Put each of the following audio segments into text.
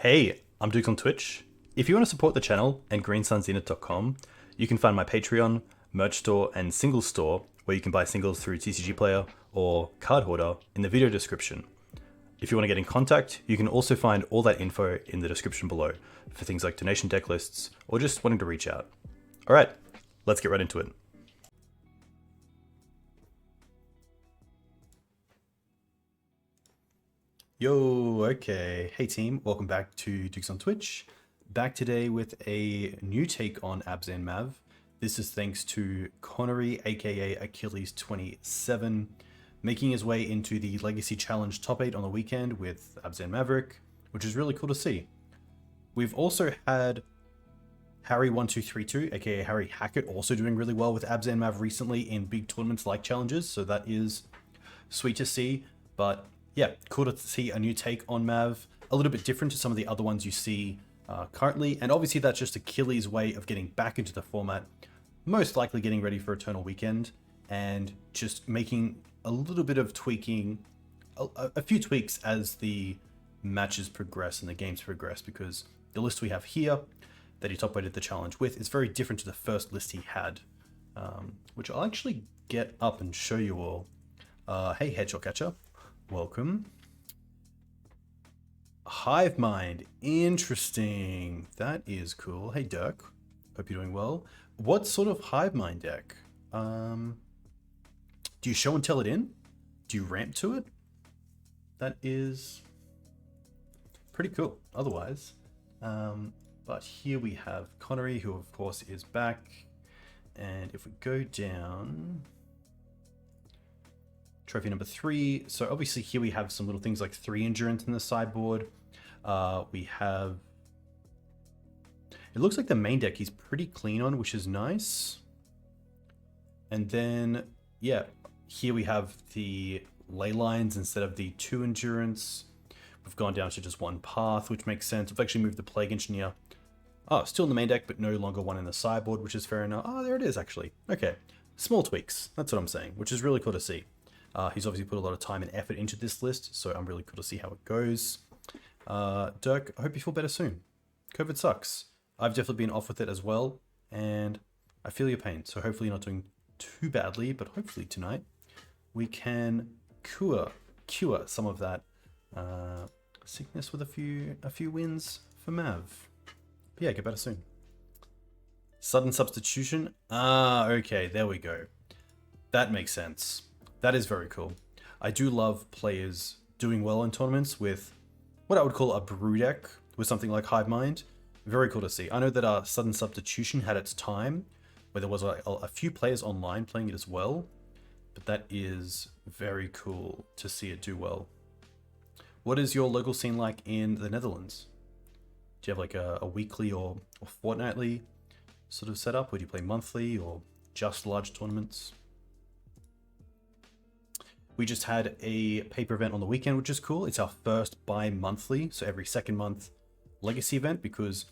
Hey, I'm Duke on Twitch. If you want to support the channel and greensunzenith.com, you can find my Patreon, merch store, and singles store where you can buy singles through TCG Player or Card Hoarder in the video description. If you want to get in contact, you can also find all that info in the description below for things like donation deck lists or just wanting to reach out. Alright, let's get right into it. Yo, okay. Hey team, welcome back to Dukes on Twitch. Back today with a new take on Abzan Mav. This is thanks to Connery, aka Achilles27, making his way into the Legacy Challenge top 8 on the weekend with Abzan Maverick, which is really cool to see. We've also had Harry1232, aka Harry Hackett, also doing really well with Abzan Mav recently in big tournaments like challenges, so that is sweet to see. But yeah, cool to see a new take on Mav, a little bit different to some of the other ones you see currently, and obviously that's just Achilles' way of getting back into the format, most likely getting ready for Eternal Weekend, and just making a little bit of tweaking, a few tweaks as the matches progress and the games progress, because the list we have here that he top-weighted the challenge with is very different to the first list he had, which I'll actually get up and show you all. Hey Headshot Catcher, welcome. Hive Mind, interesting. That is cool. Hey Dirk, hope you're doing well. What sort of Hive Mind deck? Do you show and tell it in? Do you ramp to it? That is pretty cool otherwise. But here we have Connery, who of course is back. And if we go down, trophy number 3. So obviously here we have some little things like 3 endurance in the sideboard. We have, it looks like the main deck he's pretty clean on, which is nice. And then, yeah, here we have the ley lines instead of the 2 endurance. We've gone down to just 1 path, which makes sense. We've actually moved the Plague Engineer. Oh, still in the main deck, but no longer one in the sideboard, which is fair enough. Oh, there it is, actually. Okay, small tweaks. That's what I'm saying, which is really cool to see. He's obviously put a lot of time and effort into this list, so I'm really cool to see how it goes. Dirk, I hope you feel better soon. COVID sucks. I've definitely been off with it as well, and I feel your pain, so hopefully you're not doing too badly, but hopefully tonight we can cure some of that sickness with a few wins for Mav. But yeah, get better soon. Sudden substitution. Ah, okay, there we go. That makes sense. That is very cool. I do love players doing well in tournaments with what I would call a brew deck with something like Hive Mind. Very cool to see. I know that Sudden Substitution had its time where there was a few players online playing it as well, but that is very cool to see it do well. What is your local scene like in the Netherlands? Do you have like a weekly or fortnightly sort of setup? Or do you play monthly or just large tournaments? We just had a paper event on the weekend, which is cool. It's our first bi-monthly, so every second month Legacy event, because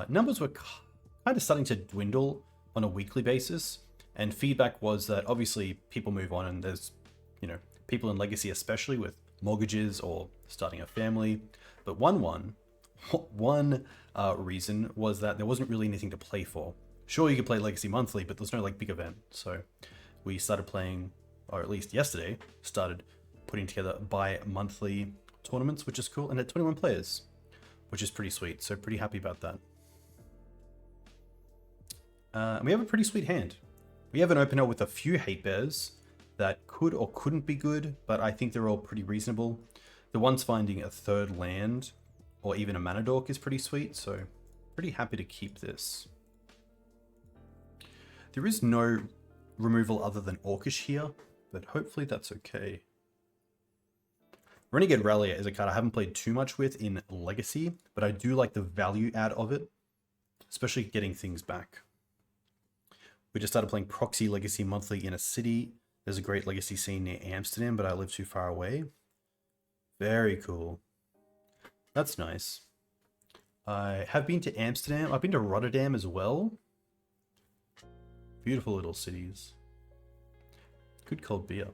numbers were kind of starting to dwindle on a weekly basis. And feedback was that obviously people move on, and there's, you know, people in Legacy, especially with mortgages or starting a family. But one reason was that there wasn't really anything to play for. Sure, you could play Legacy monthly, but there's no like big event. So we started playing, or at least yesterday, started putting together bi-monthly tournaments, which is cool, and at 21 players, which is pretty sweet. So pretty happy about that. We have a pretty sweet hand. We have an opener with a few hate bears that could or couldn't be good, but I think they're all pretty reasonable. The one's finding a 3rd land or even a mana dork is pretty sweet, so pretty happy to keep this. There is no removal other than Orcish here, but hopefully that's okay. Renegade Rallier is a card I haven't played too much with in Legacy, but I do like the value add of it, especially getting things back. We just started playing Proxy Legacy monthly in a city. There's a great Legacy scene near Amsterdam, but I live too far away. Very cool. That's nice. I have been to Amsterdam. I've been to Rotterdam as well. Beautiful little cities. Good cold beer.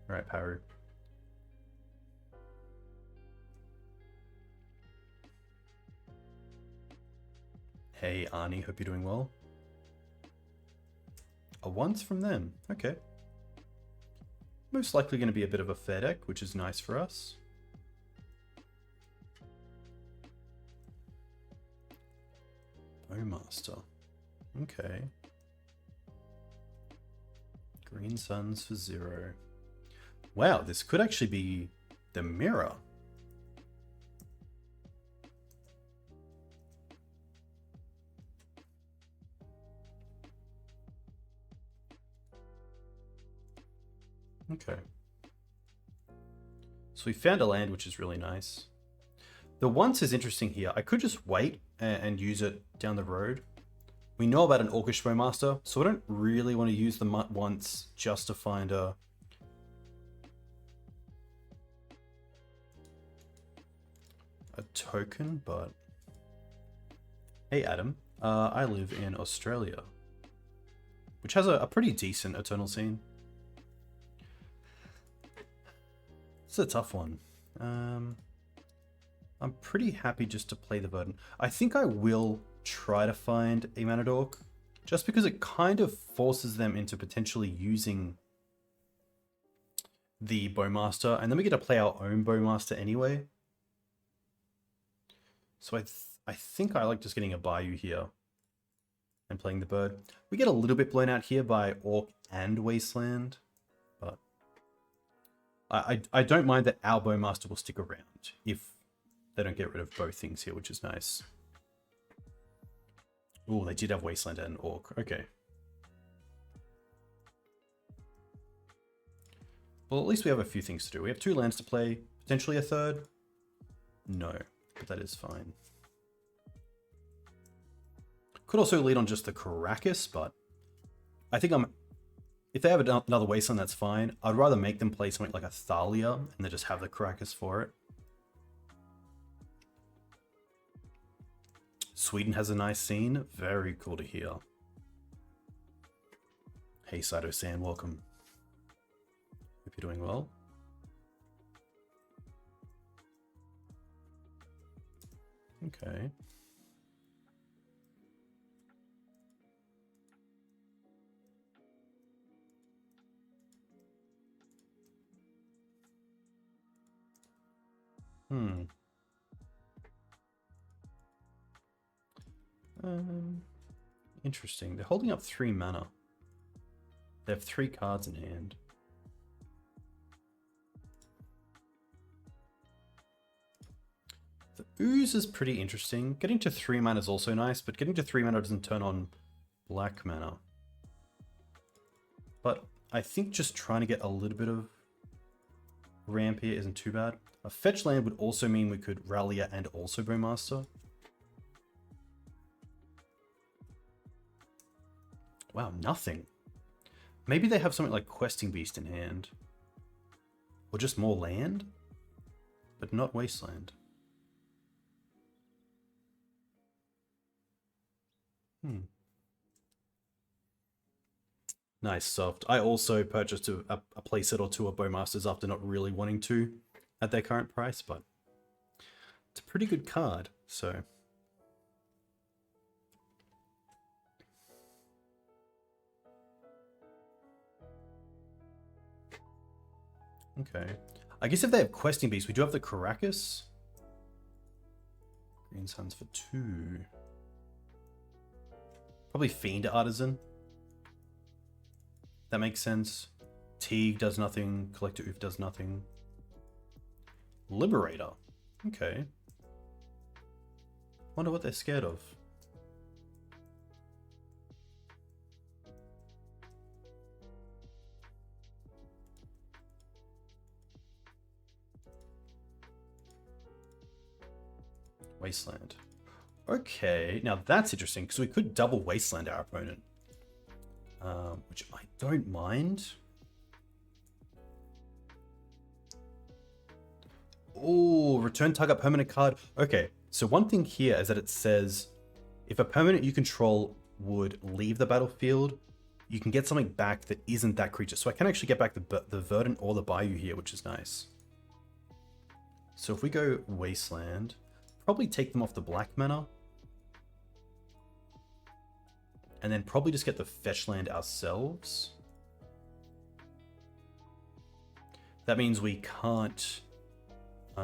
Alright, Paru. Hey Arnie, hope you're doing well. A once from them, okay. Most likely going to be a bit of a fair deck, which is nice for us. Bowmaster, okay. Green Suns for 0. Wow, this could actually be the mirror. Okay. So we found a land, which is really nice. The once is interesting here. I could just wait and use it down the road. We know about an Orcish Bowmaster, so I don't really want to use the once just to find a token, but hey Adam, I live in Australia, which has a pretty decent Eternal Scene. It's a tough one. I'm pretty happy just to play the Verdant. I think I will try to find a Mana Dork, just because it kind of forces them into potentially using the Bowmaster, and then we get to play our own Bowmaster anyway. So I think I like just getting a Bayou here and playing the bird. We get a little bit blown out here by Orc and Wasteland, but I don't mind that our Bowmaster will stick around if they don't get rid of both things here, which is nice. Oh, they did have Wasteland and Orc. Okay. Well, at least we have a few things to do. We have 2 lands to play, potentially a third. No, but that is fine. Could also lead on just the Karakas, but I think if they have another Wasteland, that's fine. I'd rather make them play something like a Thalia and then just have the Karakas for it. Sweden has a nice scene. Very cool to hear. Hey Saito-san, welcome. Hope you're doing well. Okay. Interesting. They're holding up 3 mana. They have 3 cards in hand. The Ooze is pretty interesting. Getting to 3 mana is also nice, but getting to 3 mana doesn't turn on black mana. But I think just trying to get a little bit of ramp here isn't too bad. A fetch land would also mean we could Rallia and also Bowmaster. Wow, nothing. Maybe they have something like Questing Beast in hand. Or just more land? But not Wasteland. Nice, soft. I also purchased a playset or 2 of Bowmasters after not really wanting to at their current price, but it's a pretty good card, so... Okay. I guess if they have Questing Beast, we do have the Karakas. Green Suns for 2. Probably Fiend Artisan. That makes sense. Teague does nothing. Collector Ouphe does nothing. Liberator. Okay. Wonder what they're scared of. Wasteland. Okay, now that's interesting because we could double Wasteland our opponent, which I don't mind. Oh, return target permanent card. Okay, so one thing here is that it says if a permanent you control would leave the battlefield, you can get something back that isn't that creature. So I can actually get back the Verdant or the Bayou here, which is nice. So if we go Wasteland, probably take them off the black mana. And then probably just get the fetch land ourselves. That means we can't be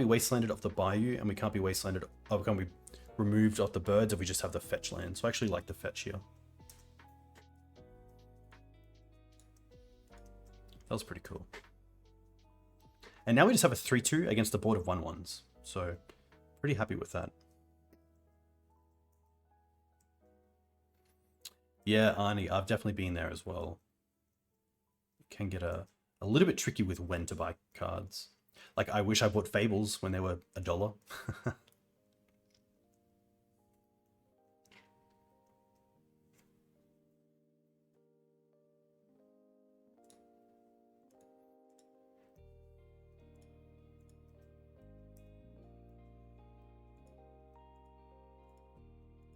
wastelanded off the Bayou, and we can't be wastelanded. Oh, we can't be removed off the birds if we just have the fetch land. So I actually like the fetch here. That was pretty cool. And now we just have a 3-2 against a board of 1/1s. So pretty happy with that. Yeah, Arnie, I've definitely been there as well. It can get a little bit tricky with when to buy cards. Like, I wish I bought Fables when they were $1.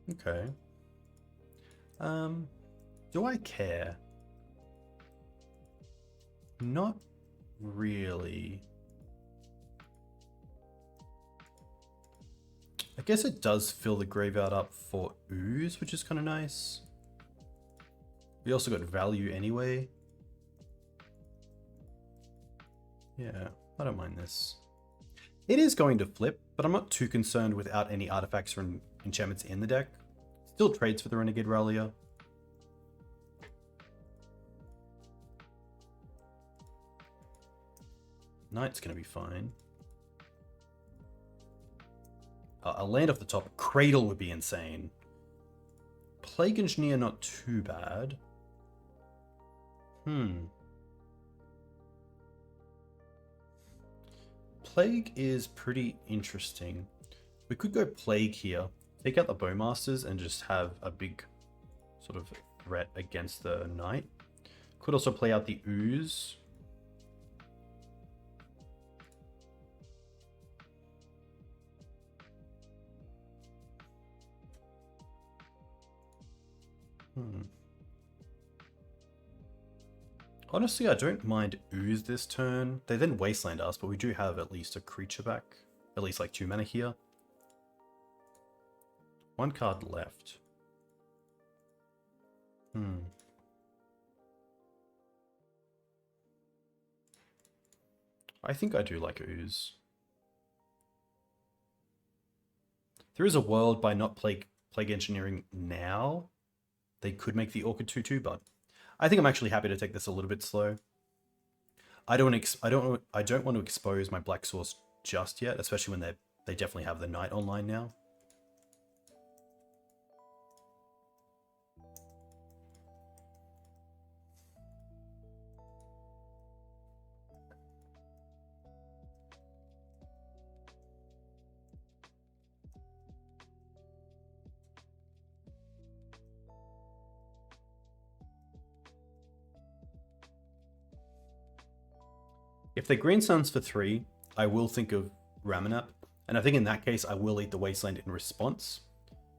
Okay. Do I care? Not really. I guess it does fill the graveyard up for ooze, which is kind of nice. We also got value anyway. Yeah, I don't mind this. It is going to flip, but I'm not too concerned without any artifacts or enchantments in the deck. Still trades for the Renegade Rallier. Knight's going to be fine. A land off the top. Cradle would be insane. Plague Engineer, not too bad. Plague is pretty interesting. We could go Plague here. Take out the Bowmasters and just have a big sort of threat against the Knight. Could also play out the Ooze. Honestly, I don't mind Ooze this turn. They then Wasteland us, but we do have at least a creature back. At least like 2 mana here. 1 card left. I think I do like Ooze. There is a world by not Plague Engineering now. They could make the Orchid 2/2, but I think I'm actually happy to take this a little bit slow. I don't want to expose my Black Source just yet, especially when they definitely have the Knight online now. If they're Green Suns for 3, I will think of Ramanap, and I think in that case I will eat the Wasteland in response,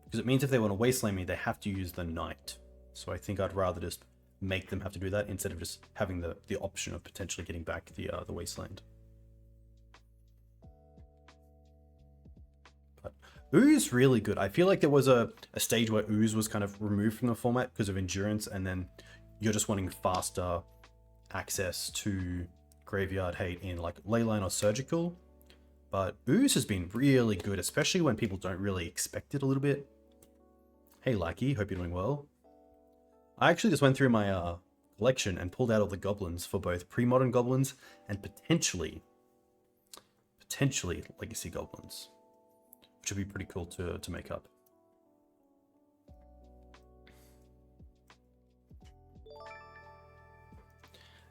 because it means if they want to Wasteland me, they have to use the Knight. So I think I'd rather just make them have to do that instead of just having the option of potentially getting back the Wasteland. But Ooze really good. I feel like there was a stage where Ooze was kind of removed from the format because of endurance, and then you're just wanting faster access to graveyard hate in like Leyline or Surgical. But Ooze has been really good, especially when people don't really expect it a little bit. Hey Lackey, hope you're doing well. I actually just went through my collection and pulled out all the goblins for both pre-modern goblins and potentially legacy goblins, which would be pretty cool to make up.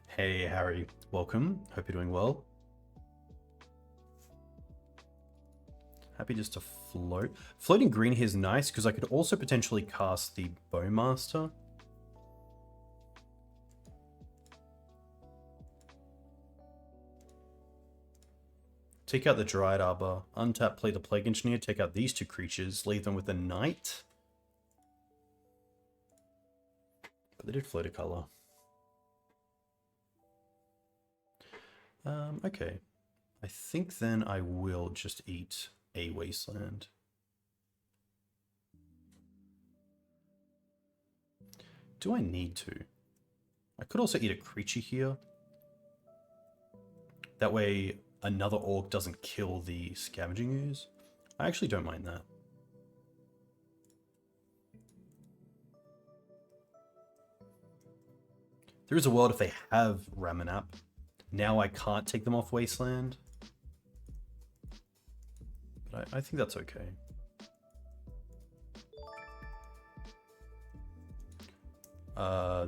Hey Harry, welcome. Hope you're doing well. Happy just to float. Floating green here is nice because I could also potentially cast the Bowmaster. Take out the Dryad Arbor, untap, play the Plague Engineer, take out these 2 creatures, leave them with the Knight. But they did float a color. Okay. I think then I will just eat a Wasteland. Do I need to? I could also eat a creature here. That way another orc doesn't kill the Scavenging Ooze. I actually don't mind that. There is a world if they have Ramanap. Now I can't take them off Wasteland. But I think that's okay.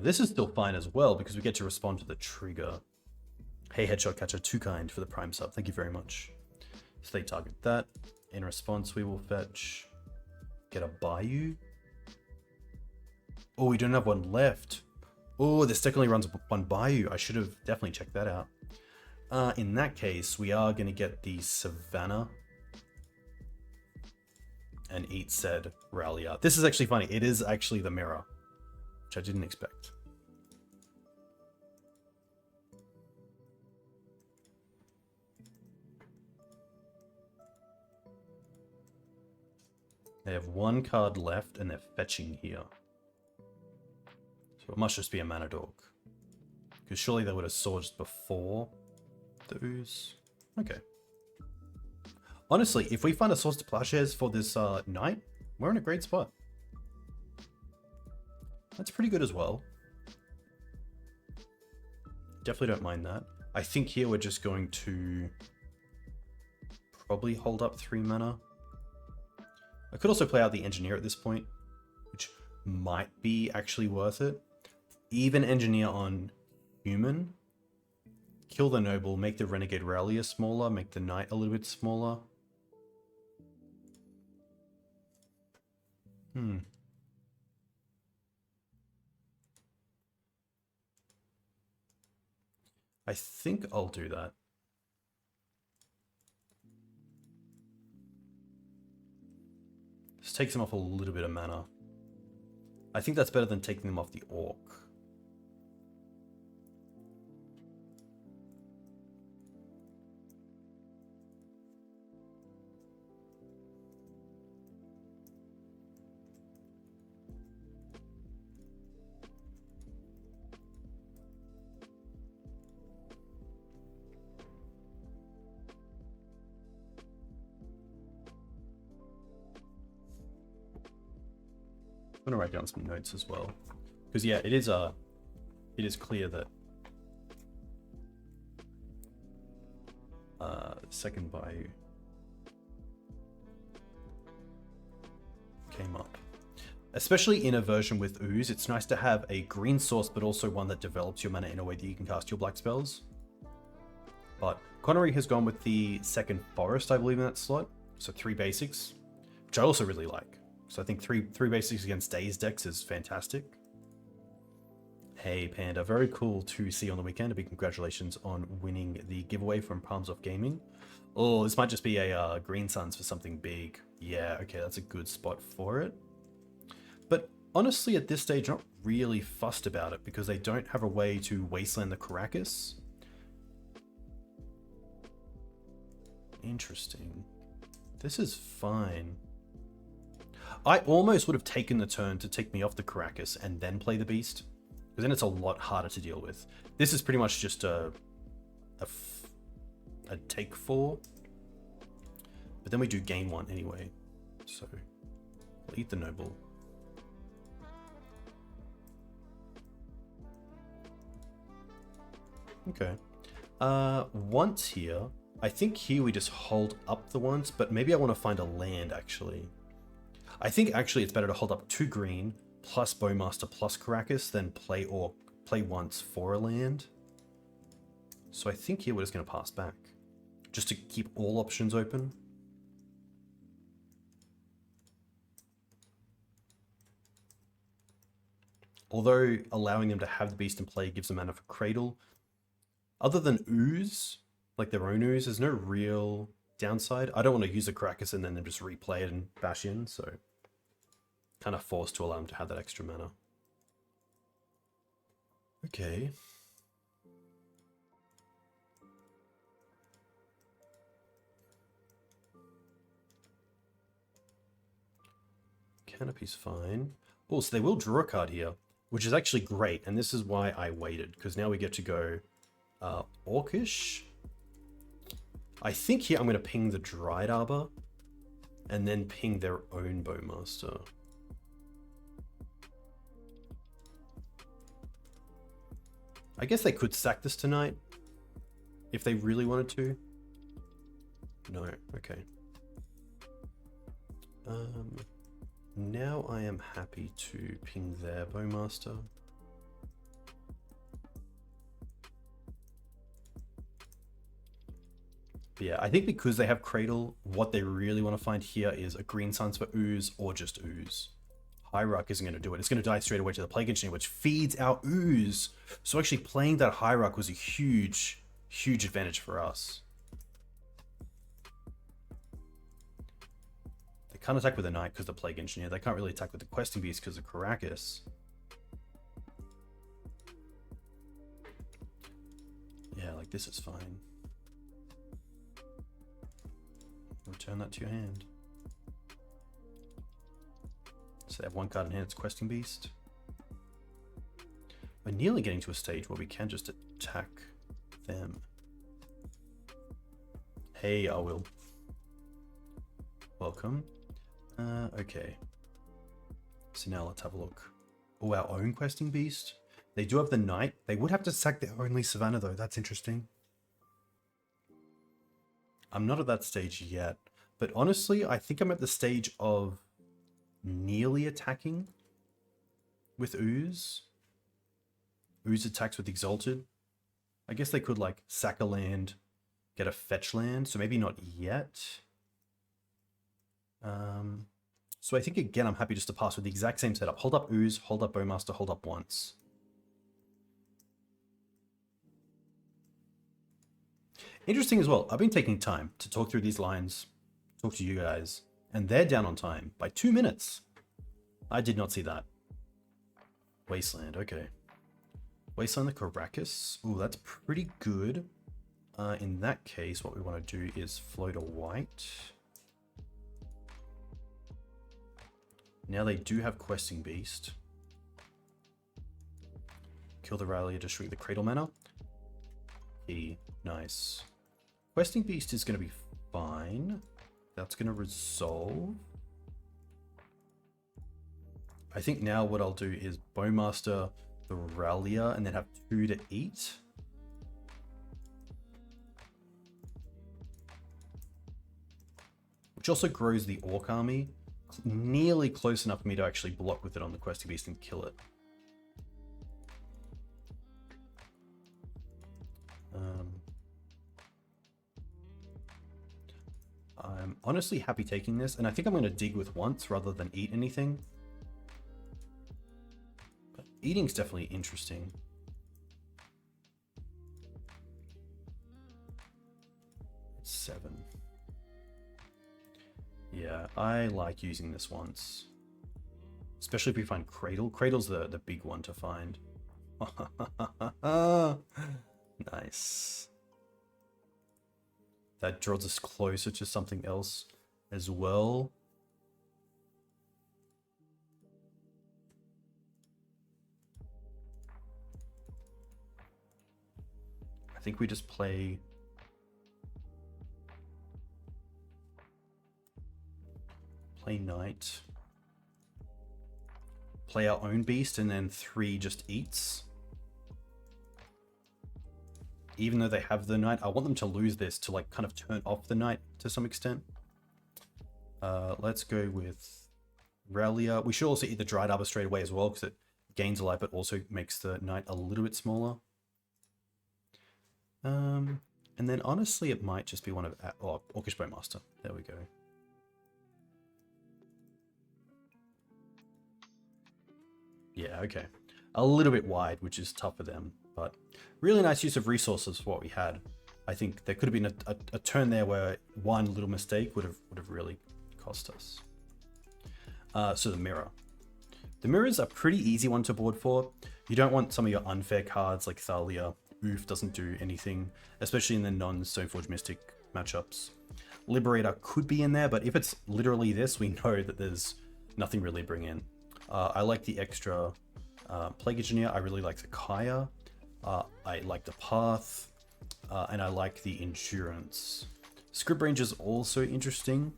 This is still fine as well because we get to respond to the trigger. Hey, Headshot Catcher, too kind for the Prime sub. Thank you very much. So they target that. In response, we will fetch... Get a Bayou. Oh, we don't have one left. Oh, this deck only runs one Bayou. I should have definitely checked that out. In that case, we are going to get the Savannah and eat said Rallia. This is actually funny. It is actually the mirror, which I didn't expect. They have one card left and they're fetching here. So it must just be a mana dog. Because surely they would have swords before the ooze. Okay. Honestly, if we find a Swords to Plowshares for this night, we're in a great spot. That's pretty good as well. Definitely don't mind that. I think here we're just going to probably hold up 3 mana. I could also play out the Engineer at this point, which might be actually worth it. Even Engineer on human. Kill the Noble, make the Renegade Rallier smaller, make the Knight a little bit smaller. I think I'll do that. This takes them off a little bit of mana. I think that's better than taking them off the Orc. I'm gonna write down some notes as well, because yeah, it is clear that second Bayou came up, especially in a version with ooze. It's nice to have a green source, but also one that develops your mana in a way that you can cast your black spells. But Connery has gone with the second forest, I believe, in that slot, so 3 basics, which I also really like. So I think three basics against Daze decks is fantastic. Hey Panda, very cool to see on the weekend. A big congratulations on winning the giveaway from Palms Off Gaming. Oh, this might just be a Green Suns for something big. Yeah, okay, that's a good spot for it. But honestly, at this stage, not really fussed about it because they don't have a way to wasteland the Karakas. Interesting. This is fine. I almost would have taken the turn to take me off the Karakas and then play the Beast, because then it's a lot harder to deal with. This is pretty much just a take 4, but then we do gain 1 anyway, so we'll eat the Noble. Okay. Once here, I think here we just hold up the once, but maybe I want to find a land actually. I think actually it's better to hold up 2 green plus Bowmaster plus Karakas than play once for a land. So I think here we're just going to pass back, just to keep all options open. Although allowing them to have the Beast in play gives them mana for Cradle. Other than ooze, like their own ooze, there's no real downside. I don't want to use a Karakas and then just replay it and bash in, so kind of forced to allow them to have that extra mana. Okay. Canopy's fine. Oh, so they will draw a card here. which is actually great. And this is why I waited, because now we get to go Orcish. I think here I'm going to ping the Dryad Arbor and then ping their own Bowmaster. I guess they could sack this tonight if they really wanted to. No, okay. Now I am happy to ping their Bowmaster. But yeah, I think because they have Cradle, what they really want to find here is a green suns for Ooze or just Ooze. Hierarch isn't going to do it. It's going to die straight away to the Plague Engineer, which feeds our Ooze. So actually playing that Hierarch was a huge, huge advantage for us. They can't attack with the Knight because of the Plague Engineer. They can't really attack with the Questing Beast because of Karakas. Yeah, like this is fine. Return that to your hand. So they have one card in hand, it's Questing Beast. We're nearly getting to a stage where we can just attack them. Hey, I will. Welcome. Okay. So now let's have a look. Oh, our own Questing Beast. They do have the Knight. They would have to sack their only Savannah though. That's interesting. I'm not at that stage yet, but honestly, I think I'm at the stage of nearly attacking with Ooze. Ooze attacks with Exalted. I guess they could like sack a land, get a fetch land, so maybe not yet. So I think again, I'm happy just to pass with the exact same setup. Hold up Ooze, hold up Bowmaster, hold up once. Interesting as well, I've been taking time to talk through these lines, talk to you guys, and they're down on time by 2 minutes. I did not see that. Wasteland, okay. Wasteland the Karakas. Ooh, that's pretty good. In that case, what we want to do is float a white. Now they do have Questing Beast. Kill the Rallier, destroy the Cradle mana. Nice. Questing Beast is going to be fine. That's going to resolve. I think now what I'll do is Bowmaster the Rallier and then have 2 to eat. Which also grows the Orc army. Nearly close enough for me to actually block with it on the Questing Beast and kill it. I'm honestly happy taking this, and I think I'm going to dig with once rather than eat anything. But eating's definitely interesting. It's 7. Yeah, I like using this once. Especially if we find Cradle. Cradle's the big one to find. Nice. That draws us closer to something else as well. I think we just play Knight. Play our own beast and then 3 just eats. Even though they have the Knight, I want them to lose this to like kind of turn off the Knight to some extent. Let's go with Rallier. We should also eat the Dryad Arbor straight away as well because it gains a life but also makes the Knight a little bit smaller. And then honestly it might just be one of Orcish Bowmaster. There we go. Yeah, okay. A little bit wide, which is tough for them, but really nice use of resources for what we had. I think there could have been a turn there where one little mistake would have really cost us. So the mirror. The mirror is a pretty easy one to board for. You don't want some of your unfair cards like Thalia. Ouphe doesn't do anything, especially in the non-Stoneforge Mystic matchups. Liberator could be in there, but if it's literally this, we know that there's nothing really to bring in. I like the extra Plague Engineer, I really like the Kaya. I like the Path, and I like the Endurance. Script Range is also interesting,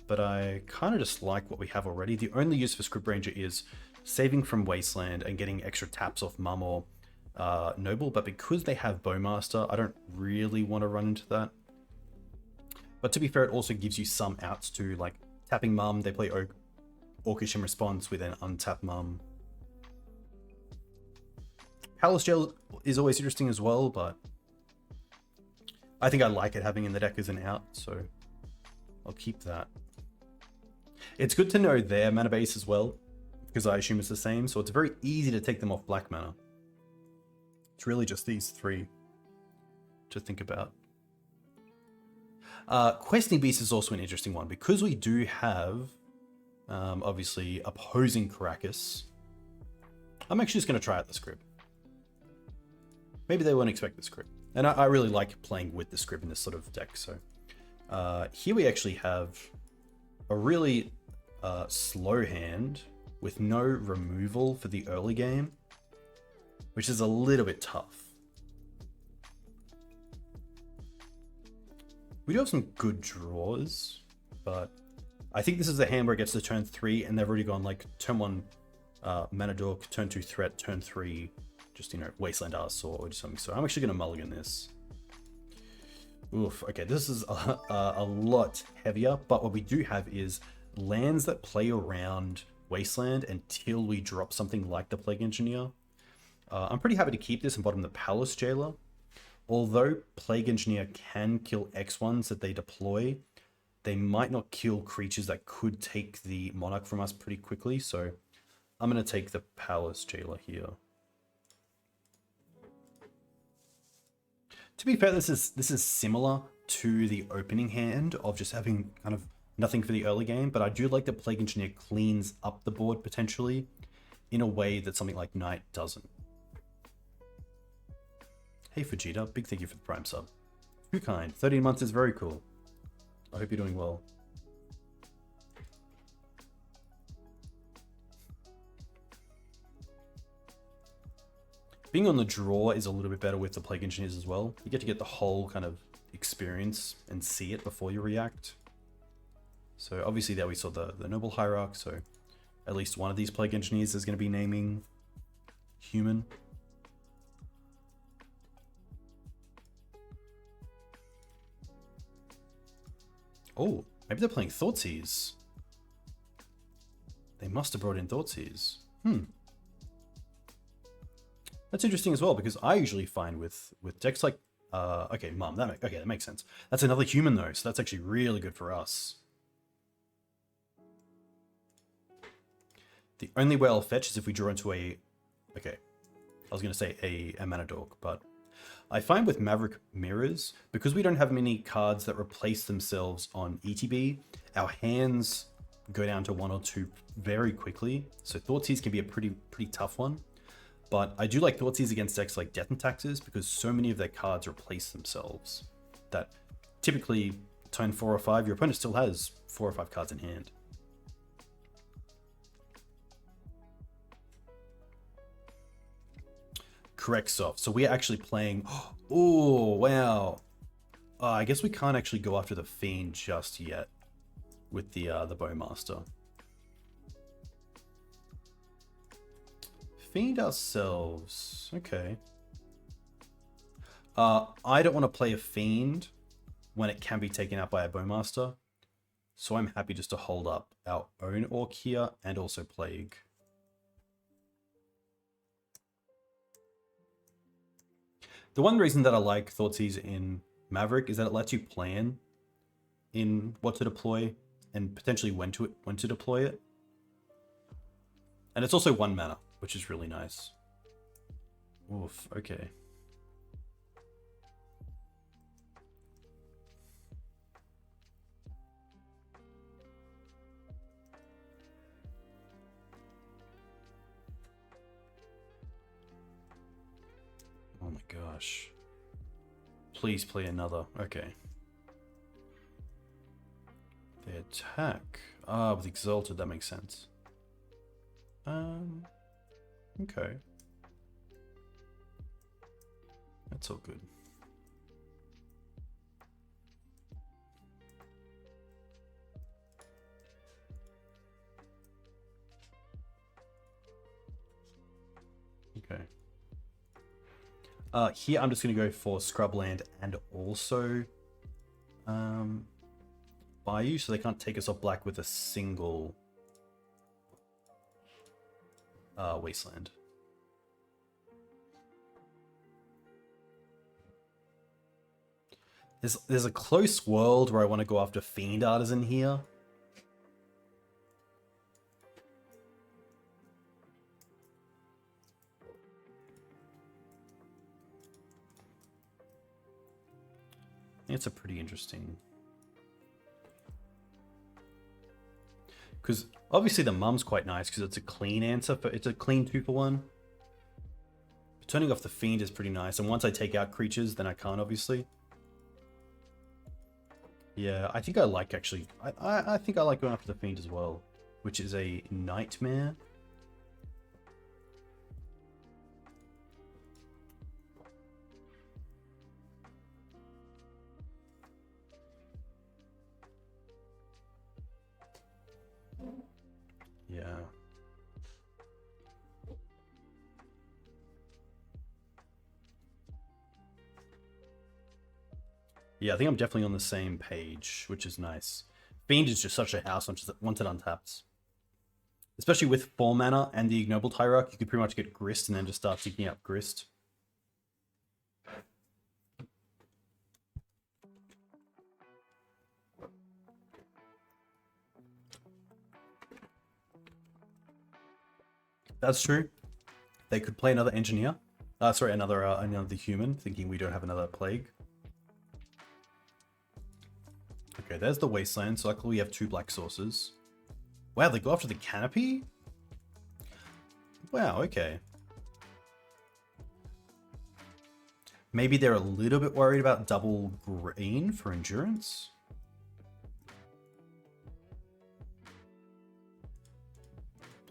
but I kind of just like what we have already. The only use for Script Ranger is saving from Wasteland and getting extra taps off Mum or Noble, but because they have Bowmaster, I don't really want to run into that. But to be fair, it also gives you some outs to, like, tapping Mum, they play Orcish in response with an untap Mum. Palace Jail is always interesting as well, but I think I like it having in the deck as an out, so I'll keep that. It's good to know their mana base as well, because I assume it's the same, so it's very easy to take them off black mana. It's really just these three to think about. Questing Beast is also an interesting one, because we do have, obviously, opposing Karakas. I'm actually just going to try out the script. Maybe they won't expect the script. And I really like playing with the script in this sort of deck, so... here we actually have a really slow hand with no removal for the early game, which is a little bit tough. We do have some good draws, but I think this is the hand where it gets to turn 3 and they've already gone like turn 1 Mana Dork, turn 2 Threat, turn 3 just, you know, Wasteland Arsaur or something. So I'm actually going to mulligan this. Oof, okay, this is a lot heavier, but what we do have is lands that play around Wasteland until we drop something like the Plague Engineer. I'm pretty happy to keep this and bottom the Palace Jailer. Although Plague Engineer can kill X1s that they deploy, they might not kill creatures that could take the Monarch from us pretty quickly, so I'm going to take the Palace Jailer here. To be fair, this is similar to the opening hand of just having kind of nothing for the early game, but I do like that Plague Engineer cleans up the board potentially in a way that something like Knight doesn't. Hey Fujita, big thank you for the Prime sub. Too kind. 13 months is very cool. I hope you're doing well. Being on the draw is a little bit better with the Plague Engineers as well. You get the whole kind of experience and see it before you react. So obviously there we saw the Noble Hierarch, so at least one of these Plague Engineers is going to be naming human. Oh, maybe they're playing Thoughtseize. They must have brought in Thoughtseize. That's interesting as well, because I usually find with decks like okay, Mum, that makes sense. That's another human though, so that's actually really good for us. The only way I'll fetch is if we draw into a... Okay, I was going to say a Mana Dork, but I find with Maverick Mirrors, because we don't have many cards that replace themselves on ETB, our hands go down to 1 or 2 very quickly, so Thoughtseize can be a pretty tough one. But I do like Thoughtseize against decks like Death and Taxes, because so many of their cards replace themselves that typically turn 4 or 5, your opponent still has 4 or 5 cards in hand. Correct, Soft. So we're actually playing... Oh, wow. I guess we can't actually go after the Fiend just yet with the Bowmaster. Fiend ourselves. Okay. I don't want to play a Fiend when it can be taken out by a Bowmaster, so I'm happy just to hold up our own Orc here and also Plague. The one reason that I like Thoughtseize in Maverick is that it lets you plan in what to deploy and potentially when to deploy it. And it's also 1 mana, which is really nice. Oof, okay. Oh my gosh. Please play another. Okay. The attack. Ah, with Exalted, that makes sense. Okay. That's all good. Okay. Here I'm just going to go for Scrubland and also Bayou, so they can't take us off black with a single Wasteland. There's a close world where I want to go after Fiend Artisan here. I think it's a pretty interesting... Because obviously the mum's quite nice because it's a clean answer, but it's a clean 2-for-1. But turning off the Fiend is pretty nice, and once I take out creatures, then I can't, obviously. Yeah, I think I like, actually... I think I like going after the Fiend as well, which is a Nightmare. Yeah. Yeah, I think I'm definitely on the same page, which is nice. Fiend is just such a house once it untaps. Especially with 4 mana and the Ignoble Hierarch, you could pretty much get Grist and then just start seeking out Grist. That's true. They could play another Engineer. Sorry, another human, thinking we don't have another Plague. Okay, there's the Wasteland, so luckily we have 2 black sources. Wow, they go after the Canopy? Wow, okay. Maybe they're a little bit worried about double green for Endurance?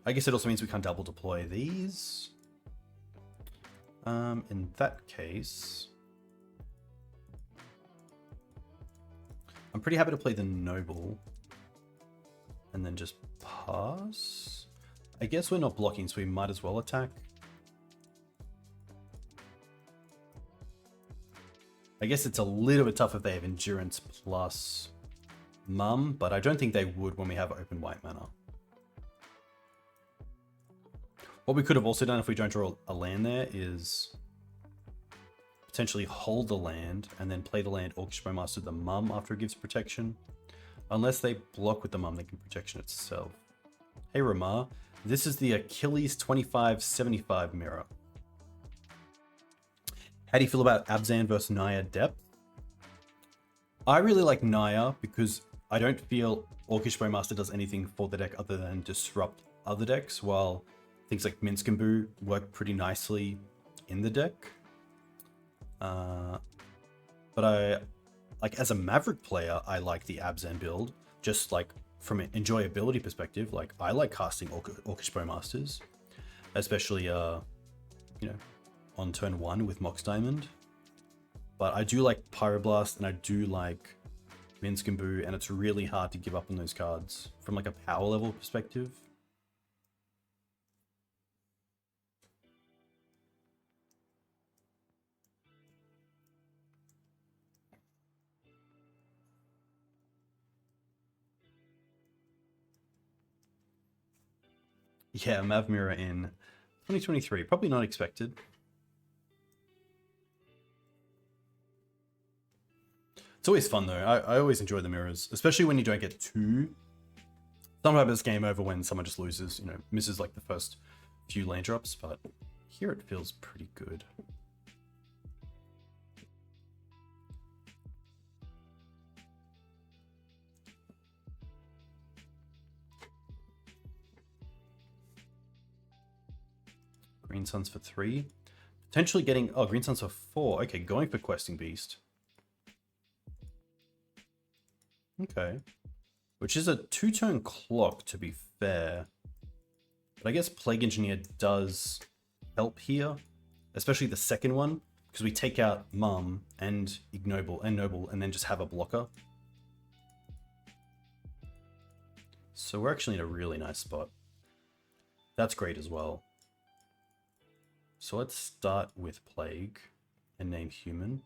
I guess it also means we can't double deploy these. In that case... I'm pretty happy to play the Noble. And then just pass? I guess we're not blocking, so we might as well attack. I guess it's a little bit tough if they have Endurance plus Mum, but I don't think they would when we have open white mana. What we could have also done if we don't draw a land there is potentially hold the land and then play the land Orcish Bowmasters with the Mum after it gives protection. Unless they block with the Mum, they can protection itself. Hey Ramar, this is the Achilles 2575 mirror. How do you feel about Abzan versus Naya depth? I really like Naya because I don't feel Orcish Bowmaster does anything for the deck other than disrupt other decks, while things like Minsk and Boo work pretty nicely in the deck. But I, like, as a Maverick player, I like the Abzan build, just like from an enjoyability perspective. Like, I like casting Orcish Bowmasters, especially, you know, on turn 1 with Mox Diamond. But I do like Pyroblast and I do like Minsk and Boo, and it's really hard to give up on those cards from like a power level perspective. Yeah, Mav Mirror in 2023. Probably not expected. It's always fun though. I always enjoy the mirrors, especially when you don't get two. Sometimes it's game over when someone just loses, you know, misses like the first few lane drops, but here it feels pretty good. Green Suns for 3. Potentially getting... Oh, Green Suns for 4. Okay, going for Questing Beast. Okay. Which is a 2-turn clock, to be fair. But I guess Plague Engineer does help here, especially the second one, because we take out Mum and Ignoble and Noble and then just have a blocker. So we're actually in a really nice spot. That's great as well. So let's start with Plague and name Human.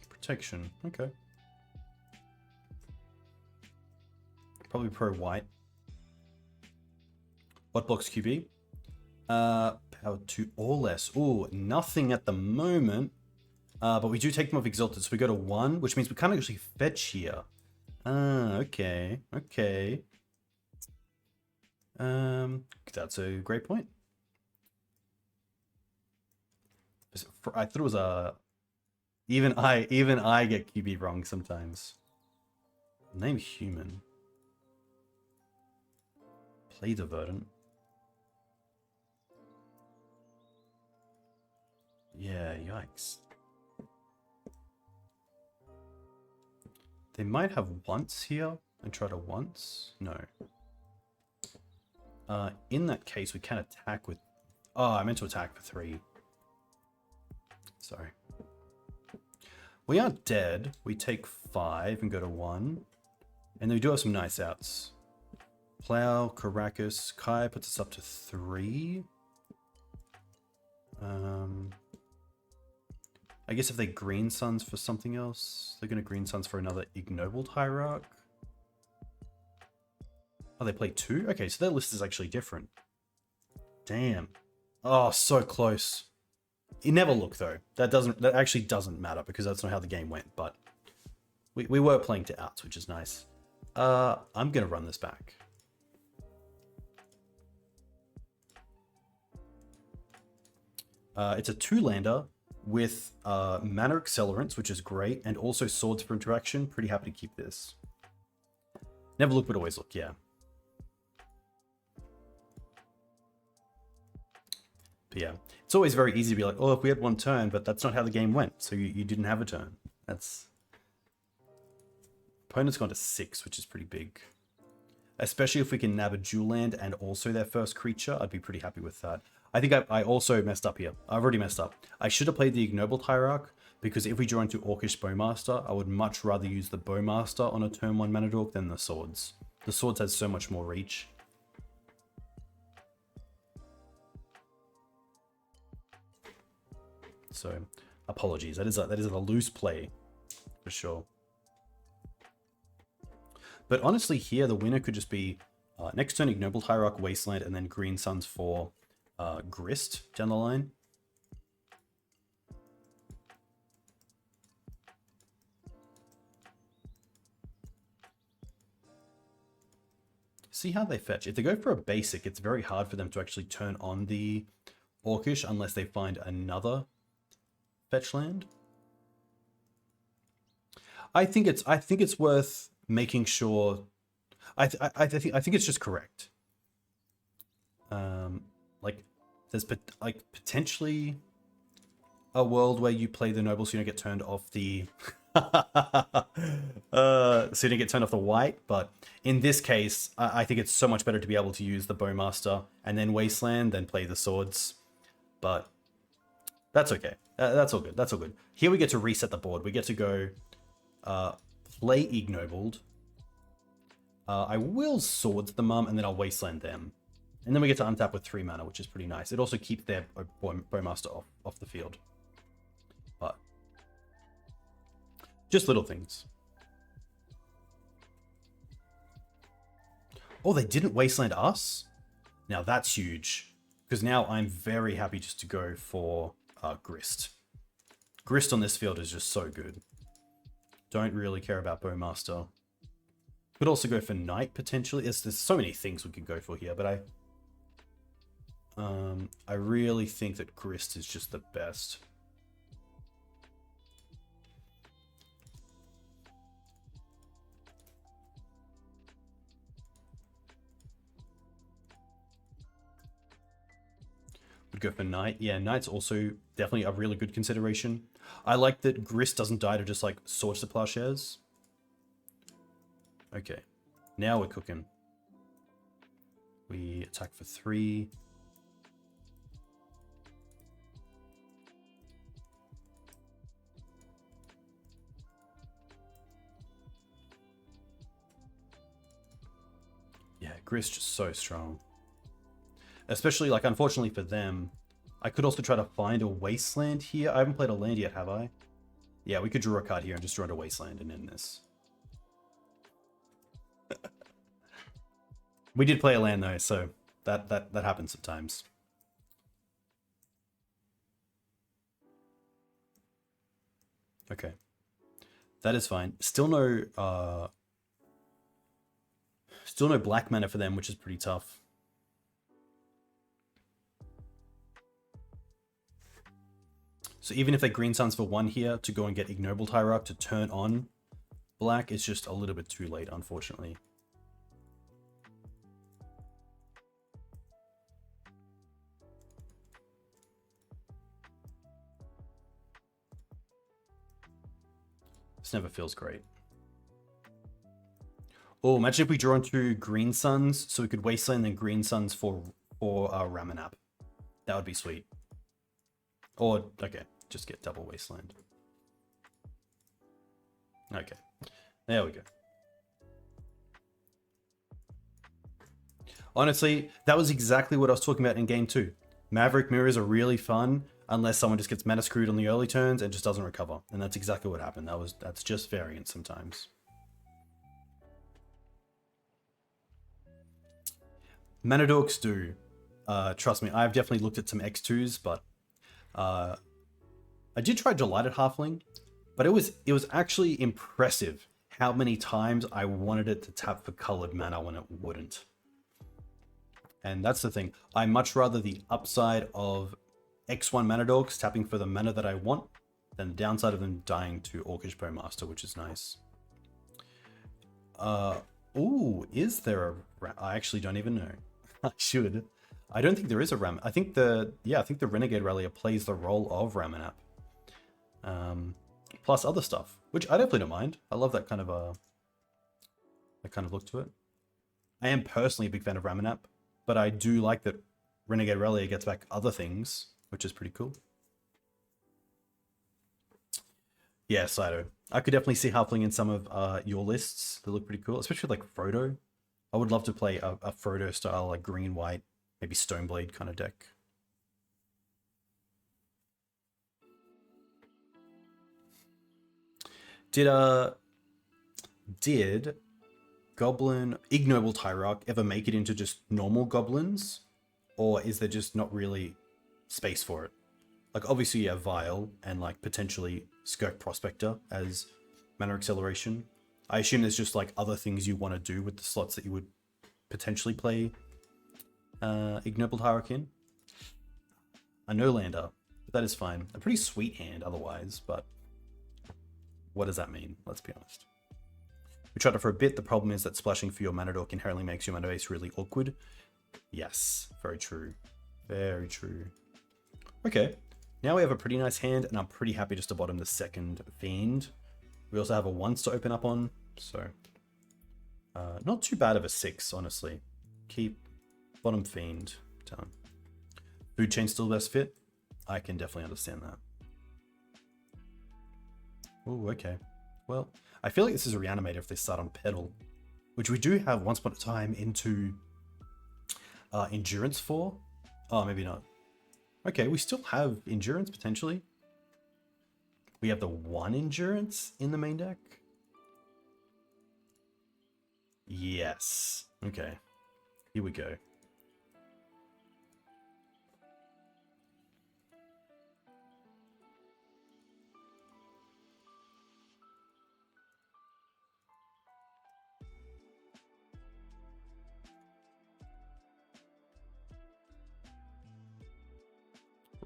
Protection, okay. Probably pro white. What blocks QB? Power 2 or less. Ooh, nothing at the moment. But we do take them off Exalted, so we go to 1, which means we can't actually fetch here. Okay, okay. That's a great point. I thought it was a... Even I get QB wrong sometimes. Name Human. Play Divergent. Yeah, yikes. They might have once here and try to once. No. In that case, we can attack with... Oh, I meant to attack for 3. Sorry. We aren't dead. We take 5 and go to 1. And then we do have some nice outs. Plow, Karakas, Kai puts us up to 3. I guess if they Green Suns for something else, they're going to Green Suns for another Ignoble Hierarch. Oh, they play 2? Okay, so their list is actually different. Damn. Oh, so close. You never look though. That actually doesn't matter because that's not how the game went, but we were playing to outs, which is nice. I'm gonna run this back. It's a 2-lander with mana accelerants, which is great, and also swords for interaction. Pretty happy to keep this. Never look but always look, yeah. But yeah, it's always very easy to be like, oh, if we had 1 turn, but that's not how the game went. So you didn't have a turn. That's... Opponent's gone to 6, which is pretty big. Especially if we can nab a dual land and also their first creature, I'd be pretty happy with that. I think I also messed up here. I've already messed up. I should have played the Ignoble Hierarch, because if we draw into Orcish Bowmaster, I would much rather use the Bowmaster on a turn 1 mana dork than the Swords. The Swords has so much more reach. So, apologies. That is a loose play, for sure. But honestly, here the winner could just be next turn Ignoble Hierarch, Wasteland, and then Green Suns for Grist down the line. See how they fetch. If they go for a basic, it's very hard for them to actually turn on the Orcish unless they find another fetch land. I think it's worth making sure. I think it's just correct. Like there's potentially a world where you play the noble so you don't get turned off the so you don't get turned off the white, but in this case I think it's so much better to be able to use the Bowmaster and then Wasteland than play the swords. But that's okay. That's all good. That's all good. Here we get to reset the board. We get to go play Ignobled. I will Swords the Mum, and then I'll Wasteland them. And then we get to untap with 3 mana, which is pretty nice. It also keeps their Bowmaster off the field. But just little things. Oh, they didn't Wasteland us? Now that's huge. Because now I'm very happy just to go for Grist. Grist on this field is just so good. Don't really care about Bowmaster. Could also go for Knight potentially. There's so many things we could go for here, but I really think that Grist is just the best. Go for Knight. Yeah, Knight's also definitely a really good consideration. I like that Grist doesn't die to just like Swords to Plowshares. Okay, now we're cooking. We attack for 3. Yeah, Grist just so strong. Especially, like, unfortunately for them, I could also try to find a Wasteland here. I haven't played a land yet, have I? Yeah, we could draw a card here and just draw a Wasteland and end this. We did play a land though, so that happens sometimes. Okay. That is fine. Still no black mana for them, which is pretty tough. So even if they green suns for 1 here to go and get Ignoble Hierarch to turn on black, it's just a little bit too late, unfortunately. This never feels great. Oh, imagine if we draw into green suns, so we could Wasteland then green suns for Ramanap. That would be sweet. Or, okay, just get double Wasteland. Okay, there we go. Honestly, that was exactly what I was talking about in game 2. Maverick mirrors are really fun unless someone just gets mana screwed on the early turns and just doesn't recover. And that's exactly what happened. That's just variant sometimes. Mana dorks do. Trust me, I've definitely looked at some X2s, but I did try Delighted Halfling, but it was actually impressive how many times I wanted it to tap for colored mana when it wouldn't. And that's the thing. I much rather the upside of X1 mana dorks tapping for the mana that I want than the downside of them dying to Orcish Bowmaster, which is nice. Ooh, is there a... I actually don't even know. I should. I don't think there is a Ram. I think the Renegade Rallier plays the role of Ramanap. Plus other stuff, which I definitely don't mind. I love that kind of look to it. I am personally a big fan of Ramanap, but I do like that Renegade Rallier gets back other things, which is pretty cool. Yeah, Saito. I could definitely see Halfling in some of your lists. They look pretty cool, especially like Frodo. I would love to play a Frodo style, like green-white, maybe Stoneblade kind of deck. Did Goblin Ignoble Hierarch ever make it into just normal goblins? Or is there just not really space for it? Like, obviously you have Vile and like potentially Skirk Prospector as mana acceleration. I assume there's just like other things you want to do with the slots that you would potentially play Ignoble Hierarch in. A no-lander, but that is fine. A pretty sweet hand otherwise, but what does that mean? Let's be honest. We tried it for a bit. The problem is that splashing for your mana dork inherently makes your mana base really awkward. Yes, very true. Very true. Okay, now we have a pretty nice hand, and I'm pretty happy just to bottom the second Fiend. We also have a once to open up on, so not too bad of a 6, honestly. Keep bottom Fiend down. Food chain still best fit? I can definitely understand that. Oh, okay. Well, I feel like this is a Reanimator if they start on Pedal, which we do have once upon a time into Endurance for. Oh, maybe not. Okay, we still have Endurance potentially. We have the 1 Endurance in the main deck. Yes. Okay. Here we go.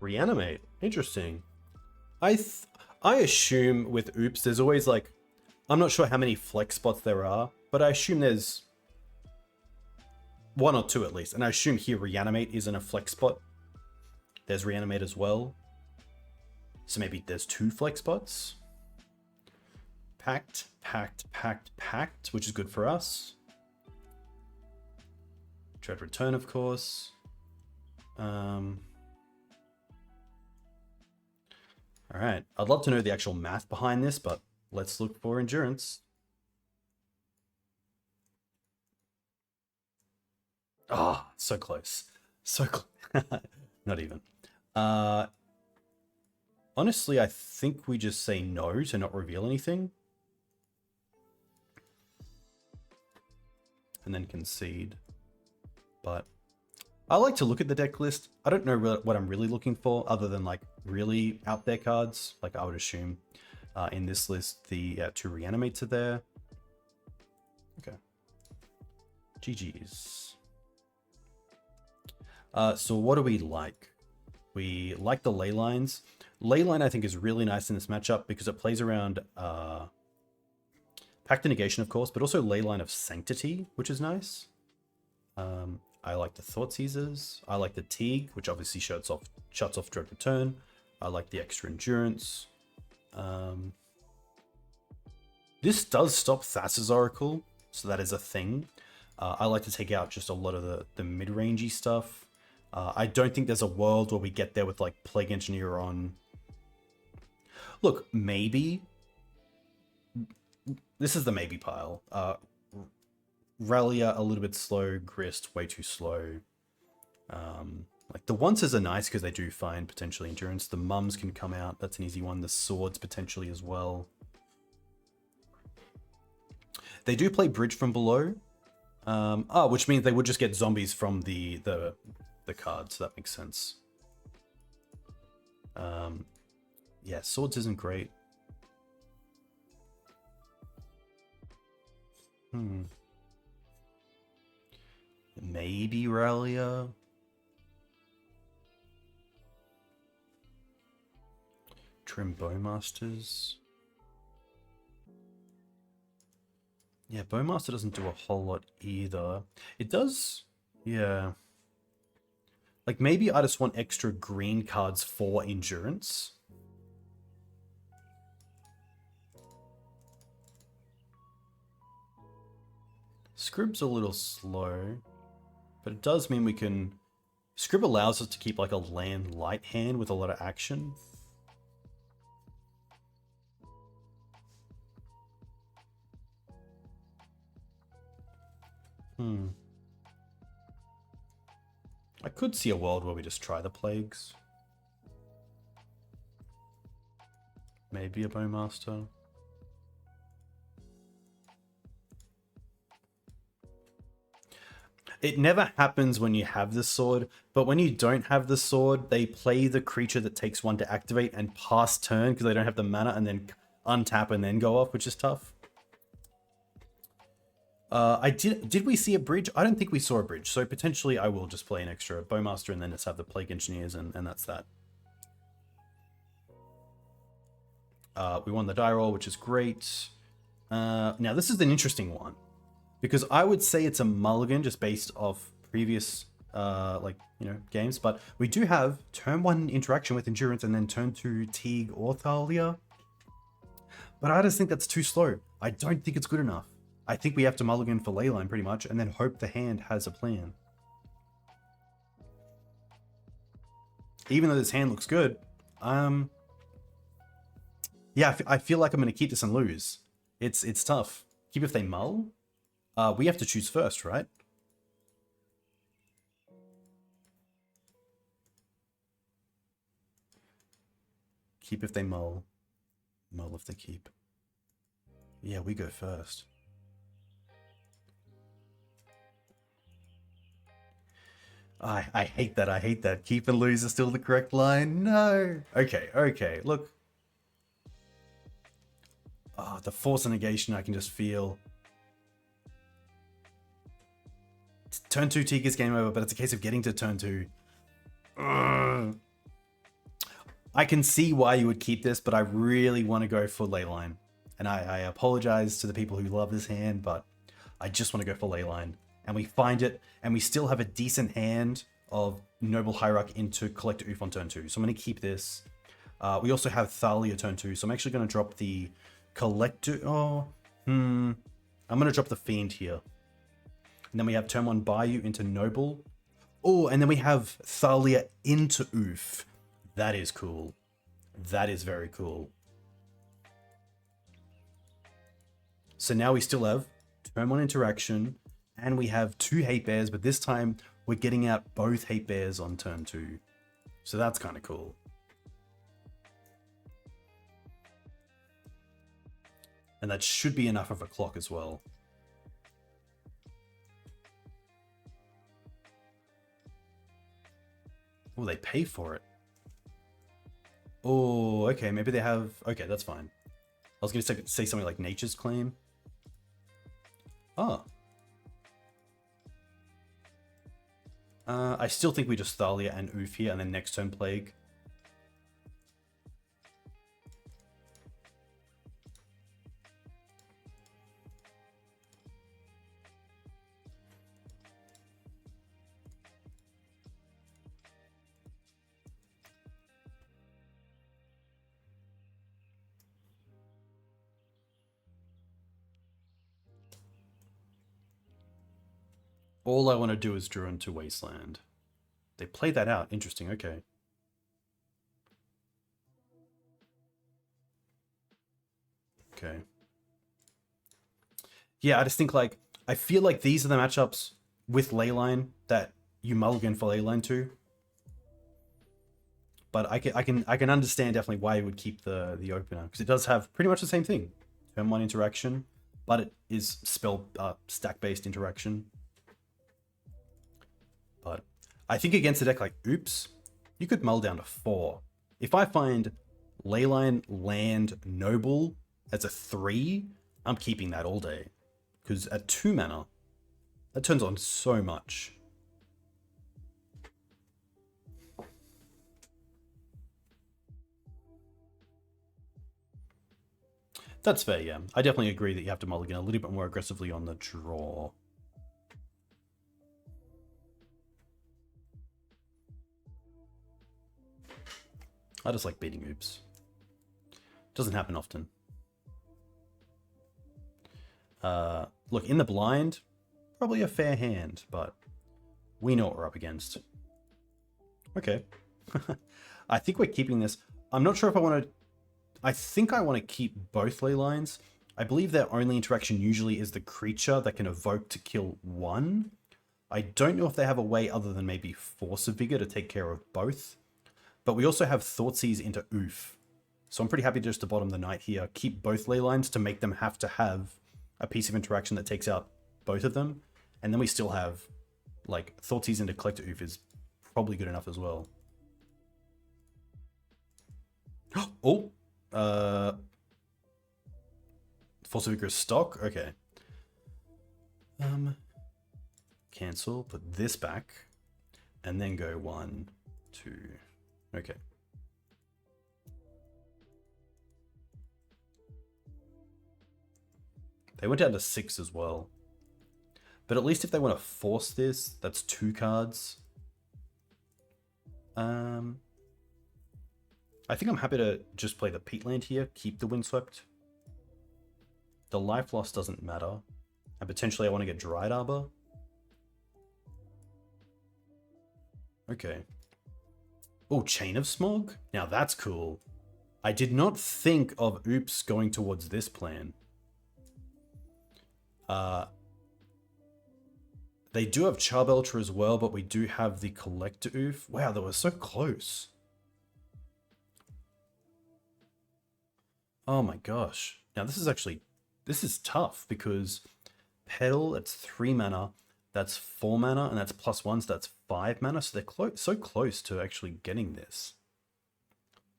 Reanimate. Interesting. I assume with Ouphe, there's always like, I'm not sure how many flex spots there are, but I assume there's 1 or 2 at least. And I assume here Reanimate isn't a flex spot. There's Reanimator as well. So maybe there's 2 flex spots. Pact, Pact, Pact, Pact, which is good for us. Dread Return, of course. Alright, I'd love to know the actual math behind this, but let's look for endurance. Ah, oh, so close. So close. Not even. Honestly, I think we just say no to not reveal anything. And then concede. But I like to look at the deck list. I don't know what I'm really looking for other than like really out there cards. Like I would assume in this list, the 2 Reanimator there. Okay. GG's. So what do we like? We like the ley lines. Leyline I think is really nice in this matchup because it plays around Pact of Negation, of course, but also Leyline of Sanctity, which is nice. I like the Thought Seizers. I like the Teague, which obviously shuts off Dread Return. I like the extra endurance. This does stop Thassa's Oracle, so that is a thing. I like to take out just a lot of the mid-rangey stuff. I don't think there's a world where we get there with like Plague Engineer on. Look, maybe. This is the maybe pile. Rallia a little bit slow, Grist way too slow. Like the onces are nice because they do find potentially endurance. The mums can come out, that's an easy one. The swords potentially as well. They do play bridge from below. Which means they would just get zombies from the cards, so that makes sense. Yeah, swords isn't great. Maybe Rallia. Trim Bowmasters. Yeah, Bowmaster doesn't do a whole lot either. It does, yeah. Like maybe I just want extra green cards for endurance. Scrib's a little slow, but it does mean we can... Scrib allows us to keep like a land light hand with a lot of action. I could see a world where we just try the Plagues. Maybe a Bowmaster. It never happens when you have the sword, but when you don't have the sword, they play the creature that takes 1 to activate and pass turn because they don't have the mana and then untap and then go off, which is tough. Did we see a bridge? I don't think we saw a bridge, so potentially I will just play an extra Bowmaster and then just have the Plague Engineers and that's that. We won the die roll, which is great. Now this is an interesting one. Because I would say it's a mulligan just based off previous, games. But we do have turn 1 interaction with endurance and then turn 2 Teague or Thalia. But I just think that's too slow. I don't think it's good enough. I think we have to mulligan for Leyline pretty much and then hope the hand has a plan. Even though this hand looks good, yeah, I feel like I'm going to keep this and lose. It's tough. Keep if they mull. We have to choose first, right? Keep if they mull. Mull if they keep. Yeah, we go first. I hate that. I hate that. Keep and lose is still the correct line. No. Okay. Look. Oh, the force of negation I can just feel. Turn 2 Teague is game over, but it's a case of getting to turn 2. Ugh. I can see why you would keep this, but I really want to go for Leyline. And I apologize to the people who love this hand, but I just want to go for Leyline. And we find it, and we still have a decent hand of Noble Hierarch into Collector Ouphe on turn 2. So I'm going to keep this. We also have Thalia turn 2, so I'm actually going to drop the Collector... I'm going to drop the Fiend here. And then we have turn 1 Bayou into Noble. Oh, and then we have Thalia into Ouphe. That is cool. That is very cool. So now we still have turn 1 interaction, and we have 2 Hate Bears, but this time we're getting out both Hate Bears on turn 2. So that's kind of cool. And that should be enough of a clock as well. Oh, they pay for it. Oh, okay, maybe they have... Okay, that's fine. I was going to say something like Nature's Claim. Oh. I still think we just Thalia and Ouphe here, and then next turn Plague. All I want to do is draw into Wasteland. They play that out. Interesting, okay. Okay. Yeah, I just think, like, I feel like these are the matchups with Leyline that you mulligan for Leyline to. But I can understand definitely why you would keep the opener, because it does have pretty much the same thing. Turn 1 interaction, but it is spell stack-based interaction. But I think against a deck like Ouphe, you could mull down to 4. If I find Leyline, Land, Noble as a 3, I'm keeping that all day. Because at 2 mana, that turns on so much. That's fair, yeah. I definitely agree that you have to mulligan a little bit more aggressively on the draw. I just like beating Ouphe. Doesn't happen often. Look, in the blind, probably a fair hand, but we know what we're up against. Okay. I think we're keeping this. I'm not sure if I want to... I think I want to keep both Leylines. I believe their only interaction usually is the creature that can evoke to kill 1. I don't know if they have a way other than maybe Force of Vigor to take care of both. But we also have Thoughtseize into Ouphe. So I'm pretty happy just to bottom the Knight here. Keep both Leylines to make them have to have a piece of interaction that takes out both of them. And then we still have, like, Thoughtseize into Collector Ouphe is probably good enough as well. Oh! Force of Vigor stock? Okay. Cancel, put this back, and then go 1, 2... Okay. They went down to 6 as well. But at least if they want to force this, that's 2 cards. I think I'm happy to just play the Peatland here, keep the Windswept. The life loss doesn't matter. And potentially I want to get Dryad Arbor. Okay. Oh, Chain of Smog? Now that's cool. I did not think of Ouphe going towards this plan. They do have Charbelcher as well, but we do have the Collector Ouphe. Wow, they were so close. Oh my gosh. Now this is tough because Petal, that's 3 mana. That's 4 mana, and that's +1, so that's 5 mana. So they're so close to actually getting this.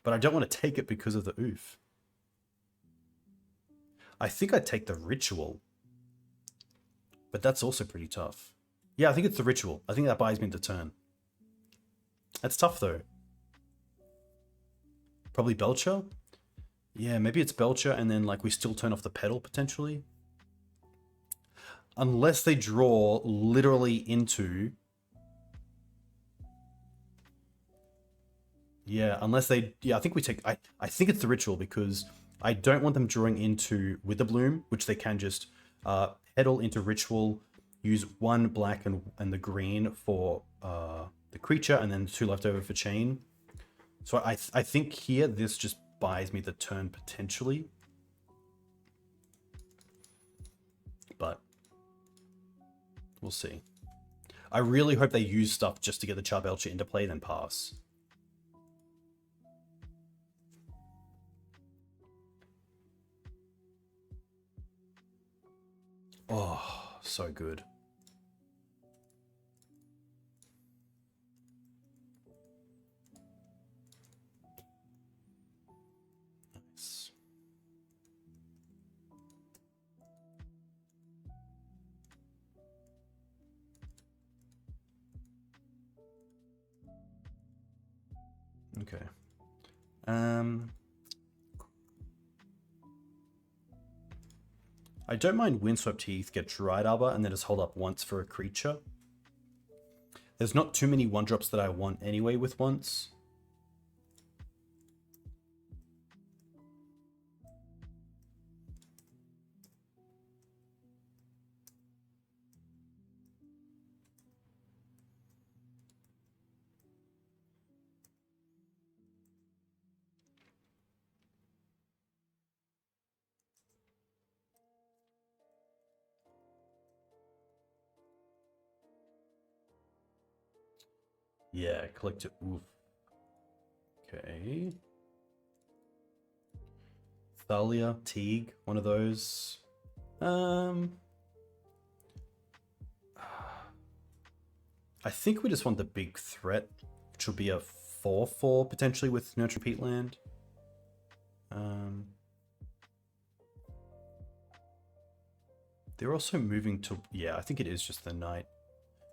But I don't want to take it because of the Ouphe. I think I'd take the Ritual. But that's also pretty tough. Yeah, I think it's the Ritual. I think that buys me into turn. That's tough, though. Probably Belcher? Yeah, maybe it's Belcher, and then like we still turn off the Petal, potentially. Unless they draw literally into Yeah, unless they... Yeah, I think we take... I think it's the ritual because I don't want them drawing into Witherbloom, which they can just pedal into ritual, use 1 black and the green for the creature, and then 2 left over for chain. So I think here this just buys me the turn potentially. But we'll see. I really hope they use stuff just to get the Charbelcher into play, then pass. Oh, so good. Nice. Okay. I don't mind Windswept Heath, get Dryad Arbor, and then just hold up once for a creature. There's not too many 1-drops that I want anyway with once. Yeah, Collector Ouphe. Okay. Thalia, Teague, one of those. I think we just want the big threat, which will be a 4/4 potentially with Nurturing Peatland. They're also moving to... Yeah, I think it is just the Knight.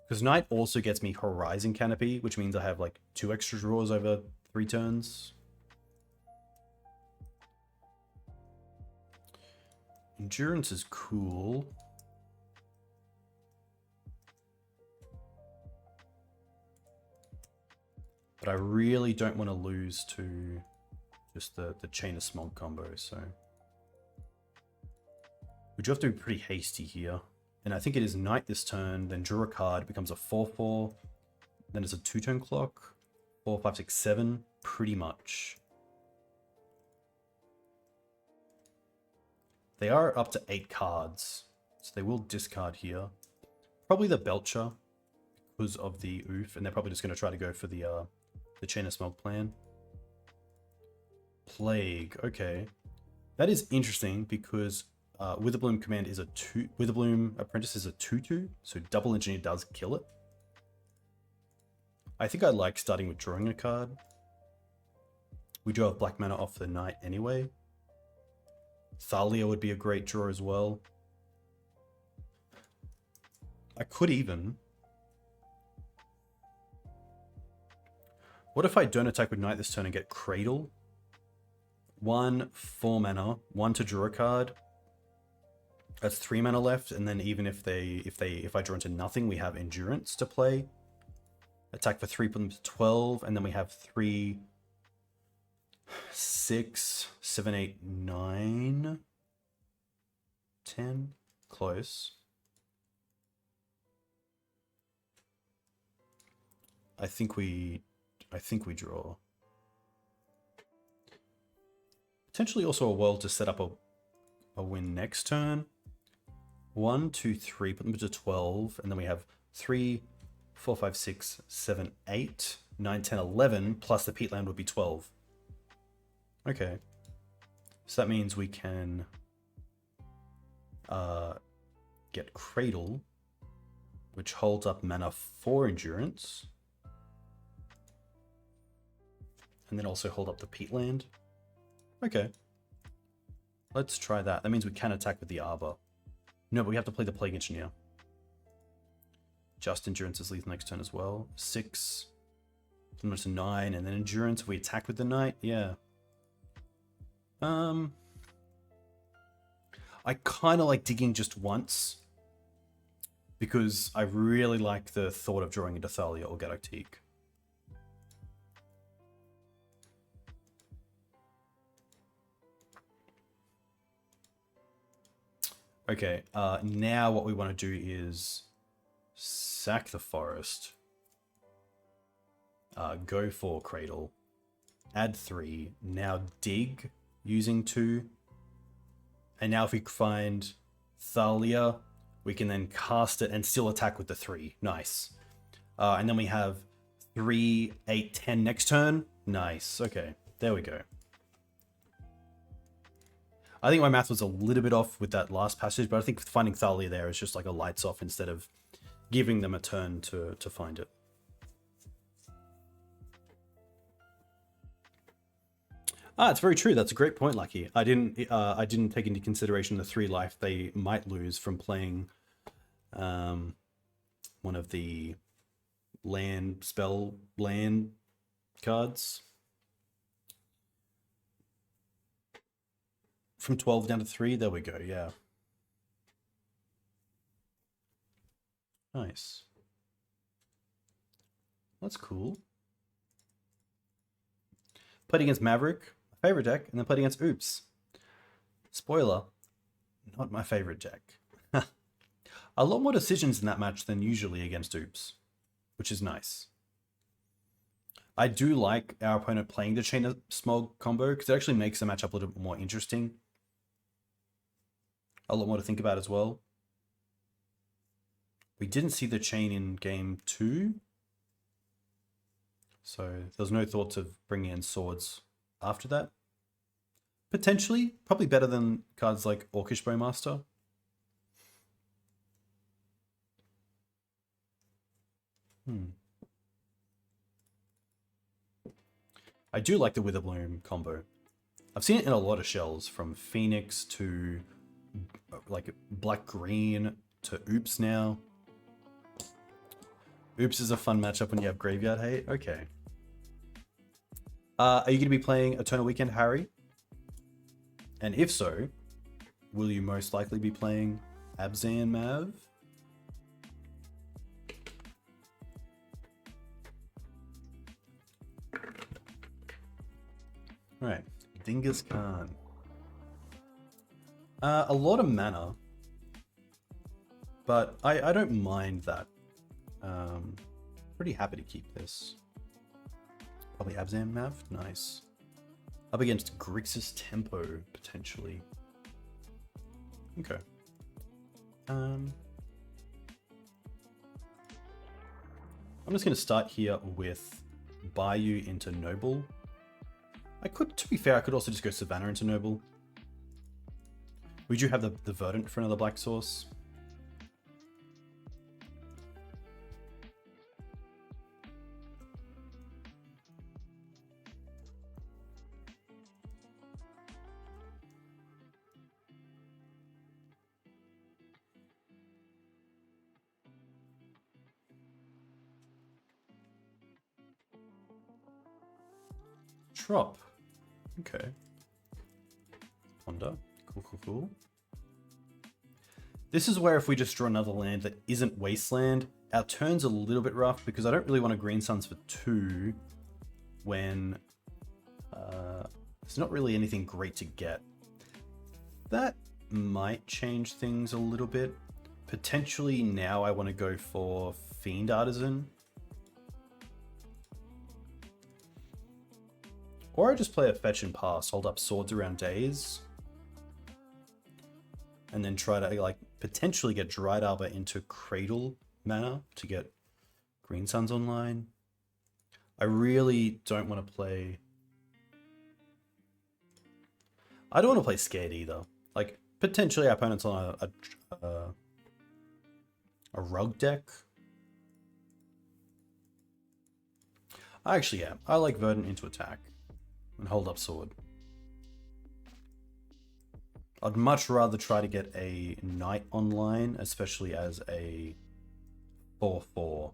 Because Knight also gets me Horizon Canopy, which means I have like 2 extra draws over 3 turns. Endurance is cool. But I really don't want to lose to just the Chain of Smog combo, so... We do have to be pretty hasty here. And I think it is Knight this turn, then draw a card, becomes a 4/4. Then it's a 2-turn clock. 4, 5, 6, 7, pretty much. They are up to 8 cards, so they will discard here. Probably the Belcher because of the Ouphe, and they're probably just going to try to go for the Chain of Smog plan. Plague, okay. That is interesting because Witherbloom Command is a 2. Witherbloom Apprentice is a 2/2, so double engineer does kill it. I think I like starting with drawing a card. We do have black mana off the Knight anyway. Thalia would be a great draw as well. I could even... What if I don't attack with Knight this turn and get Cradle? 1, 4 mana, 1 to draw a card. That's 3 mana left, and then even if I draw into nothing, we have Endurance to play. Attack for 3, put them to 12, and then we have 3, 6, 7, 8, 9, 10. Close. I think we draw. Potentially also a world to set up a win next turn. 1, 2, 3, put them to 12, and then we have 3, 4, 5, 6, 7, 8, 9, 10, 11, plus the Peatland would be 12. Okay. So that means we can get Cradle, which holds up mana for Endurance. And then also hold up the Peatland. Okay. Let's try that. That means we can attack with the Arbor. No, but we have to play the Plague Engineer. Just Endurance is lethal next turn as well. 6. Almost a 9, and then Endurance if we attack with the Knight. Yeah. I kind of like digging just once. Because I really like the thought of drawing into Thalia or Galactique. Okay, now what we want to do is sack the forest. Go for Cradle. Add 3. Now dig using 2. And now if we find Thalia, we can then cast it and still attack with the 3. Nice. And then we have 3, 8, 10 next turn. Nice. Okay, there we go. I think my math was a little bit off with that last passage, but I think finding Thalia there is just like a lights off instead of giving them a turn to find it. It's very true. That's a great point, Lucky. I didn't take into consideration the 3 life they might lose from playing one of the land cards. From 12 down to 3, there we go, yeah. Nice. That's cool. Played against Maverick, my favorite deck, and then played against Ouphe. Spoiler, not my favorite deck. A lot more decisions in that match than usually against Ouphe, which is nice. I do like our opponent playing the Chain of Smog combo because it actually makes the matchup a little bit more interesting. A lot more to think about as well. We didn't see the chain in game 2. So there's no thoughts of bringing in swords after that. Potentially, probably better than cards like Orcish Bowmaster. I do like the Witherbloom combo. I've seen it in a lot of shells, from Phoenix to like black-green to Ouphe now. Ouphe is a fun matchup when you have Graveyard Hate. Okay. Are you going to be playing Eternal Weekend, Harry? And if so, will you most likely be playing Abzan Mav? Alright, Dingus Khan. A lot of mana, but I don't mind that. Pretty happy to keep this. Probably Abzan Mav, nice. Up against Grixis Tempo, potentially. Okay. I'm just going to start here with Bayou into Noble. To be fair, I could also just go Savannah into Noble. We do have the Verdant for another black source. Drop. Okay. Ponder. Cool. This is where if we just draw another land that isn't Wasteland, our turn's a little bit rough because I don't really want to Green Suns for 2 when there's not really anything great to get. That might change things a little bit. Potentially now I want to go for Fiend Artisan. Or I just play a fetch and pass, hold up swords around days. And then try to like potentially get Dryad Arbor into Cradle mana to get Green Suns online. I really don't want to play... I don't want to play Scared either. Like, potentially our opponent's on a rug deck. I actually am. I like Verdant into attack and hold up sword. I'd much rather try to get a Knight online, especially as a 4/4.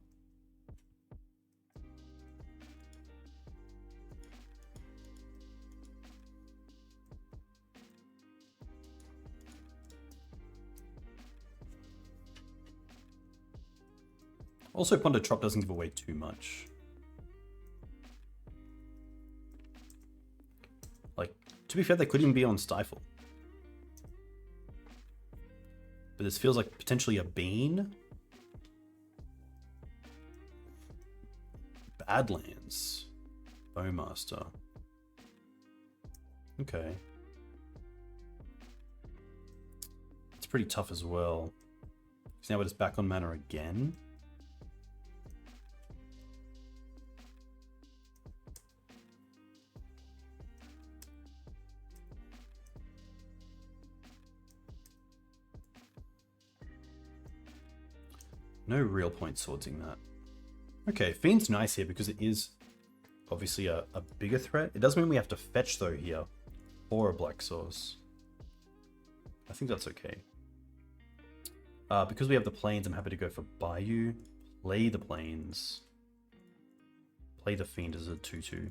Also, Ponder Trop doesn't give away too much. Like, to be fair, they could even be on Stifle. this feels like potentially a bean. Badlands. Bowmaster. Okay. It's pretty tough as well. So now we're just back on mana again. No real point swordsing that. Okay, Fiend's nice here because it is obviously a bigger threat. It does mean we have to fetch though here, or a black source. I think that's okay. Because we have the plains, I'm happy to go for Bayou. Play the plains. Play the Fiend as a 2/2.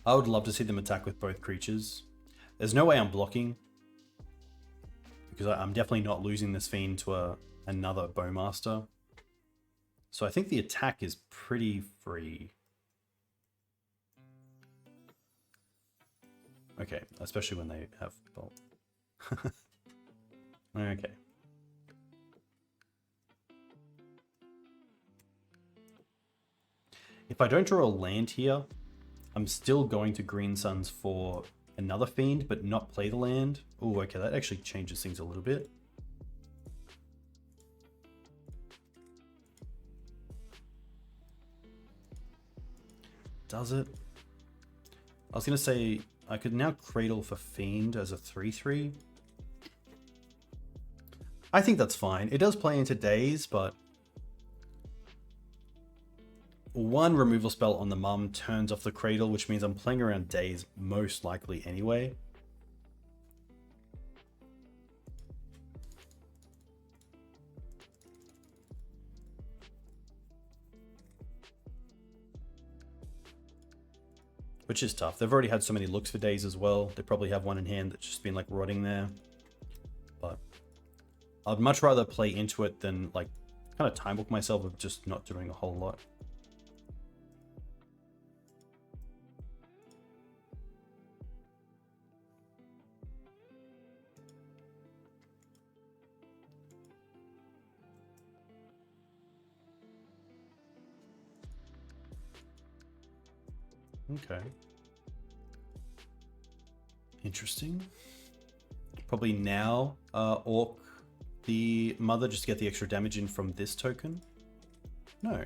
I would love to see them attack with both creatures. There's no way I'm blocking, because I'm definitely not losing this Fiend to another Bowmaster. So I think the attack is pretty free. Okay, especially when they have bolt. Okay. If I don't draw a land here, I'm still going to Green Suns for another Fiend, but not play the land. Oh, okay, that actually changes things a little bit. Does it? I was going to say, I could now Cradle for Fiend as a 3/3. I think that's fine. It does play into Daze, but one removal spell on the mum turns off the Cradle, which means I'm playing around Daze most likely anyway. Which is tough. They've already had so many looks for Daze as well. They probably have one in hand that's just been like rotting there. But I'd much rather play into it than like kind of time book myself of just not doing a whole lot. Okay. Interesting. Probably now Orc the mother just to get the extra damage in from this token. No.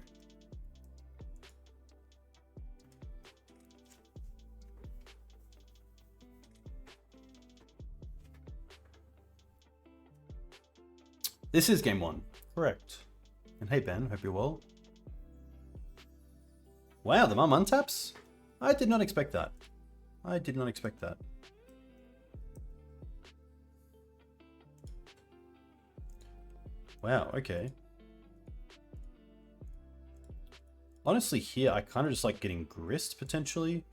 This is game one. Correct. And hey Ben, hope you're well. Wow, the mum untaps? I did not expect that. I did not expect that. Wow, okay. Honestly, here, I kind of just like getting Grist, potentially.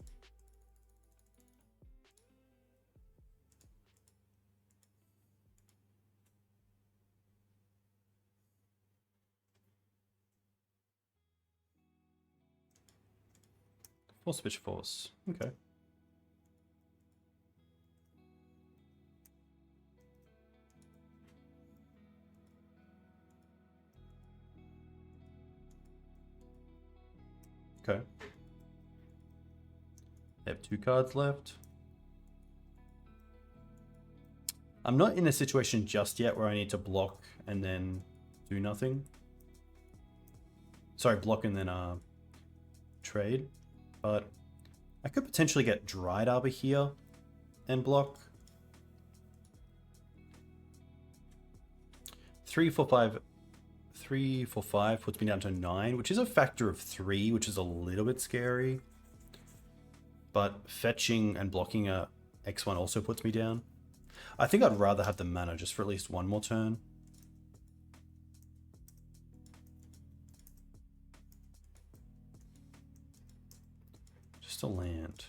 Force Pitch Force. Okay. Okay. They have 2 cards left. I'm not in a situation just yet where I need to block and then do nothing. Sorry, block and then trade. But I could potentially get Dryad Arbor here and block. 3, 4, 5. 3, 4, 5 puts me down to 9, which is a factor of 3, which is a little bit scary. But fetching and blocking a X1 also puts me down. I think I'd rather have the mana just for at least one more turn. Just a land.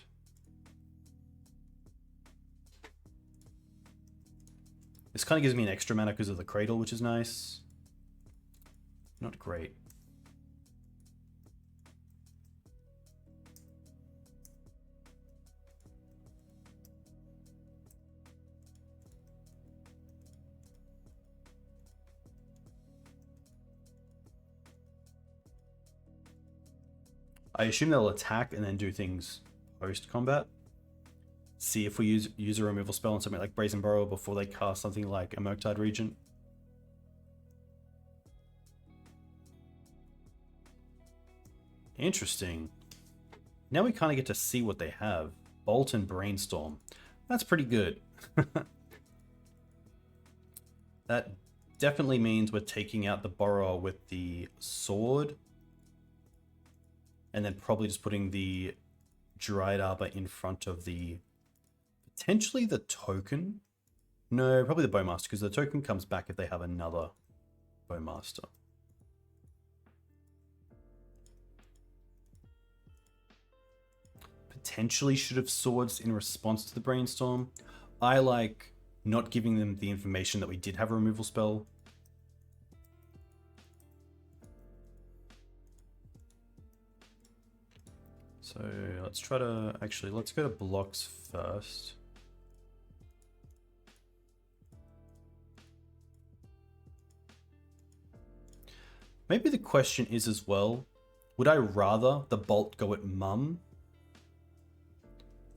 This kind of gives me an extra mana because of the Cradle, which is nice. Not great. I assume they'll attack and then do things post-combat. See if we use a removal spell on something like Brazen Burrow before they cast something like a Murktide Regent. Interesting. Now we kind of get to see what they have. Bolt and Brainstorm. That's pretty good. That definitely means we're taking out the Borrower with the sword. And then probably just putting the Dryad Arbor in front of the... potentially the token? No, probably the Bowmaster, because the token comes back if they have another Bowmaster. Potentially should have swords in response to the Brainstorm. I like not giving them the information that we did have a removal spell. So let's try to, actually, let's go to blocks first. Maybe the question is as well, would I rather the bolt go at mum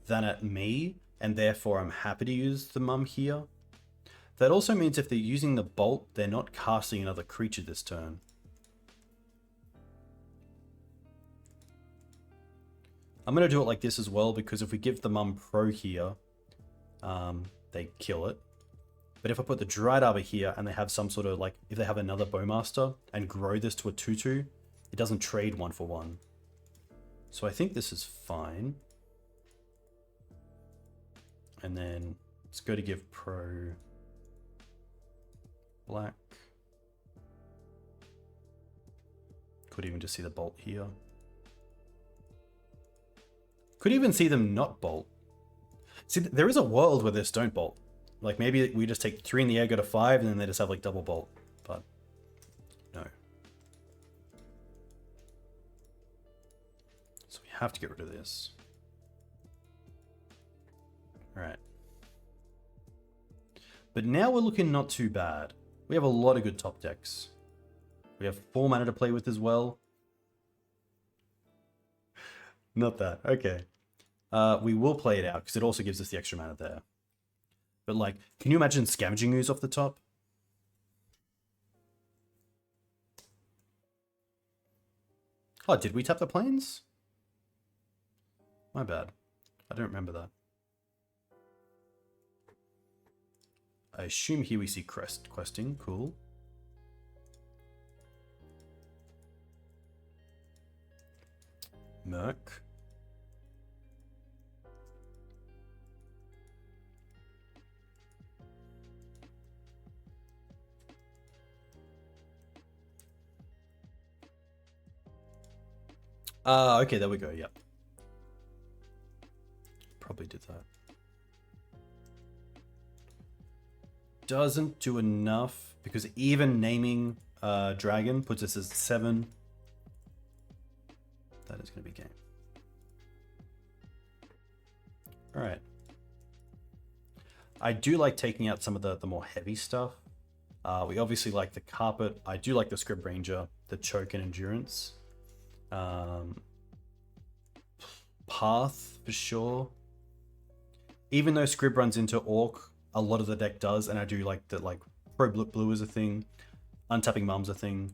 than at me, and therefore I'm happy to use the mum here? That also means if they're using the bolt, they're not casting another creature this turn. I'm going to do it like this as well, because if we give the mum pro here, they kill it. But if I put the Dryad Arbor here and they have some sort of, like, if they have another Bowmaster and grow this to a 2/2, it doesn't trade 1 for 1. So I think this is fine. And then let's go to give pro black. Could even just see the bolt here. Could even see them not bolt. See, there is a world where this don't bolt. Like maybe we just take 3 in the air, go to 5, and then they just have like double bolt. But no. So we have to get rid of this. Alright. But now we're looking not too bad. We have a lot of good top decks. We have 4 mana to play with as well. Not that. Okay. We will play it out because it also gives us the extra mana there. But like, can you imagine Scavenging Ooze off the top? Oh, did we tap the plains? My bad. I don't remember that. I assume here we see questing. Cool. Merc. Okay, there we go, yep. Probably did that. Doesn't do enough, because even naming Dragon puts us as 7. That is going to be game. Alright. I do like taking out some of the more heavy stuff. We obviously like the Carpet. I do like the Scrib Ranger, the Choke and Endurance. Path, for sure. Even though Scrib runs into Orc, a lot of the deck does, and I do like that, like, Pro Blue is a thing. Untapping Mum's a thing.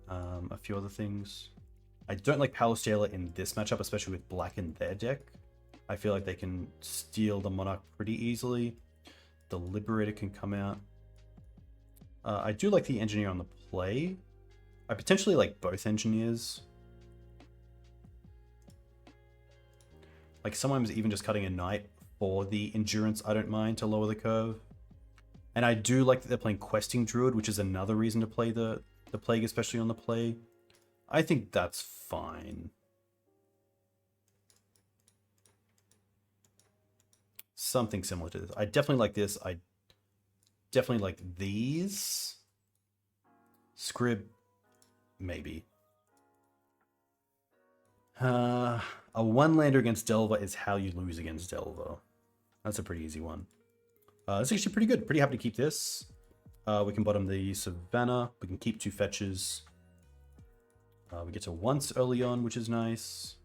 A few other things. I don't like Palace Jailer in this matchup, especially with black in their deck. I feel like they can steal the Monarch pretty easily. The Liberator can come out. I do like the Engineer on the play. I potentially like both Engineers. Like sometimes even just cutting a Knight for the Endurance, I don't mind to lower the curve. And I do like that they're playing Questing Druid, which is another reason to play the Plague, especially on the play. I think that's fine. Something similar to this. I definitely like this. I definitely like these. Scrib, maybe. A 1-lander against Delver is how you lose against Delver. That's a pretty easy one. It's actually pretty good. Pretty happy to keep this. We can bottom the Savannah. We can keep 2 fetches. We get to once early on, which is nice.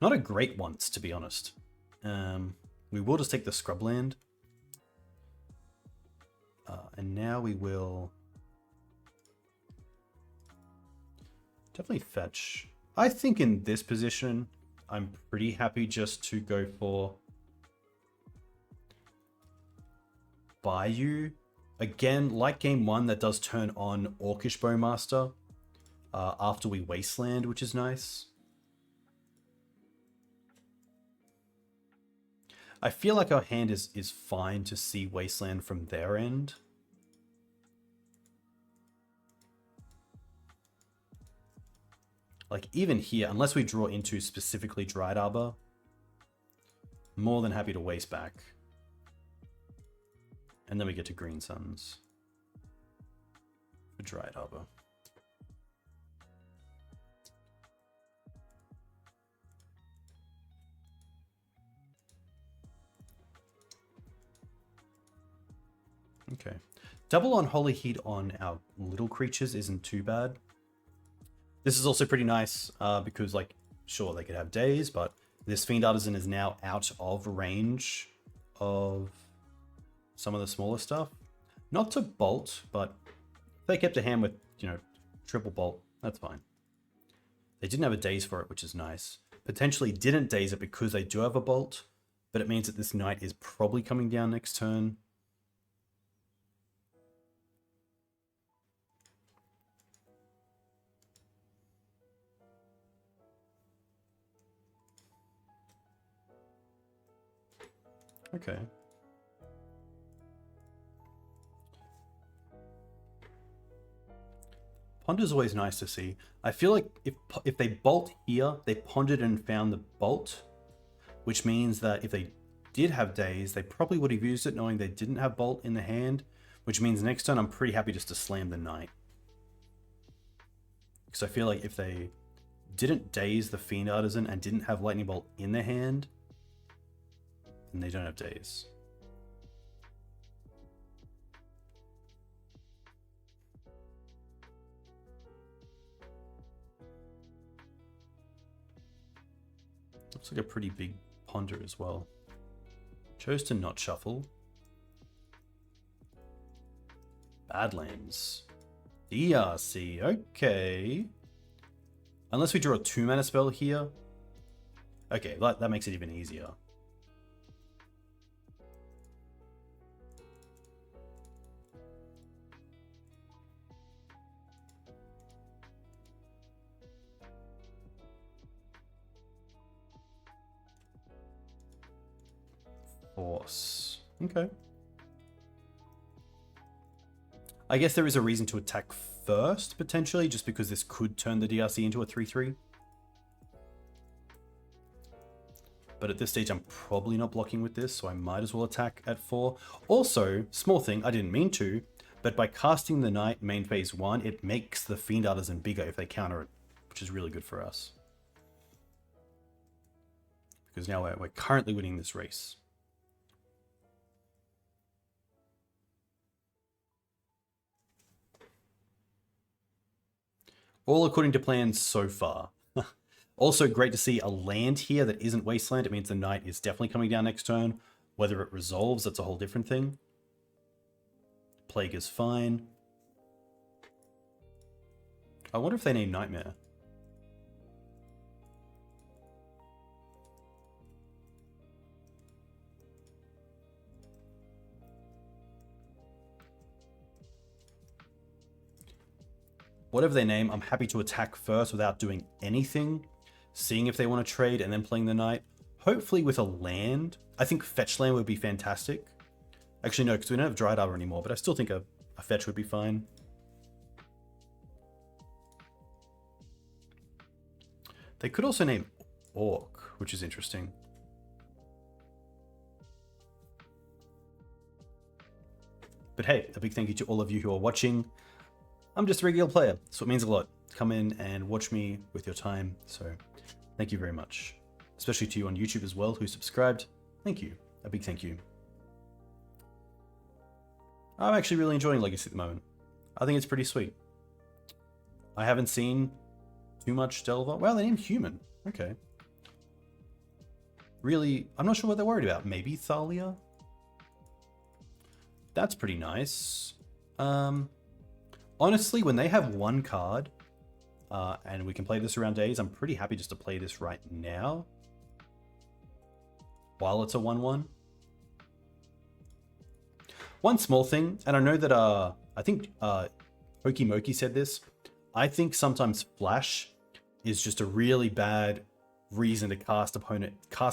Not a great once, to be honest. We will just take the Scrubland. And now we will definitely fetch. I think in this position, I'm pretty happy just to go for Bayou. Again, like game 1, that does turn on Orcish Bowmaster after we Wasteland, which is nice. I feel like our hand is fine to see Wasteland from their end. Like even here, unless we draw into specifically Dryad Arbor, more than happy to waste back. And then we get to Green Suns for Dryad Arbor. Okay. Double on Holy Heat on our little creatures isn't too bad. This is also pretty nice because, like, sure, they could have days, but this Fiend Artisan is now out of range of some of the smaller stuff. Not to bolt, but if they kept a hand with, you know, triple bolt, that's fine. They didn't have a daze for it, which is nice. Potentially didn't daze it because they do have a bolt, but it means that this knight is probably coming down next turn. Okay. Ponder's always nice to see. I feel like if they bolt here, they pondered and found the bolt, which means that if they did have days, they probably would have used it knowing they didn't have bolt in the hand, which means next turn I'm pretty happy just to slam the knight. Because I feel like if they didn't daze the Fiend Artisan and didn't have Lightning Bolt in their hand, then they don't have daze. Looks like a pretty big ponder as well. Chose to not shuffle. Badlands. DRC, okay. Unless we draw a 2-mana spell here. Okay, that makes it even easier. Force. Okay. I guess there is a reason to attack first, potentially, just because this could turn the DRC into a 3/3. But at this stage, I'm probably not blocking with this, so I might as well attack at 4. Also, small thing, I didn't mean to, but by casting the Knight main phase 1, it makes the Fiend Artisan bigger if they counter it, which is really good for us. Because now we're currently winning this race. All according to plan so far. Also great to see a land here that isn't Wasteland. It means the Knight is definitely coming down next turn. Whether it resolves, that's a whole different thing. Plague is fine. I wonder if they name Nightmare. Whatever they name, I'm happy to attack first without doing anything. Seeing if they want to trade and then playing the Knight. Hopefully with a land. I think fetch land would be fantastic. Actually, no, because we don't have Dryad Arbor anymore, but I still think a fetch would be fine. They could also name Orc, which is interesting. But hey, a big thank you to all of you who are watching. I'm just a regular player, so it means a lot to come in and watch me with your time. So thank you very much. Especially to you on YouTube as well who subscribed. Thank you. A big thank you. I'm actually really enjoying Legacy at the moment. I think it's pretty sweet. I haven't seen too much Delver. Well, they named Human. Okay. Really, I'm not sure what they're worried about. Maybe Thalia? That's pretty nice. Honestly, when they have one card, and we can play this around days, I'm pretty happy just to play this right now. While it's a 1/1. One small thing, and I know that I think Hokey Mokey said this. I think sometimes Flash is just a really bad reason to cast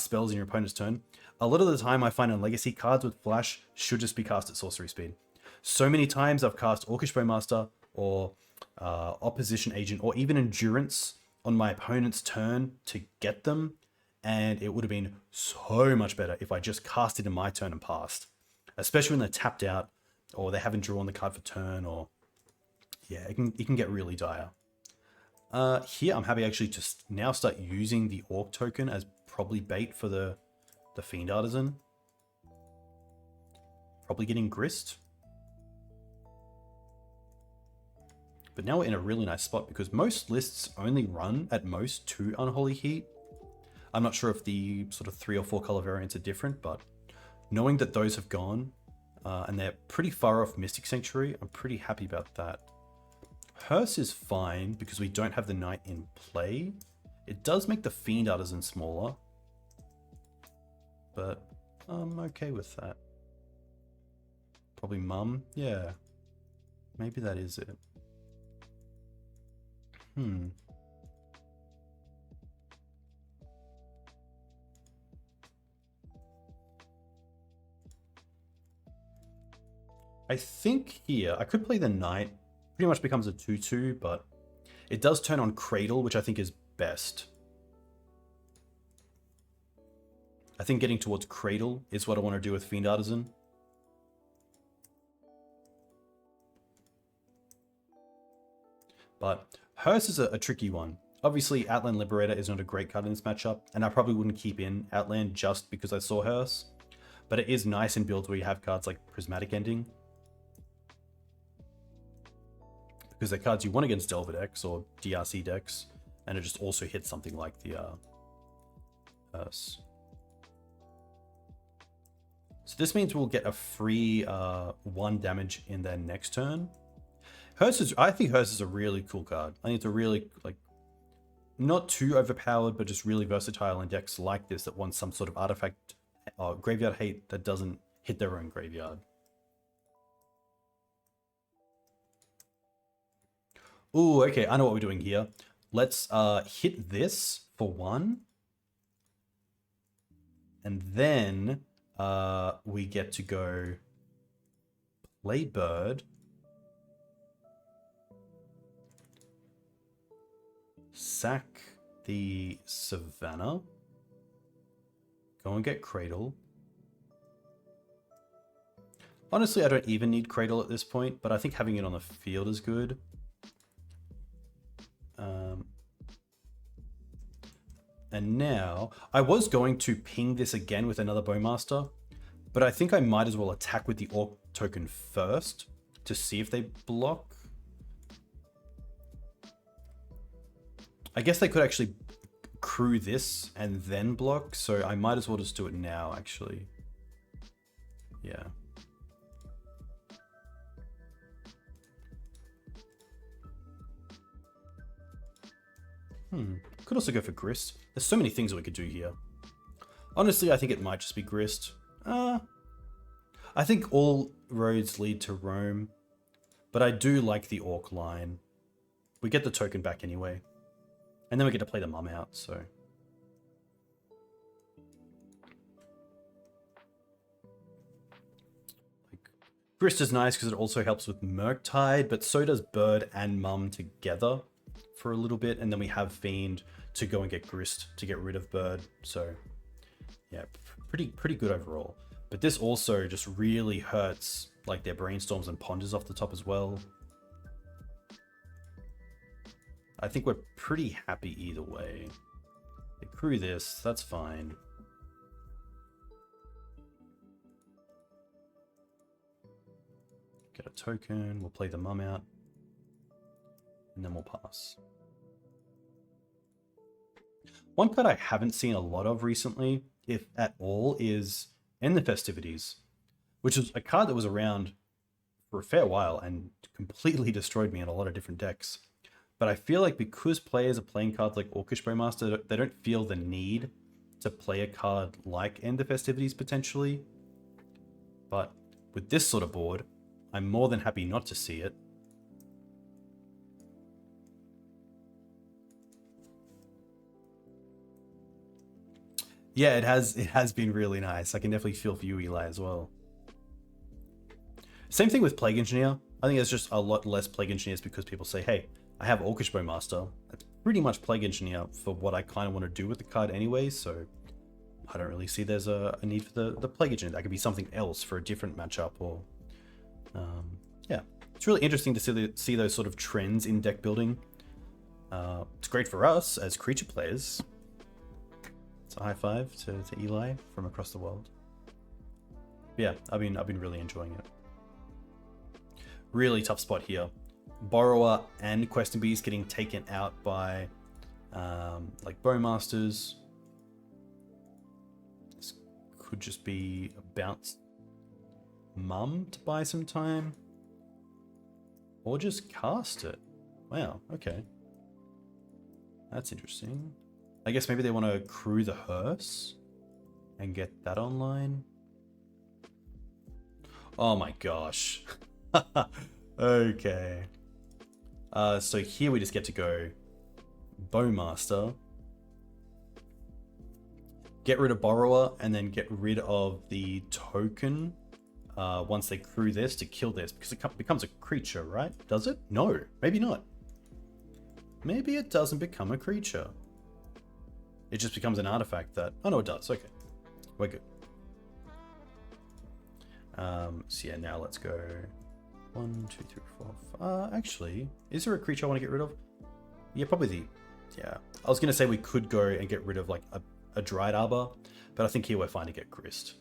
spells in your opponent's turn. A lot of the time I find on Legacy, cards with Flash should just be cast at sorcery speed. So many times I've cast Orcish Bowmaster or Opposition Agent or even Endurance on my opponent's turn to get them, and it would have been so much better if I just cast it in my turn and passed. Especially when they're tapped out or they haven't drawn the card for turn, or yeah, it can get really dire. Here I'm happy actually to now start using the Orc token as probably bait for the Fiend Artisan. Probably getting Grist. But now we're in a really nice spot because most lists only run at most 2 Unholy Heat. I'm not sure if the sort of 3 or 4 color variants are different, but knowing that those have gone and they're pretty far off Mystic Sanctuary, I'm pretty happy about that. Hearse is fine because we don't have the Knight in play. It does make the Fiend Artisan smaller, but I'm okay with that. Probably Mum. Yeah, maybe that is it. I think here I could play the Knight. Pretty much becomes a 2/2, but it does turn on Cradle, which I think is best. I think getting towards Cradle is what I want to do with Fiend Artisan. But Hearse is a tricky one. Obviously, Outland Liberator is not a great card in this matchup, and I probably wouldn't keep in Outland just because I saw Hearse. But it is nice in builds where you have cards like Prismatic Ending, because they're cards you want against Delver decks or DRC decks, and it just also hits something like the Hearse. So this means we'll get a free 1 damage in their next turn. I think Hearse is a really cool card. I think it's a really, like, not too overpowered, but just really versatile in decks like this that want some sort of artifact graveyard hate that doesn't hit their own graveyard. Ooh, okay, I know what we're doing here. Let's hit this for 1. And then we get to go play Bird. Sack the Savannah. Go and get Cradle. Honestly, I don't even need Cradle at this point, but I think having it on the field is good. And now, I was going to ping this again with another Bowmaster, but I think I might as well attack with the Orc token first to see if they block. I guess they could actually crew this and then block, so I might as well just do it now, actually. Yeah. Could also go for Grist. There's so many things that we could do here. Honestly, I think it might just be Grist. I think all roads lead to Rome, but I do like the Orc line. We get the token back anyway. And then we get to play the Mum out, so. Grist is nice because it also helps with Murktide, but so does Bird and Mum together. for a little bit, and then we have Fiend to go and get Grist to get rid of Bird. So yeah, pretty good overall. But this also just really hurts like their Brainstorms and Ponders off the top as well. I think we're pretty happy either way. They crew this, that's fine. Get a token, we'll play the Mum out, and then we'll pass. One card I haven't seen a lot of recently, if at all, is End the Festivities, which is a card that was around for a fair while and completely destroyed me in a lot of different decks. But I feel like because players are playing cards like Orcish Bowmaster, they don't feel the need to play a card like End the Festivities potentially. But with this sort of board, I'm more than happy not to see it. Yeah, it has been really nice. I can definitely feel for you, Eli, as well. Same thing with Plague Engineer. I think there's just a lot less Plague Engineers because people say, hey, I have Orcish Bowmaster. That's pretty much Plague Engineer for what I kind of want to do with the card anyway, so I don't really see there's a need for the Plague Engineer. That could be something else for a different matchup, or yeah. It's really interesting to see those sort of trends in deck building. It's great for us as creature players. It's a high five to Eli from across the world. But yeah, I've been really enjoying it. Really tough spot here. Borrower and Questing Bees getting taken out by like Bowmasters. This could just be a bounce Mum to buy some time, or just cast it. Wow, okay, that's interesting. I guess maybe they want to crew the hearse and get that online. Oh my gosh. Okay. So here we just get to go Bowmaster, get rid of Borrower, and then get rid of the token once they crew this to kill this, because it becomes a creature, right? Does it? No, maybe not. Maybe it doesn't become a creature. It just becomes an artifact that... Oh no, it does. Okay, we're good. So yeah, now let's go 1, 2, 3, 4, 5. Actually, is there a creature I want to get rid of? Yeah, probably the... Yeah, I was going to say we could go and get rid of like a Dryad Arbor, but I think here we're fine to get Grist.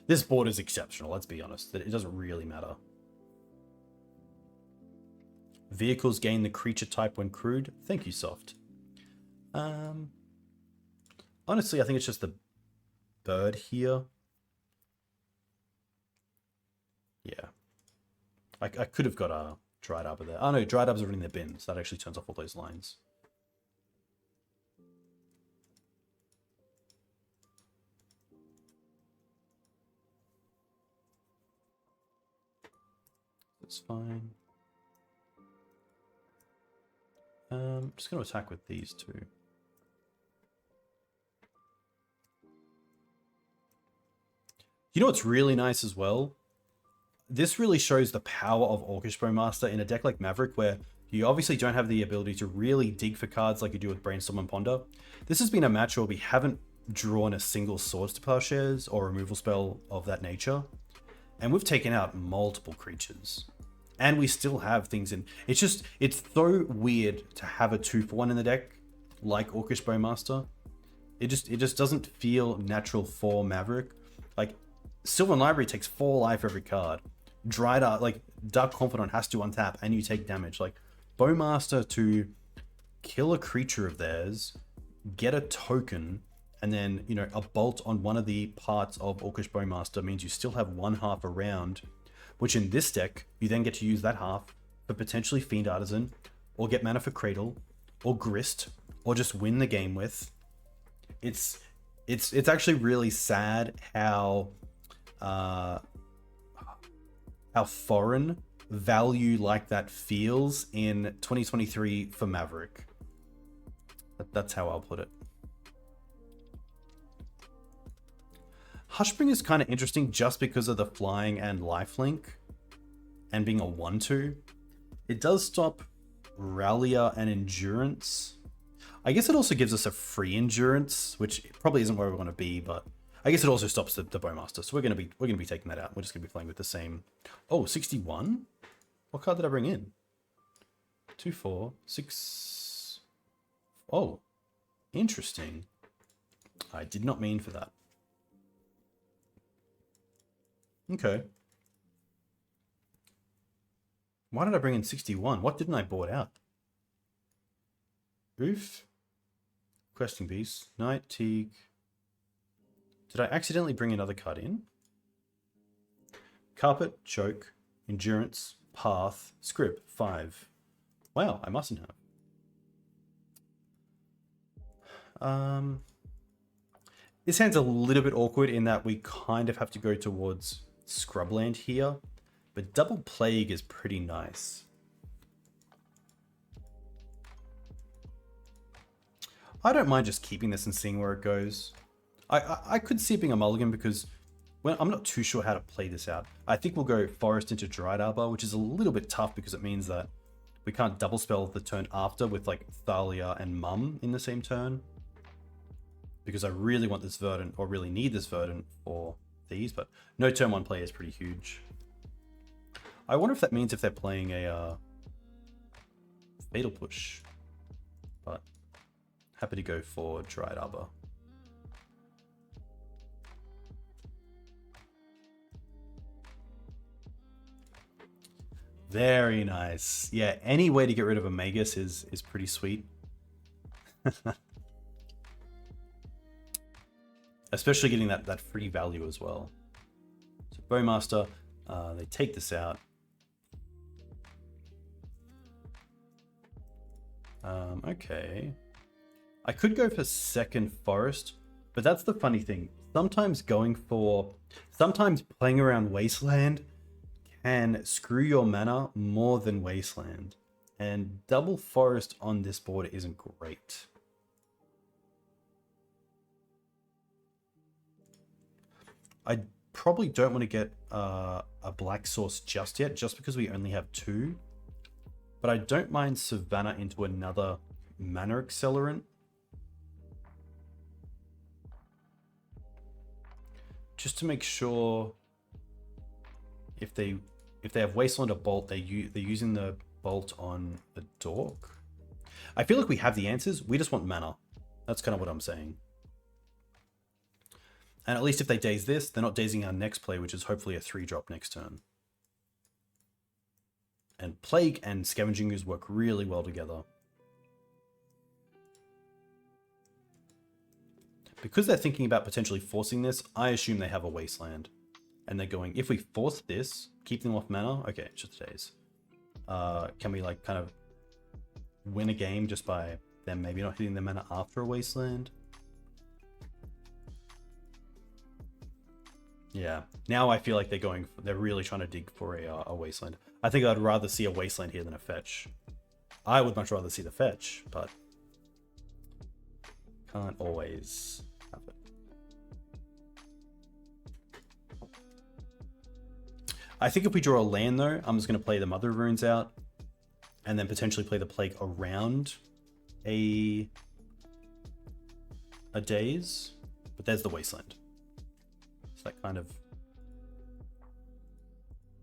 This board is exceptional, let's be honest. It doesn't really matter. Vehicles gain the creature type when crewed. Thank you, Soft. Honestly, I think it's just the bird here. Yeah. I could have got a Dryad Arbor there. Oh no, Dryad Arbors are in the bin, so that actually turns off all those lines. That's fine. I'm just going to attack with these two. You know what's really nice as well? This really shows the power of Orcish Bowmaster in a deck like Maverick, where you obviously don't have the ability to really dig for cards like you do with Brainstorm and Ponder. This has been a match where we haven't drawn a single Swords to Plowshares or removal spell of that nature, and we've taken out multiple creatures. And we still have things in... It's so weird to have a 2-for-1 in the deck, like Orcish Bowmaster. It just doesn't feel natural for Maverick. Like, Sylvan Library takes 4 life every card. Dryad Arbor, like, Dark Confidant has to untap and you take damage. Like, Bowmaster to kill a creature of theirs, get a token, and then, you know, a bolt on one of the parts of Orcish Bowmaster means you still have 1/2 around, which in this deck, you then get to use that half for potentially Fiend Artisan, or get mana for Cradle, or Grist, or just win the game with. It's actually really sad how foreign value like that feels in 2023 for Maverick. That's how I'll put it. Hushbring is kind of interesting just because of the flying and lifelink and being a 1/2. It does stop Rallier and Endurance. I guess it also gives us a free Endurance, which probably isn't where we want to be, but I guess it also stops the Bowmaster. So we're gonna be taking that out. We're just gonna be playing with the same. Oh, 61? What card did I bring in? 2, 4, 6. Oh, interesting. I did not mean for that. Okay. Why did I bring in 61? What didn't I board out? Ouphe. Questing Beast. Knight, Teague. Did I accidentally bring another card in? Carpet, Choke, Endurance, Path, Script, 5. Wow, I mustn't have. This hand's a little bit awkward in that we kind of have to go towards Scrubland here, but Double Plague is pretty nice. I don't mind just keeping this and seeing where it goes. I could see it being a mulligan because I'm not too sure how to play this out. I think we'll go Forest into Dryad Arbor, which is a little bit tough because it means that we can't double spell the turn after with like Thalia and Mum in the same turn. Because I really want this Verdant, or really need this Verdant for these, but no turn 1 play is pretty huge. I wonder if that means if they're playing a Fatal Push. But happy to go for Dryad Arbor. Very nice. Yeah, any way to get rid of a Magus is pretty sweet. Especially getting that free value as well. So Bowmaster, they take this out. Okay. I could go for second Forest, but that's the funny thing. Sometimes playing around Wasteland can screw your mana more than Wasteland. And double Forest on this board isn't great. I probably don't want to get a black source just yet, just because we only have 2. But I don't mind Savannah into another mana accelerant. Just to make sure if they have Wasteland or Bolt, they're using the Bolt on the Dork. I feel like we have the answers. We just want mana. That's kind of what I'm saying. And at least if they daze this, they're not dazing our next play, which is hopefully a 3-drop next turn. And Plague and Scavenging Ooze work really well together. Because they're thinking about potentially forcing this, I assume they have a Wasteland. And they're going, if we force this, keep them off mana, okay, it's just daze. Can we like kind of win a game just by them maybe not hitting their mana after a Wasteland? Yeah, now I feel like they're really trying to dig for a Wasteland. I think I'd rather see a Wasteland here than a fetch. I would much rather see the fetch, but can't always have it. I think if we draw a land though, I'm just going to play the Mother Runes out and then potentially play the Plague around a daze, but there's the Wasteland. So that kind of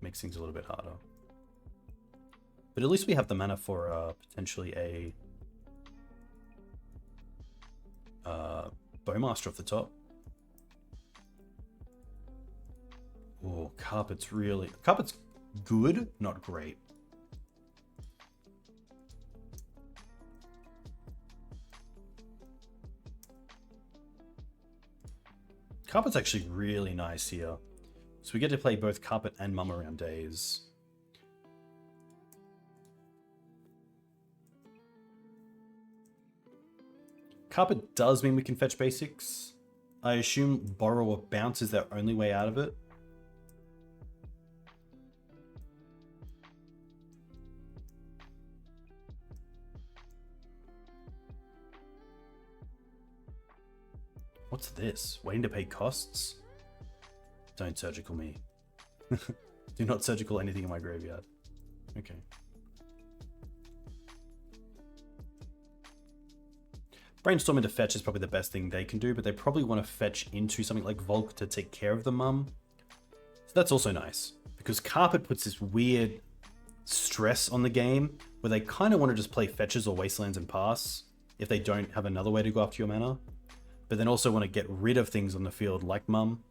makes things a little bit harder. But at least we have the mana for potentially a Bowmaster off the top. Oh, Carpet's good, not great. Carpet's actually really nice here. So we get to play both Carpet and Mum around days. Carpet does mean we can fetch basics. I assume Borrow or Bounce is their only way out of it. What's this? Waiting to pay costs? Don't surgical me. Do not surgical anything in my graveyard. Okay. Brainstorm into fetch is probably the best thing they can do, but they probably want to fetch into something like Volk to take care of the mum. So that's also nice, because Carpet puts this weird stress on the game where they kind of want to just play fetches or wastelands and pass if they don't have another way to go after your mana, but then also want to get rid of things on the field like mum.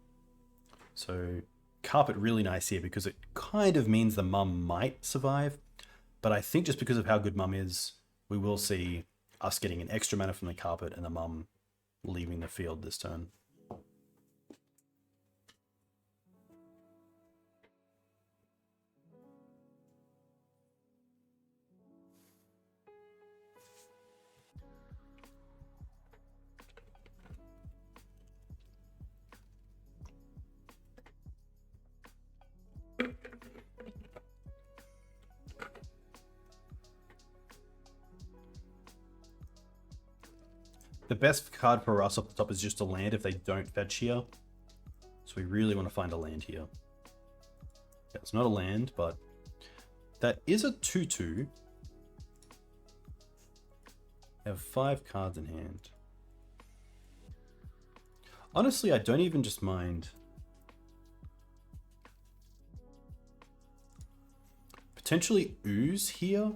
So Carpet really nice here because it kind of means the mum might survive, but I think just because of how good mum is, we will see us getting an extra mana from the Carpet and the mum leaving the field this turn. The best card for us up the top is just a land if they don't fetch here. So we really want to find a land here. Yeah, it's not a land, but that is a 2/2. Have 5 cards in hand. Honestly, I don't even just mind. Potentially Ooze here.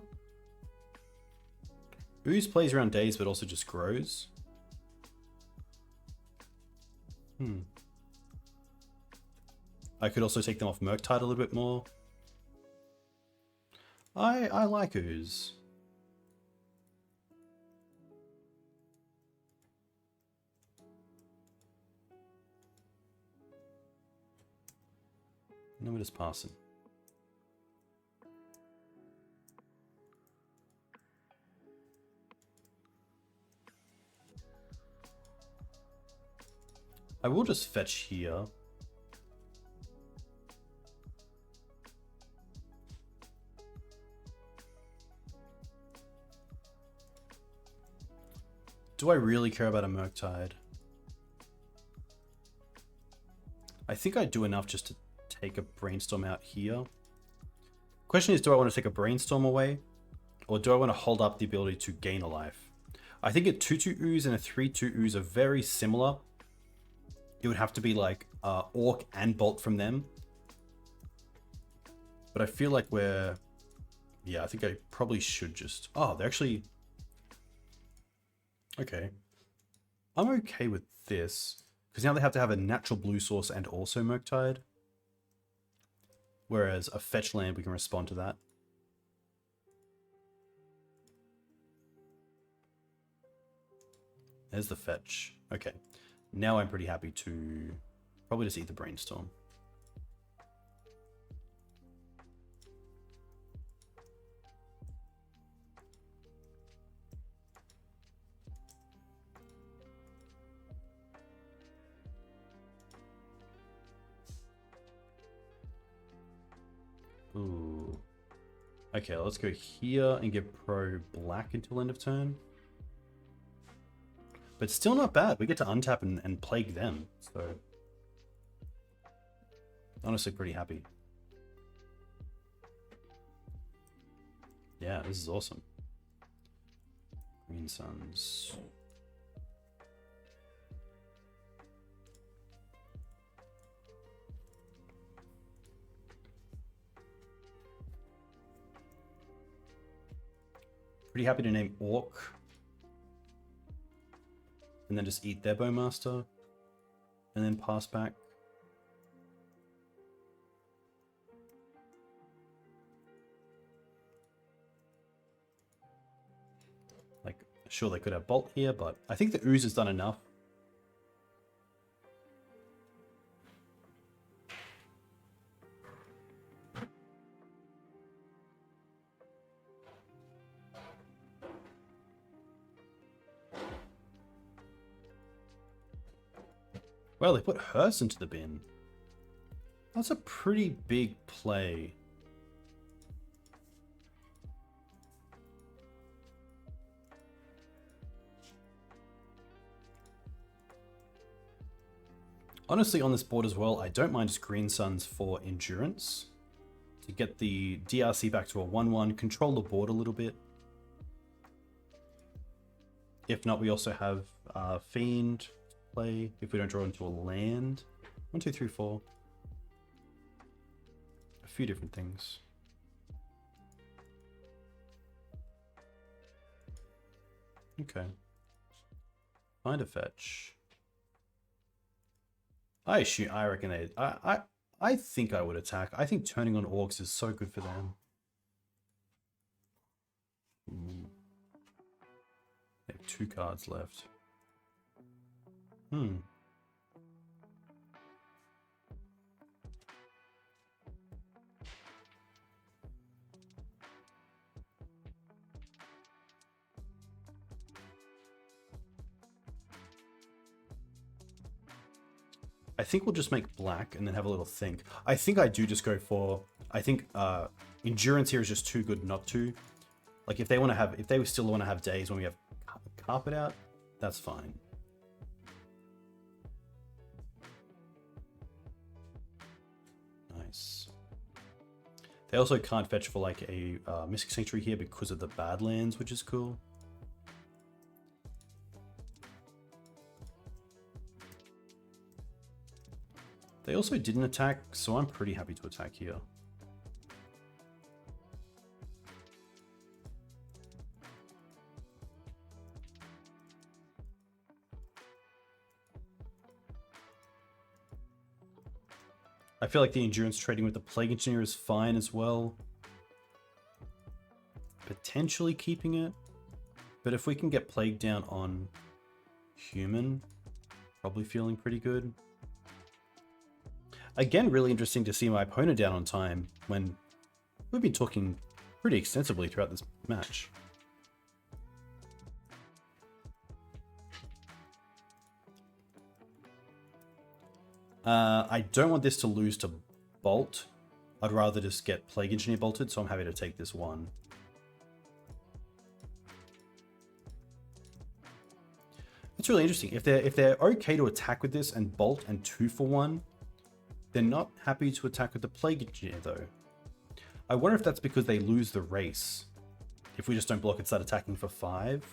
Ooze plays around days, but also just grows. I could also take them off Murktide a little bit more. I like Ooze. And then we're just passing. I will just fetch here. Do I really care about a Murktide? I think I do enough just to take a Brainstorm out here. Question is, do I want to take a Brainstorm away? Or do I want to hold up the ability to gain a life? I think a 2/2 Ooze and a 3/2 Ooze are very similar. It would have to be like Orc and Bolt from them. But I feel like we're... Yeah, I think I probably should just... Oh, they're actually... Okay. I'm okay with this. Because now they have to have a natural blue source and also Murktide. Whereas a fetch land, we can respond to that. There's the fetch. Okay. Now I'm pretty happy to probably just eat the Brainstorm. Ooh. Okay, let's go here and get pro black until end of turn. But still not bad. We get to untap and plague them. So honestly pretty happy. Yeah, this is awesome. Green Suns. Pretty happy to name Orc. And then just eat their Bowmaster. And then pass back. Like, sure they could have Bolt here, but I think the Ooze has done enough. Well, they put Hearse into the bin. That's a pretty big play. Honestly, on this board as well, I don't mind just Green Suns for Endurance. To get the DRC back to a 1/1, control the board a little bit. If not, we also have Fiend play if we don't draw into a land. 1, 2, 3, 4. A few different things. Okay. Find a fetch. I reckon they. I think I would attack. I think turning on orcs is so good for them. They have 2 cards left. I think we'll just make black and then have a little think. I think I do just go for... I think endurance here is just too good not to. Like if they want to have... If they still want to have days when we have carpet out, that's fine. Nice. They also can't fetch for like a Mystic Sanctuary here because of the Badlands, which is cool. They also didn't attack, so I'm pretty happy to attack here. I feel like the endurance trading with the Plague Engineer is fine as well. Potentially keeping it. But if we can get Plague down on human, probably feeling pretty good. Again, really interesting to see my opponent down on time when we've been talking pretty extensively throughout this match. I don't want this to lose to Bolt. I'd rather just get Plague Engineer bolted, so I'm happy to take this one. It's really interesting. If they're okay to attack with this and bolt and 2 for 1, they're not happy to attack with the Plague Engineer though. I wonder if that's because they lose the race. If we just don't block and start attacking for 5.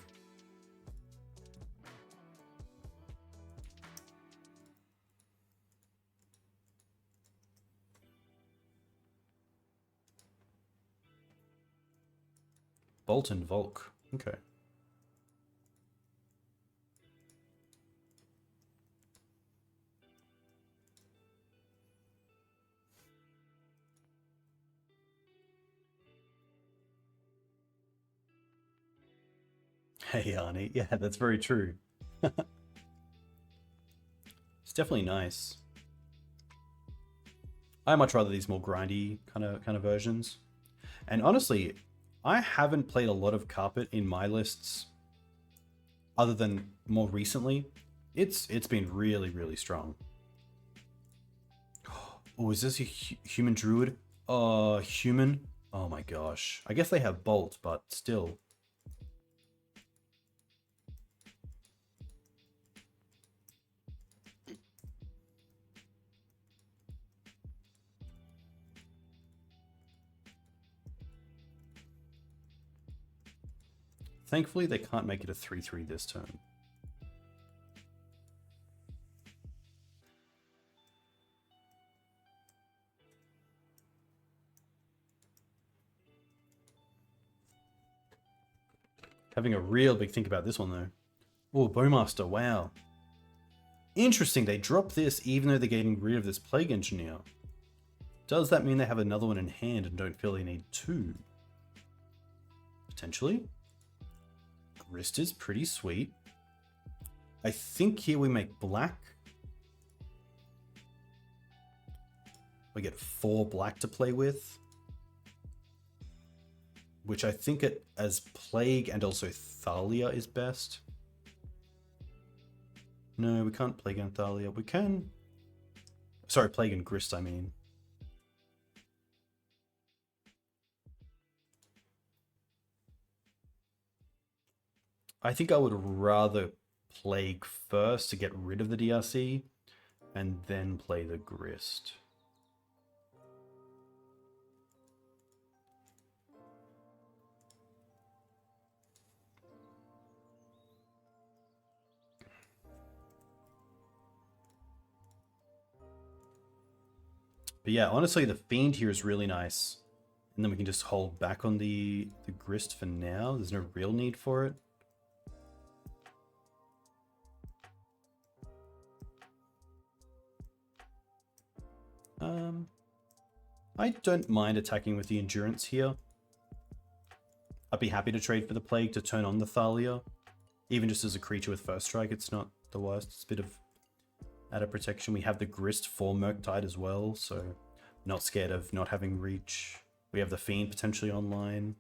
Bolt and Volk. Okay. Hey, Arnie. Yeah, that's very true. It's definitely nice. I much rather these more grindy kind of versions. And honestly, I haven't played a lot of carpet in my lists other than more recently. It's been really, really strong. Oh, is this a human druid? Human? Oh my gosh. I guess they have bolt, but still. Thankfully, they can't make it a 3/3 this turn. Having a real big think about this one, though. Oh, Bowmaster, wow. Interesting, they drop this even though they're getting rid of this Plague Engineer. Does that mean they have another one in hand and don't feel they need 2? Potentially. Grist is pretty sweet. I think here we make black. We get 4 black to play with. Which I think it as Plague and also Thalia is best. No, we can't Plague and Thalia. We can... Sorry, Plague and Grist, I mean. I think I would rather Plague first to get rid of the DRC and then play the Grist. But yeah, honestly, the Fiend here is really nice. And then we can just hold back on the Grist for now. There's no real need for it. I don't mind attacking with the Endurance here. I'd be happy to trade for the Plague to turn on the Thalia. Even just as a creature with first strike, it's not the worst. It's a bit of added protection. We have the Grist for Murktide as well, so not scared of not having reach. We have the Fiend potentially online.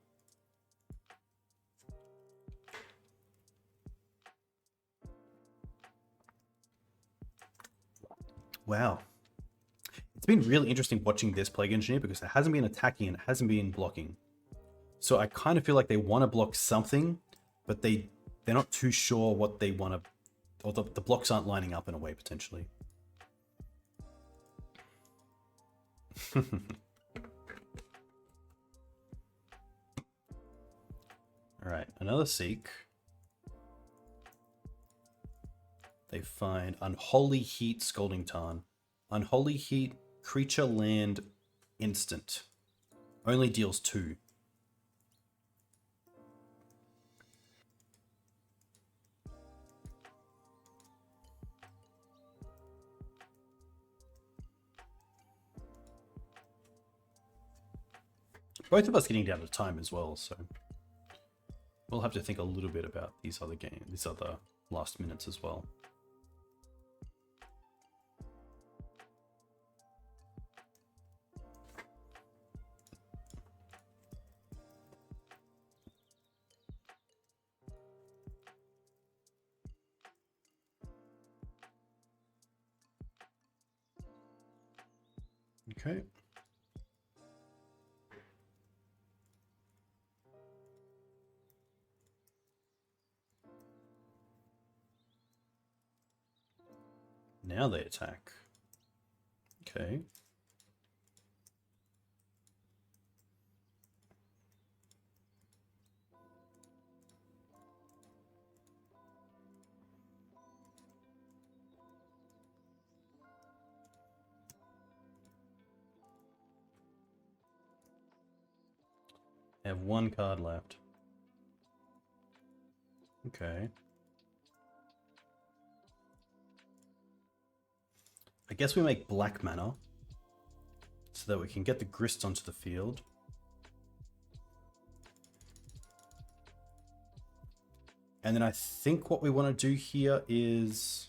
Wow. It's been really interesting watching this Plague Engineer because it hasn't been attacking and it hasn't been blocking. So I kind of feel like they want to block something, but they're not too sure what they want to, or the blocks aren't lining up in a way potentially. Alright, another Seek. They find Unholy Heat Scalding Tarn. Unholy Heat, creature, land, instant. Only deals 2. Both of us getting down to time as well, so we'll have to think a little bit about these other last minutes as well. Okay. Now they attack. Okay. I have 1 card left. Okay. I guess we make black mana so that we can get the Grist onto the field. And then I think what we want to do here is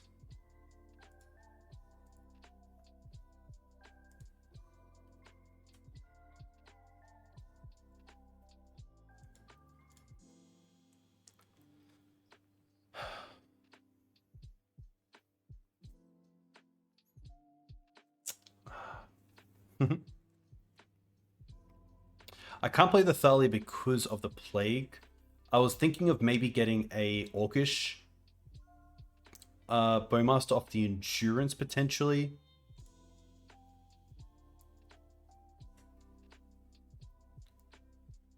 I can't play the Thalia because of the Plague. I was thinking of maybe getting a Orcish Bowmaster off the Endurance potentially.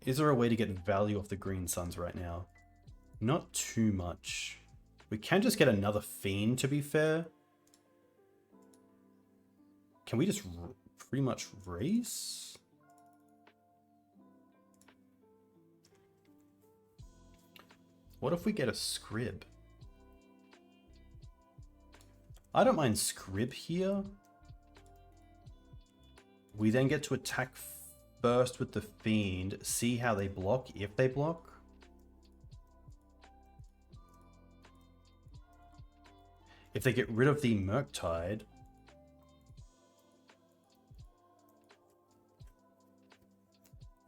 Is there a way to get value off the Green Suns right now? Not too much. We can just get another Fiend, to be fair. Can we just pretty much race? What if we get a Scrib? I don't mind Scrib here. We then get to attack first with the Fiend, see how they block, if they block. If they get rid of the Murktide,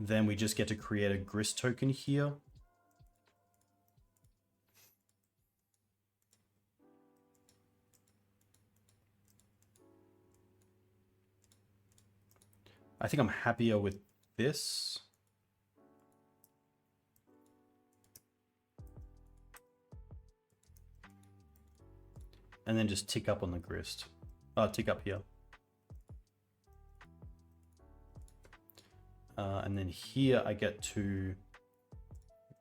then we just get to create a Grist token here. I think I'm happier with this. And then just tick up on the Grist. Tick up here. And then here I get to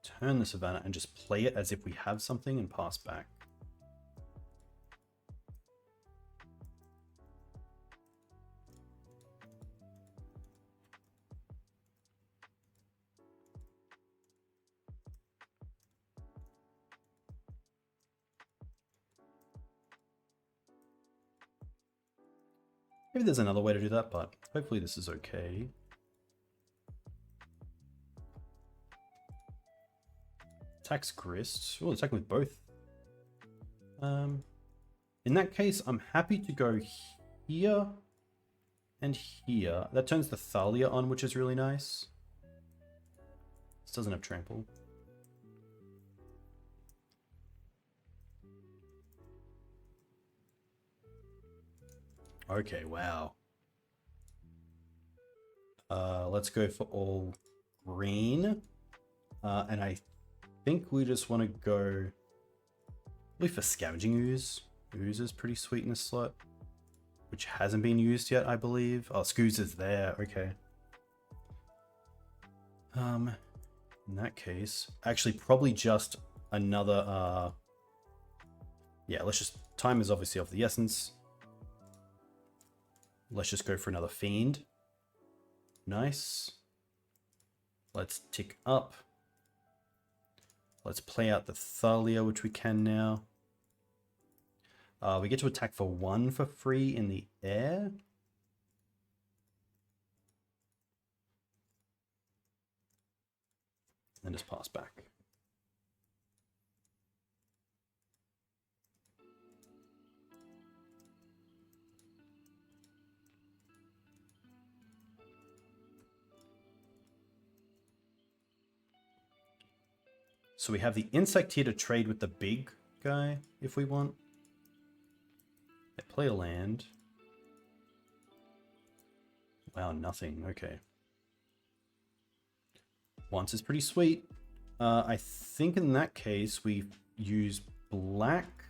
turn the Savannah and just play it as if we have something and pass back. Maybe there's another way to do that, but hopefully this is okay. Attacks Grist. Oh, attacking with both. In that case, I'm happy to go here and here. That turns the Thalia on, which is really nice. This doesn't have trample. Okay, wow. Let's go for all green. And I think we just want to go for Scavenging Ooze. Ooze is pretty sweet in this slot, which hasn't been used yet, I believe. Oh, Scooze is there. Okay. In that case, actually probably just another, yeah, let's just, time is obviously of the essence. Let's just go for another Fiend. Nice. Let's tick up. Let's play out the Thalia, which we can now. We get to attack for 1 for free in the air. And just pass back. So we have the insect here to trade with the big guy if we want. They play a land. Wow, nothing. Okay. Once is pretty sweet. I think in that case we use black.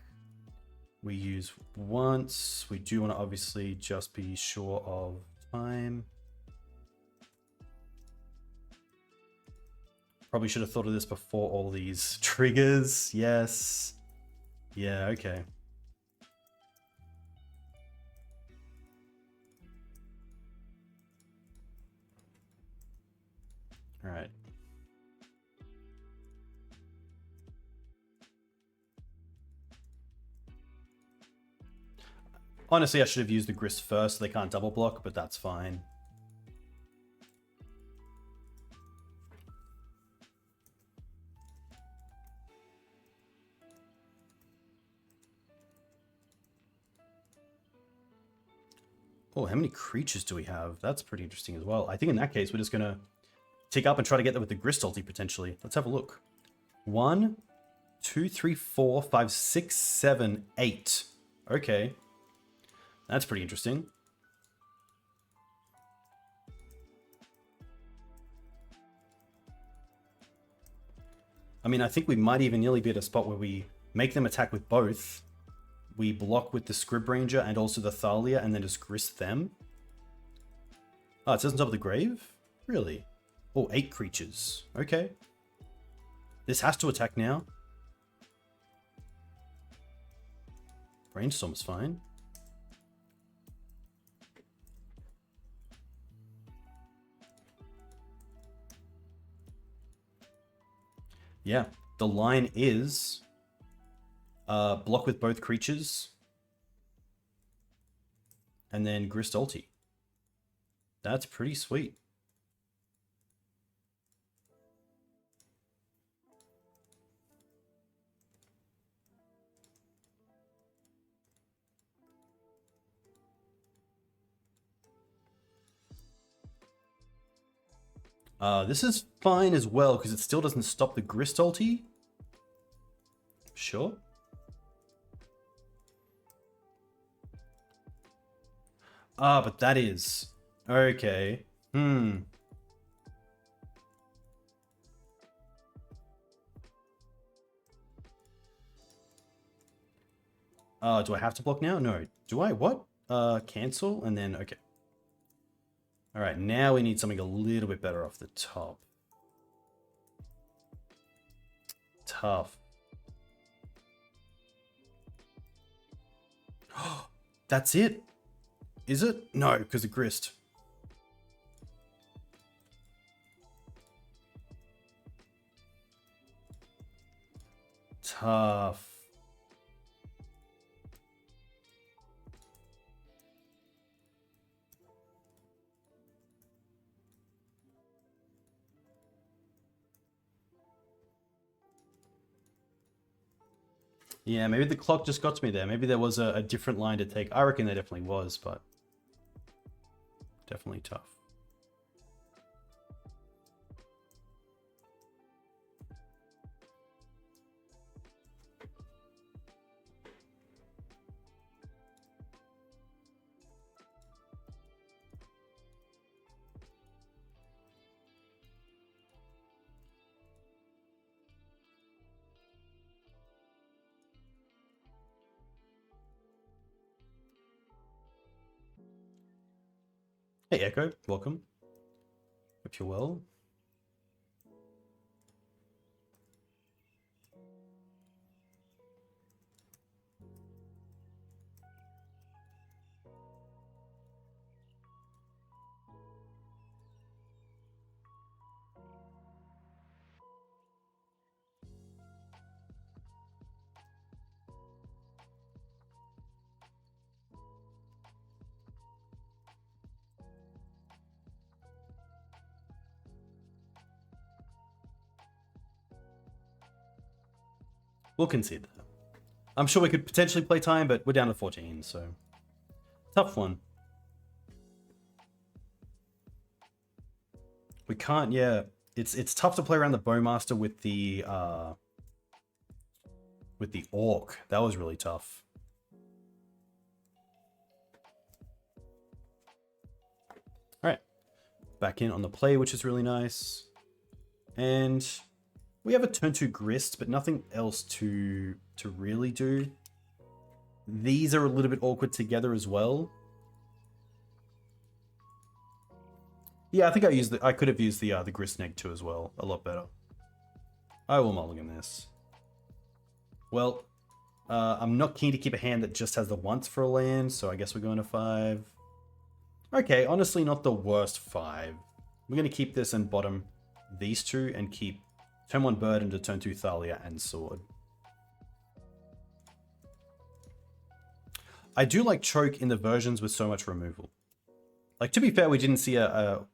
We use once. We do want to obviously just be sure of time. Probably should have thought of this before all these triggers. Yes. Yeah, okay. All right. Honestly, I should have used the Grist first so they can't double block, but that's fine. Oh, how many creatures do we have? That's pretty interesting as well. I think in that case, we're just going to tick up and try to get there with the Grist ulti potentially. Let's have a look. 1, 2, 3, 4, 5, 6, 7, 8. Okay. That's pretty interesting. I mean, I think we might even nearly be at a spot where we make them attack with both. We block with the Scrib Ranger and also the Thalia and then just Grist them. Oh, it says on top of the grave? Really? Oh, 8 creatures. Okay. This has to attack now. Brainstorm's fine. Yeah, the line is block with both creatures and then Grist ulti. That's pretty sweet. This is fine as well because it still doesn't stop the Grist ulti. Sure. Ah, but that is... Okay. Do I have to block now? No. Do I? What? Cancel and then... Okay. All right, now we need something a little bit better off the top. Tough. That's it? Is it? No, because of Grist. Tough. Yeah, maybe the clock just got to me there. Maybe there was a different line to take. I reckon there definitely was, but definitely tough. Hey Echo, welcome. Hope you're well. We'll concede that. I'm sure we could potentially play time, but we're down to 14, so tough one. We can't, yeah. It's tough to play around the Bowmaster with the Orc. That was really tough. All right, back in on the play, which is really nice, and we have a turn 2 Grist, but nothing else to really do. These are a little bit awkward together as well. Yeah, I think I could have used the Grist Neg too as well, a lot better. I will mulligan this. Well, I'm not keen to keep a hand that just has the once for a land, so I guess we're going to 5. Okay, honestly, not the worst 5. We're going to keep this and bottom these two and keep turn 1 Bird into turn 2 Thalia and Sword. I do like Choke in the versions with so much removal. Like, to be fair, we didn't see a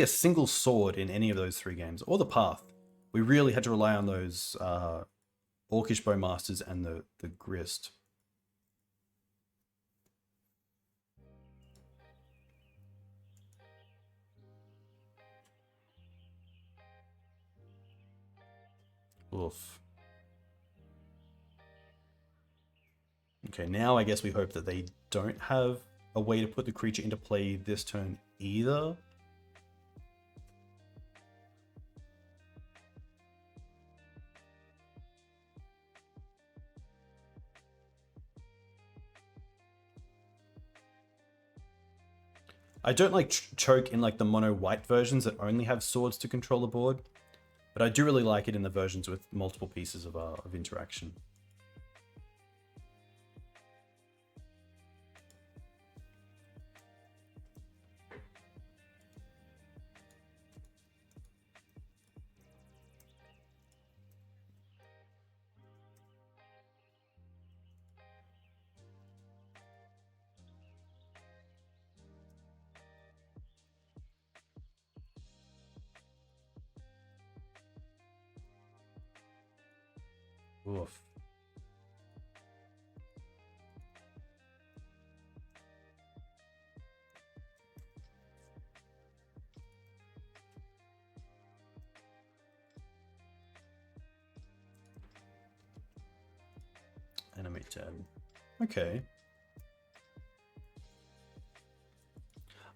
single sword in any of those 3 games, or the Path. We really had to rely on those Orcish Bowmasters and the Grist. Oof. Okay, now I guess we hope that they don't have a way to put the creature into play this turn either. I don't like Choke in like the mono white versions that only have swords to control the board, but I do really like it in the versions with multiple pieces of interaction. Oof. Animated. Okay.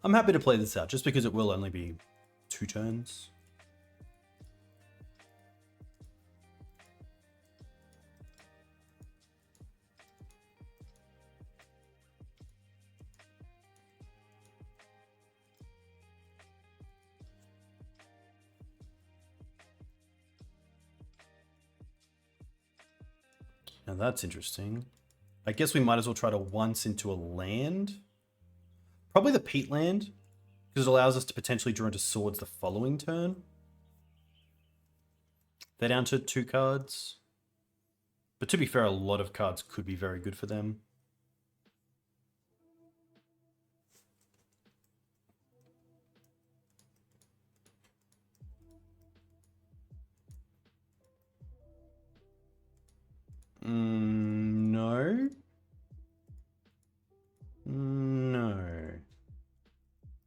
I'm happy to play this out, just because it will only be 2 turns. Now that's interesting. I guess we might as well try to once into a land. Probably the Peatland, because it allows us to potentially draw into swords the following turn. They're down to 2 cards. But to be fair, a lot of cards could be very good for them.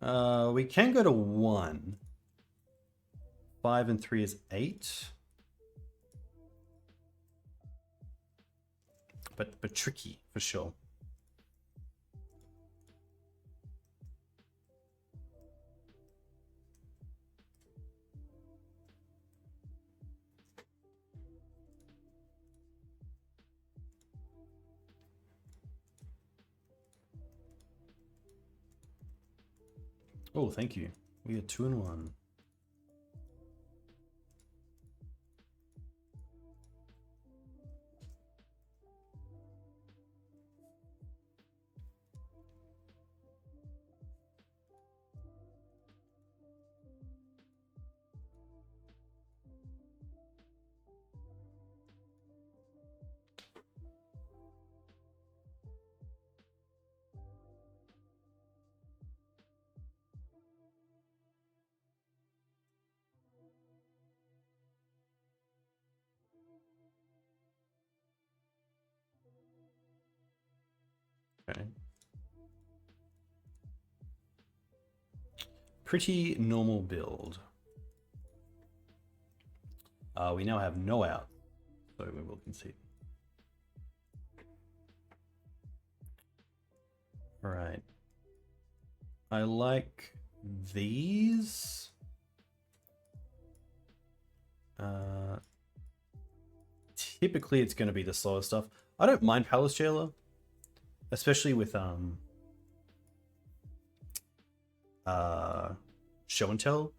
We can go to 1. 5 and 3 is 8. But tricky for sure. Oh, thank you. We are 2 and 1. Okay. Pretty normal build. We now have no out, so we will concede. All right. I like these. Typically, it's going to be the slower stuff. I don't mind Palace Jailer, especially with Show and Tell.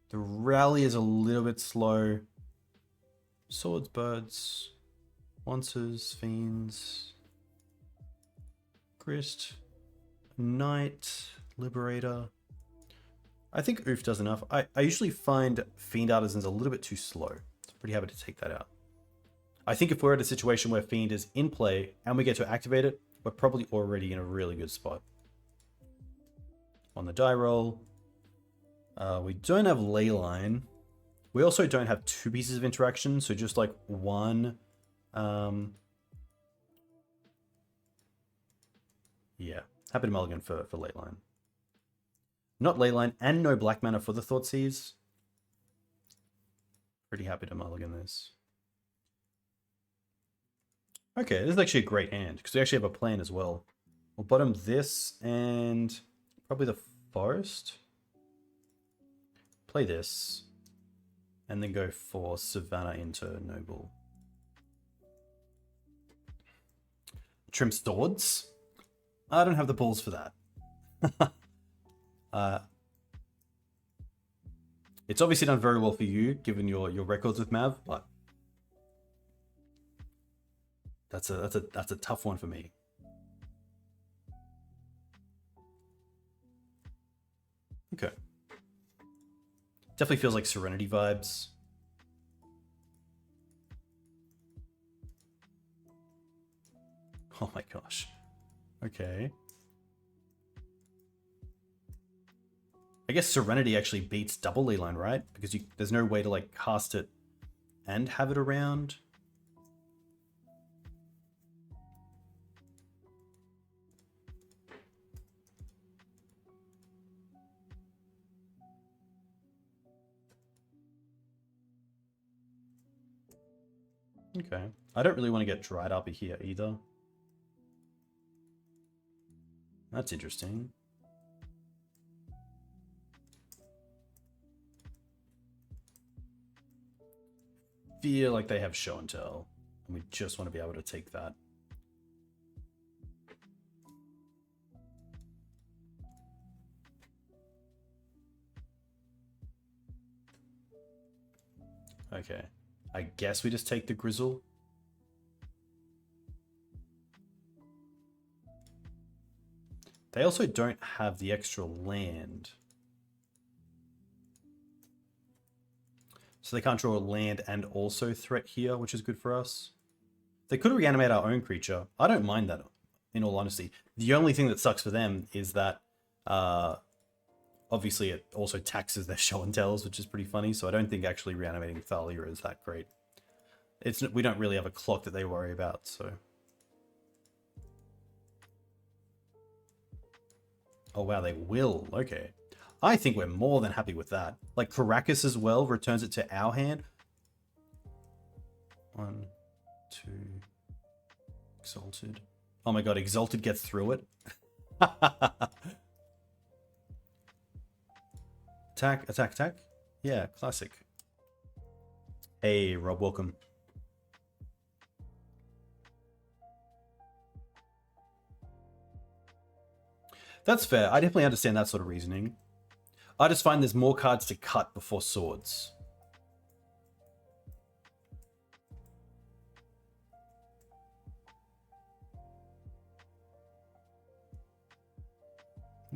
The rally is a little bit slow. Swords, birds, monsters, fiends, Grist, Knight, Liberator. I think Ouphe does enough. I usually find Fiend Artisans a little bit too slow. So I'm pretty happy to take that out. I think if we're at a situation where Fiend is in play and we get to activate it, we're probably already in a really good spot. On the die roll, we don't have Leyline. We also don't have 2 pieces of interaction, so just like 1. Yeah, happy to mulligan for Leyline. Not Leyline and no black mana for the Thoughtseize. Pretty happy to mulligan this. Okay, this is actually a great hand, because we actually have a plan as well. We'll bottom this and probably the Forest. Play this. And then go for Savannah into Noble. Trim Swords? I don't have the balls for that. It's obviously done very well for you, given your records with Mav, but that's a tough one for me. Okay. Definitely feels like Serenity vibes. Oh my gosh. Okay. I guess Serenity actually beats double Leyline, right? Because there's no way to like cast it and have it around. Okay. I don't really want to get Dryad Arbor here either. That's interesting. Feel like they have Show and Tell, and we just want to be able to take that. Okay. I guess we just take the Grizzle. They also don't have the extra land. So they can't draw a land and also threat here, which is good for us. They could reanimate our own creature. I don't mind that, in all honesty. The only thing that sucks for them is that obviously it also taxes their Show and Tells, which is pretty funny, so I don't think actually reanimating Thalia is that great. We don't really have a clock that they worry about, so... Oh wow, they will. Okay. I think we're more than happy with that. Like Karakas as well returns it to our hand. 1, 2, Exalted. Oh my god, Exalted gets through it. Attack, attack, attack. Yeah, classic. Hey, Rob, welcome. That's fair. I definitely understand that sort of reasoning. I just find there's more cards to cut before swords.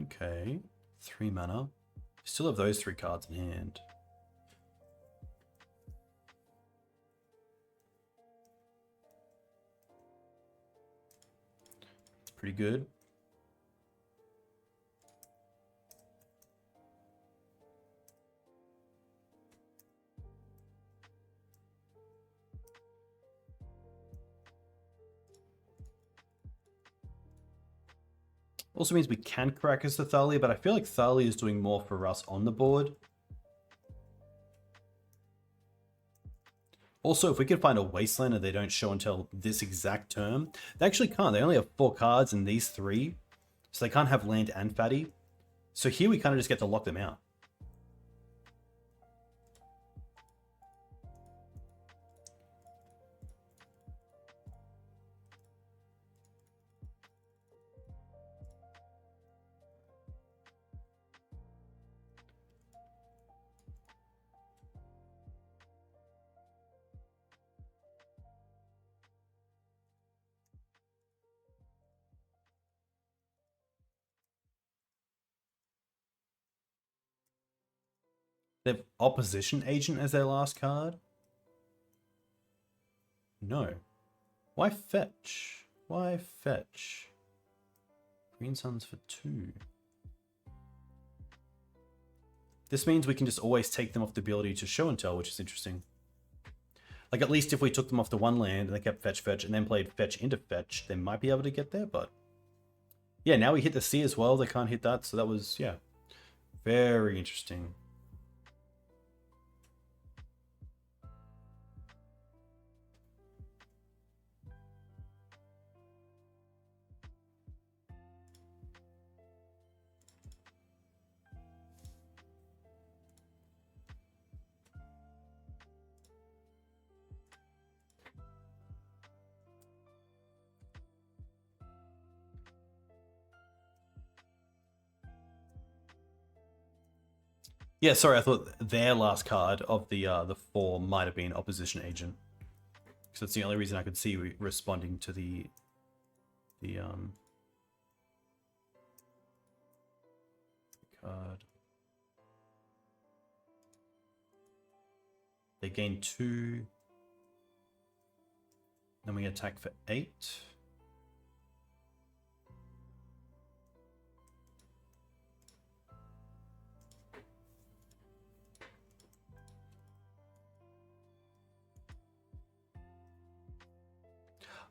Okay. 3 mana. Still have those 3 cards in hand. It's pretty good. Also means we can Karakas the Thalia, but I feel like Thalia is doing more for us on the board. Also, if we could find a Wasteland and they don't show until this exact term, they actually can't. They only have 4 cards in these 3, so they can't have land and fatty. So here we kind of just get to lock them out. They have Opposition Agent as their last card? No. Why fetch? Why fetch? Green Suns for 2. This means we can just always take them off the ability to show and tell, which is interesting. Like, at least if we took them off the one land and they kept fetch, fetch, and then played fetch into fetch, they might be able to get there, but... Yeah, now we hit the sea as well. They can't hit that, so that was, yeah, very interesting. Yeah, sorry, I thought their last card of the 4 might have been Opposition Agent. So that's the only reason I could see responding to the card. They gain 2. Then we attack for 8.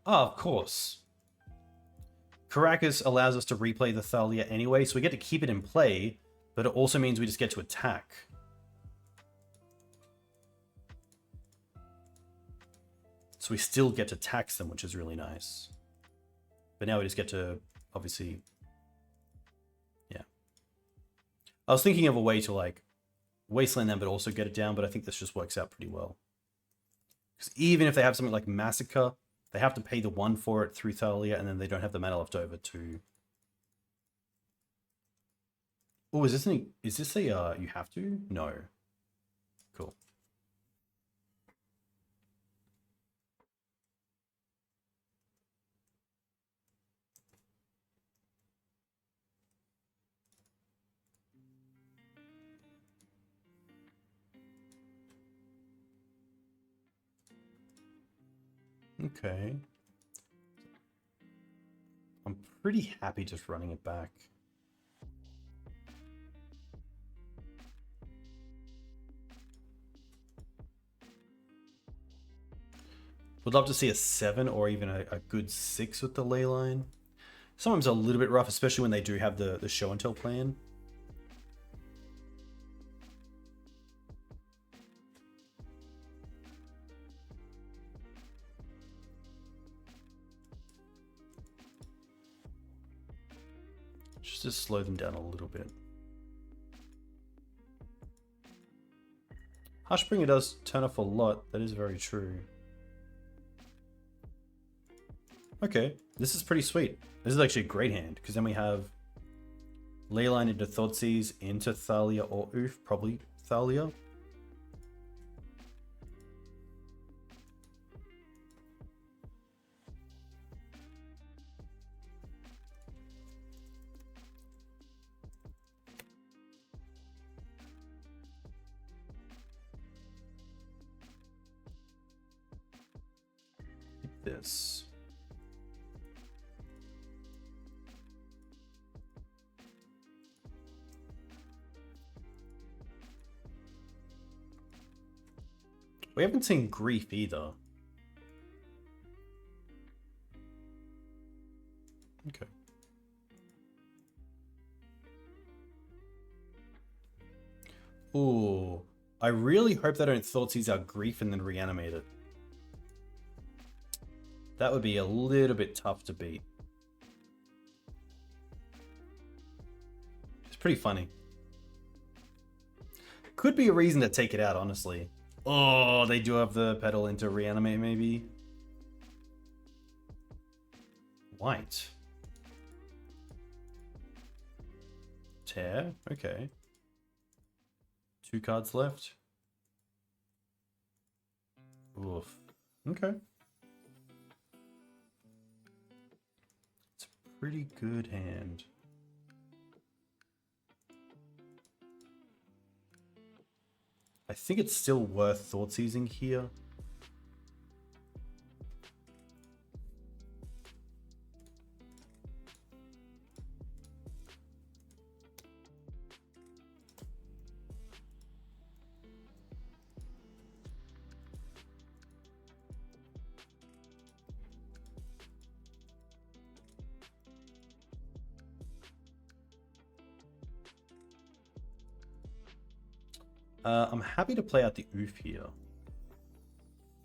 Oh, of course. Karakas allows us to replay the Thalia anyway, so we get to keep it in play, but it also means we just get to attack. So we still get to tax them, which is really nice. But now we just get to, obviously... Yeah. I was thinking of a way to, like, Wasteland them, but also get it down, but I think this just works out pretty well. Because even if they have something like Massacre, they have to pay the 1 for it through Thalia, and then they don't have the mana left over to... Oh, is this a, you have to? No. Cool. Okay. I'm pretty happy just running it back. Would love to see a 7 or even a good 6 with the ley line. sometimes a little bit rough, especially when they do have the show and tell plan. Just to slow them down a little bit. Hushbringer does turn off a lot, that is very true. Okay, this is pretty sweet. This is actually a great hand, because then we have Leyline into Thoughtseize, into Thalia or Ouphe, probably Thalia. This. We haven't seen Grief either. Okay. Ooh, I really hope they don't Thoughtseize our Grief and then reanimate it. That would be a little bit tough to beat. It's pretty funny. Could be a reason to take it out, honestly. Oh, they do have the pedal into reanimate, maybe. White. Tear, okay. 2 cards left. Oof. Okay. Pretty good hand. I think it's still worth Thoughtseizing here. I'm happy to play out the Ouphe here.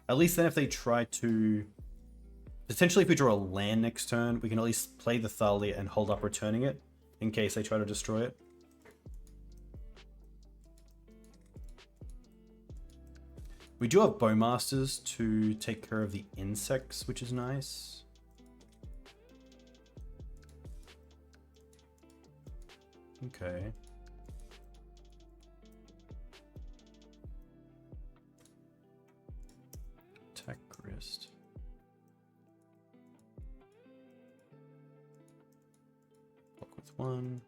At least then if they try to... Potentially if we draw a land next turn, we can at least play the Thalia and hold up returning it in case they try to destroy it. We do have Bowmasters to take care of the insects, which is nice. Okay. Attack Grist. Block with 1.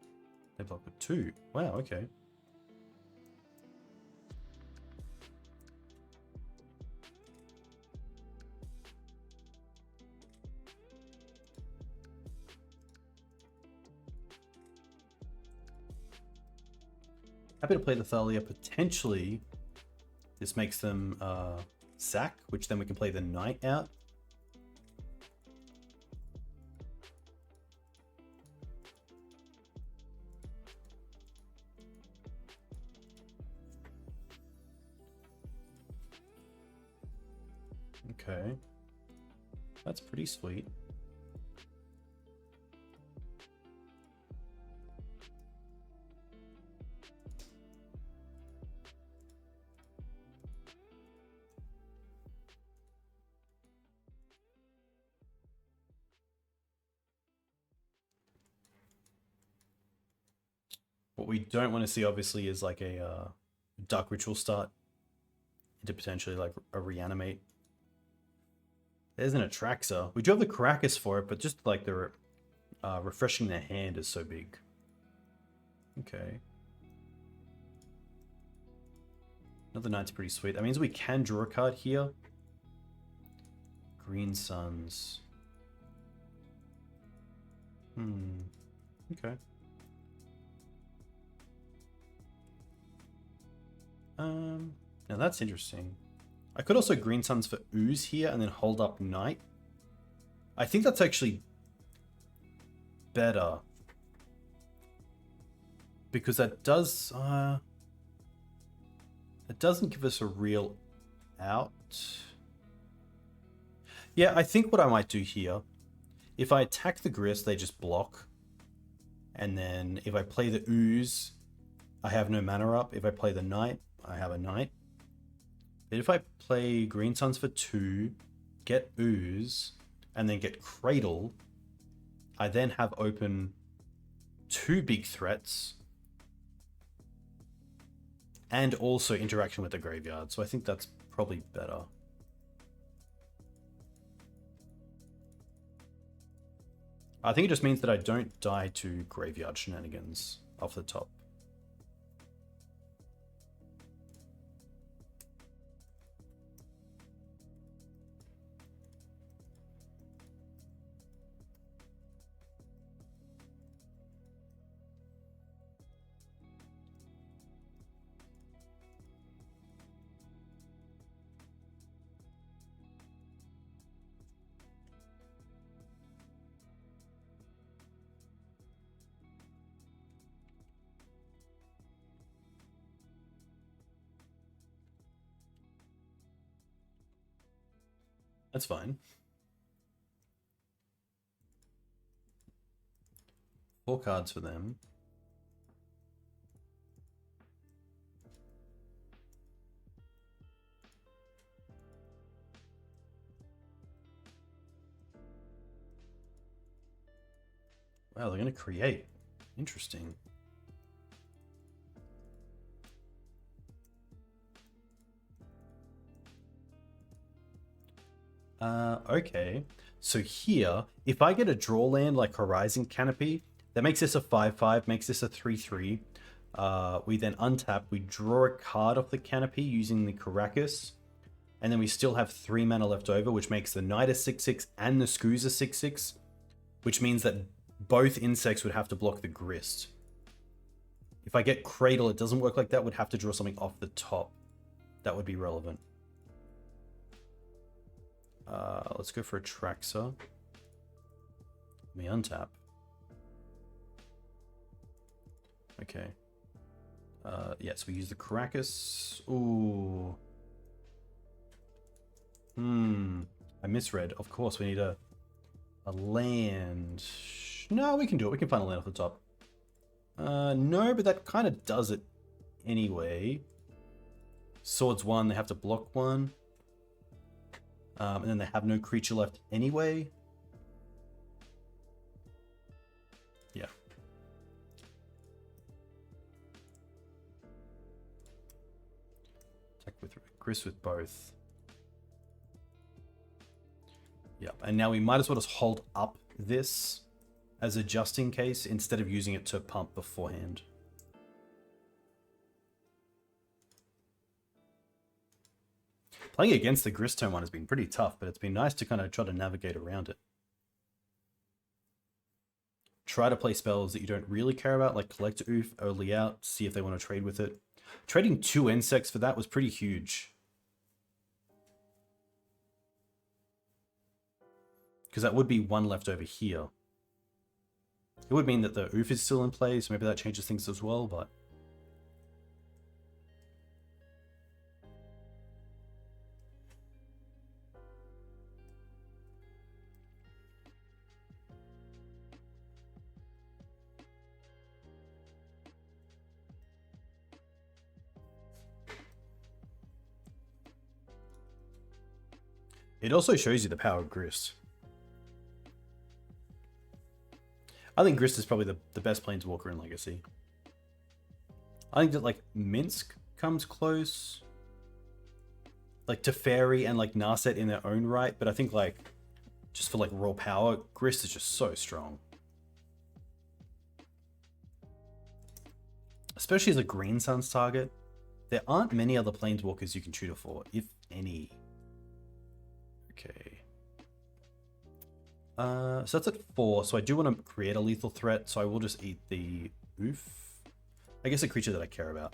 They block with 2. Wow, okay. Happy to play the Thalia. Potentially, this makes them sack, which then we can play the Knight out. Okay. That's pretty sweet. What we don't want to see, obviously, is like a Dark Ritual start into potentially like a Reanimate. There's an Atraxa. We do have the Karakas for it, but just like the refreshing their hand is so big. Okay. Another Knight's pretty sweet. That means we can draw a card here. Green Suns. Okay. Now that's interesting. I could also Green Suns for Ooze here and then hold up Knight. I think that's actually... better. Because that does... it doesn't give us a real out. Yeah, I think what I might do here, if I attack the Grist, they just block. And then if I play the Ooze, I have no mana up. If I play the Knight, I have a Knight. But if I play Green Suns for 2, get Ooze, and then get Cradle, I then have open 2 big threats and also interaction with the graveyard. So I think that's probably better. I think it just means that I don't die to graveyard shenanigans off the top. That's fine. 4 cards for them. Wow, they're going to create. Interesting. Okay. So here, if I get a draw land like Horizon Canopy, that makes this a 5/5, makes this a 3/3. We then untap, we draw a card off the Canopy using the Karakas, and then we still have 3 mana left over, which makes the Knight a 6/6 and the Scooz a 6/6, which means that both insects would have to block the Grist. If I get Cradle, it doesn't work like that. Would have to draw something off the top. That would be relevant. Let's go for a Traxxer. Let me untap. Okay. Yes, we use the Karakas. Ooh. I misread. Of course, we need a land. No, we can do it. We can find a land off the top. No, but that kind of does it anyway. Swords 1, they have to block 1. And then they have no creature left anyway. Yeah. Attack with Grist with both. Yeah, and now we might as well just hold up this as a just in case instead of using it to pump beforehand. Playing against the Grist turn 1 has been pretty tough, but it's been nice to kind of try to navigate around it. Try to play spells that you don't really care about, like Collector Ouphe early out, see if they want to trade with it. Trading 2 insects for that was pretty huge. Because that would be 1 left over here. It would mean that the Ouphe is still in play, so maybe that changes things as well, but... It also shows you the power of Grist. I think Grist is probably the best planeswalker in Legacy. I think that like Minsc comes close. Like Teferi and like Narset in their own right, but I think like just for like raw power, Grist is just so strong. Especially as a Green Suns target. There aren't many other planeswalkers you can tutor for, if any. Okay. So that's at 4. So I do want to create a lethal threat, so I will just eat the Ouphe. I guess a creature that I care about.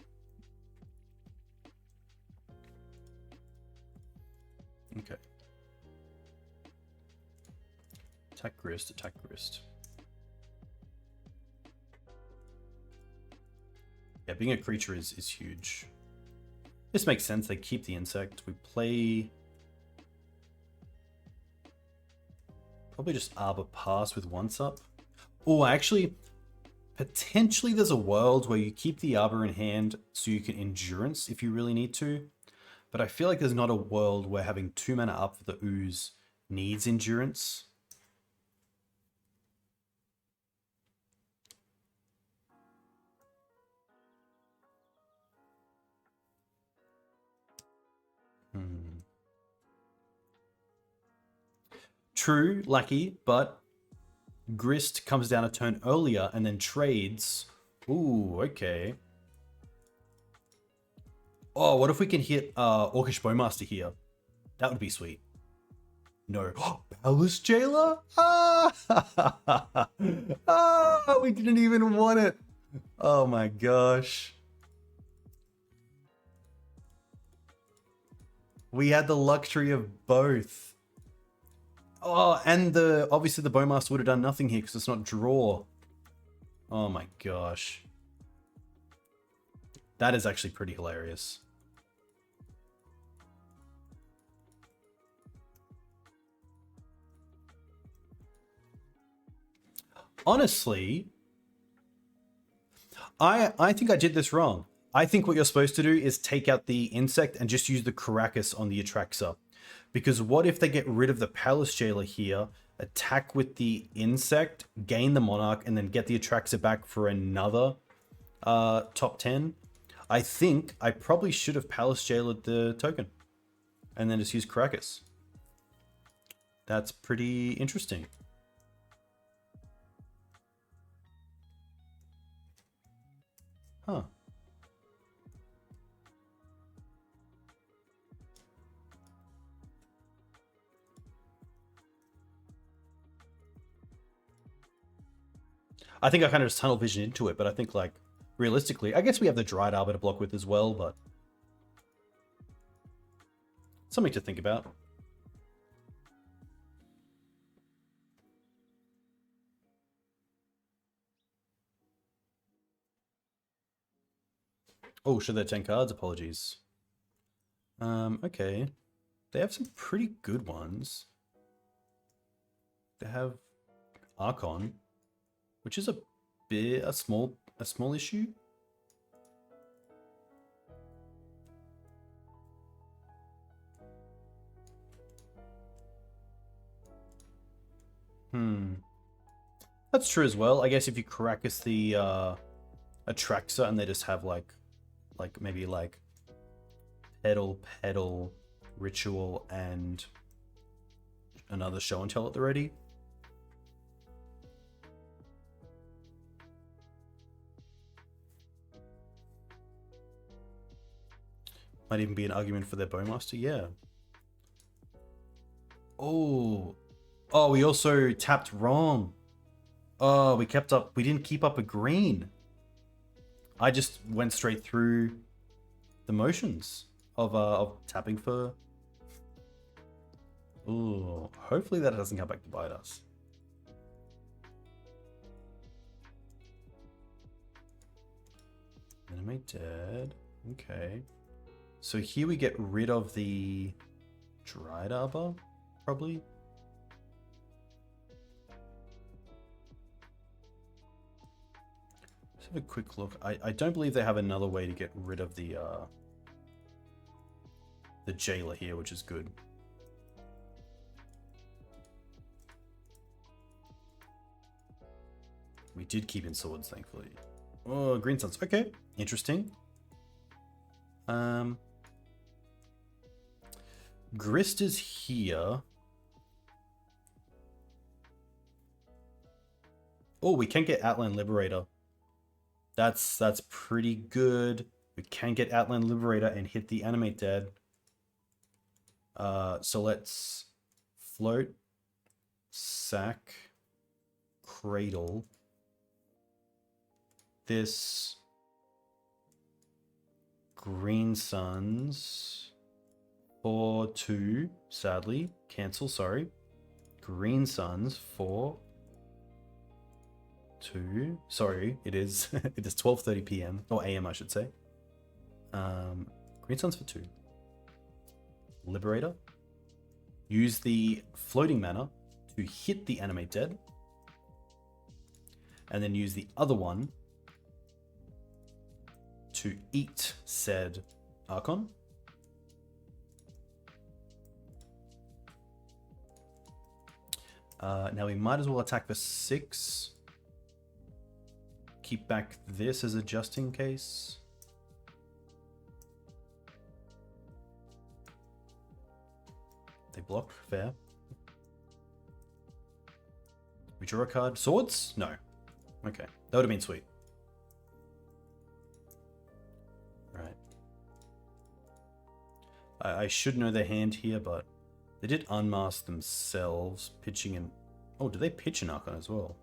Okay. Attack Grist, attack Grist. Yeah, being a creature is huge. This makes sense. They keep the insect. We play... Probably just Arbor Pass with once up. Oh, actually, potentially there's a world where you keep the Arbor in hand so you can Endurance if you really need to. But I feel like there's not a world where having 2 mana up for the Ooze needs Endurance. True, Lucky, but Grist comes down a turn earlier and then trades. Ooh, okay. Oh, what if we can hit Orcish Bowmaster here? That would be sweet. No. Palace Jailer? Ah! Ah! We didn't even want it. Oh my gosh. We had the luxury of both. Oh, and obviously the Bowmaster would have done nothing here because it's not draw. Oh my gosh. That is actually pretty hilarious. Honestly, I think I did this wrong. I think what you're supposed to do is take out the insect and just use the Karakas on the Atraxa. Because what if they get rid of the Palace Jailer here, attack with the insect, gain the Monarch, and then get the Atraxa back for another top 10? I think I probably should have Palace Jailered the token and then just use Karakas. That's pretty interesting. Huh. I think I kind of just tunnel vision into it, but I think, like, realistically, I guess we have the Dryad Arbor to block with as well, but something to think about. Oh, should there 10 cards? Apologies. Okay. They have some pretty good ones. They have Archon, which is a small issue. That's true as well. I guess if you Karakas the Atraxa and they just have like maybe like Pedal, Ritual, and another Show and Tell at the ready. Might even be an argument for their Bowmaster, yeah. Oh, we also tapped wrong. Oh, we didn't keep up a green. I just went straight through the motions of tapping for... Ooh, hopefully that doesn't come back to bite us. Animated. Okay. So here we get rid of the Dryad Arbor, probably. Let's have a quick look. I don't believe they have another way to get rid of the Jailer here, which is good. We did keep in swords, thankfully. Oh, Green Suns. Okay, interesting. Grist is here. Oh, we can get Outland Liberator. That's pretty good. We can get Outland Liberator and hit the Animate Dead. So let's float, sack, Cradle. This Green Suns for 2, sadly. Cancel, sorry. Green Suns for 2. Sorry, it is it is 12:30 p.m. or a.m. I should say. Green Suns for 2. Liberator. Use the floating mana to hit the Animate Dead, and then use the other one to eat said Archon. Now we might as well attack for 6. Keep back this as a just in case. They block, fair. We draw a card. Swords? No. Okay, that would have been sweet. Right. I should know their hand here, but they did unmask themselves, pitching in... Oh, did they pitch an Archon as well?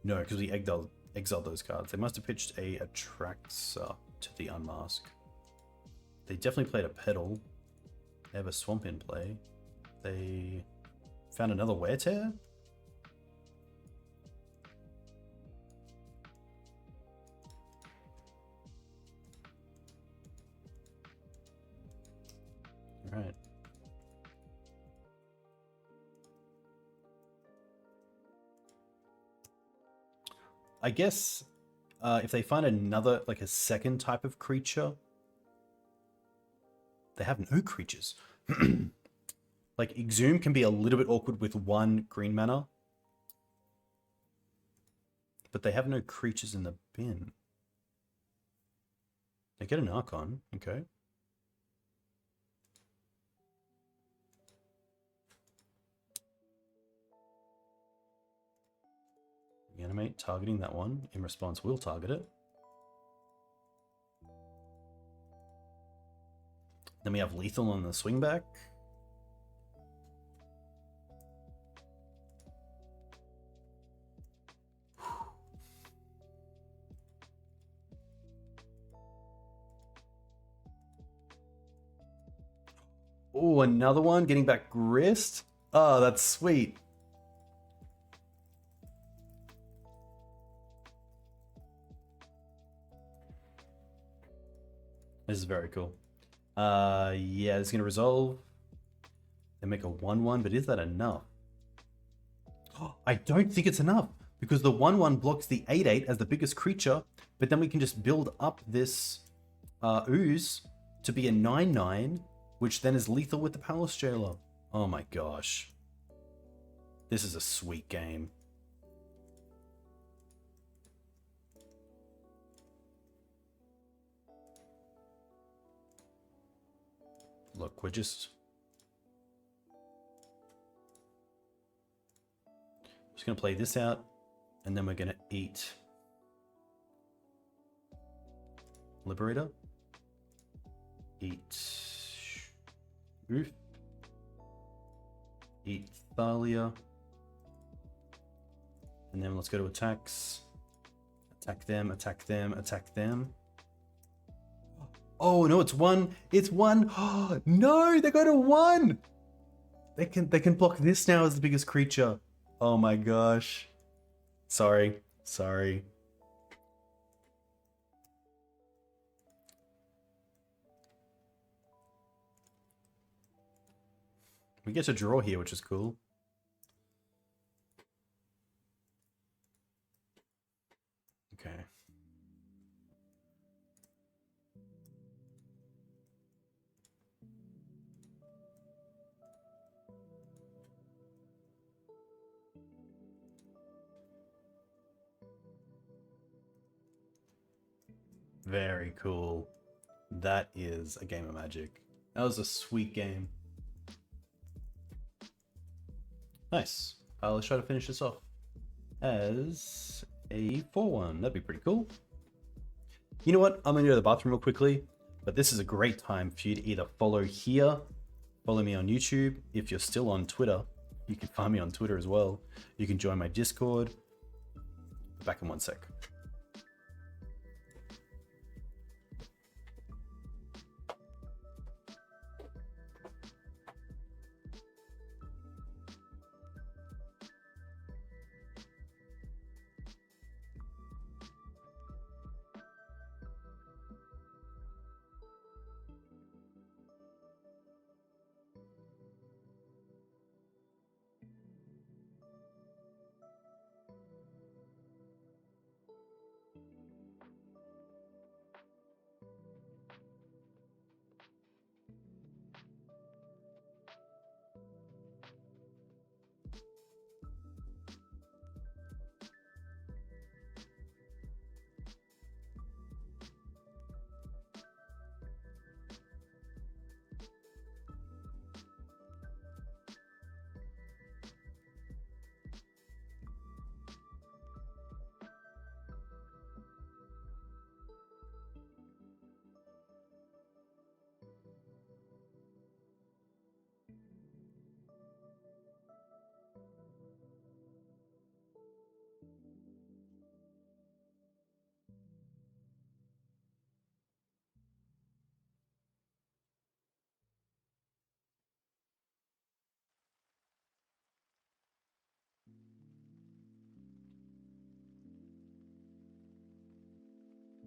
No, because we exiled those cards. They must have pitched a Atraxa to the unmask. They definitely played a Petal. They have a Swamp in play. They found another Wear Tear? Right. I guess if they find another, like a second type of creature, they have no creatures. Like Exhume can be a little bit awkward with 1 green mana, but they have no creatures in the bin. They get an Archon, okay. Reanimate, targeting that one. In response, we'll target it. Then we have lethal on the swing back. Oh, another one getting back Grist. Oh, that's sweet. This is very cool. Yeah, it's going to resolve. They make a 1/1, but is that enough? Oh, I don't think it's enough, because the 1/1 blocks the 8/8 as the biggest creature, but then we can just build up this ooze to be a 9/9, which then is lethal with the Palace Jailer. Oh my gosh. This is a sweet game. Look, we're just going to play this out, and then we're going to eat Liberator, eat Ouphe, eat Thalia, and then let's go to attacks. Attack them, attack them, attack them. Oh no, it's 1. It's 1. Oh, no, they go to 1. They can block this now as the biggest creature. Oh my gosh. Sorry. We get to draw here, which is cool. Okay. Very cool. That is a game of Magic. That was a sweet game. Nice. Let's try to finish this off as a 4-1. That'd be pretty cool. You know what? I'm going to go to the bathroom real quickly, but this is a great time for you to either follow here, follow me on YouTube. If you're still on Twitter, you can find me on Twitter as well. You can join my Discord. Back in 1 sec.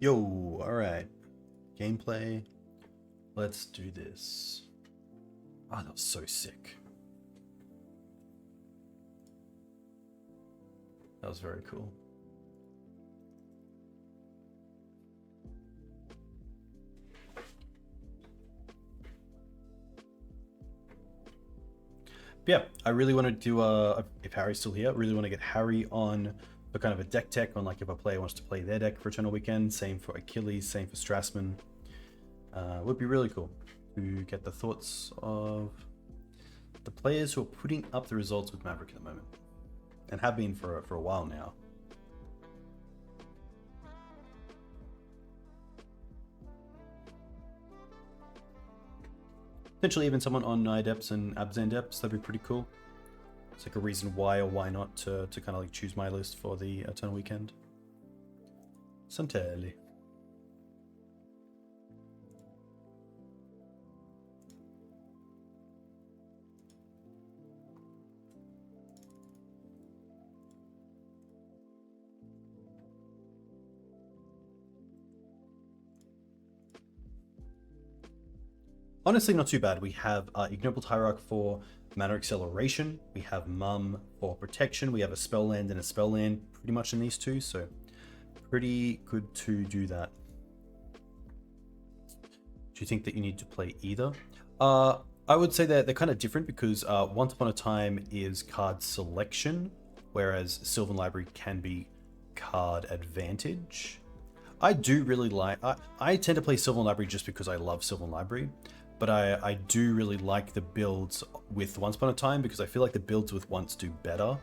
Yo, alright. Gameplay. Let's do this. Oh, that was so sick. That was very cool. But yeah, I really want to do, if Harry's still here, I really want to get Harry on a kind of a deck tech on, like, if a player wants to play their deck for Eternal Weekend. Same for Achilles, same for Strassman. Would be really cool to get the thoughts of the players who are putting up the results with Maverick at the moment, and have been for a while now. Potentially even someone on 8'ed and Abzan Depths, that'd be pretty cool. It's like a reason why or why not to kind of like choose my list for the Eternal Weekend. Santelli. Honestly, not too bad. We have Ignoble Hierarch for mana acceleration. We have Mum for protection. We have a spell land and a spell land pretty much in these two, so pretty good to do that. Do you think that you need to play either? I would say that they're kind of different because Once Upon a Time is card selection, whereas Sylvan Library can be card advantage. I do really like... I tend to play Sylvan Library just because I love Sylvan Library. But I do really like the builds with Once Upon a Time because I feel like the builds with Once do better.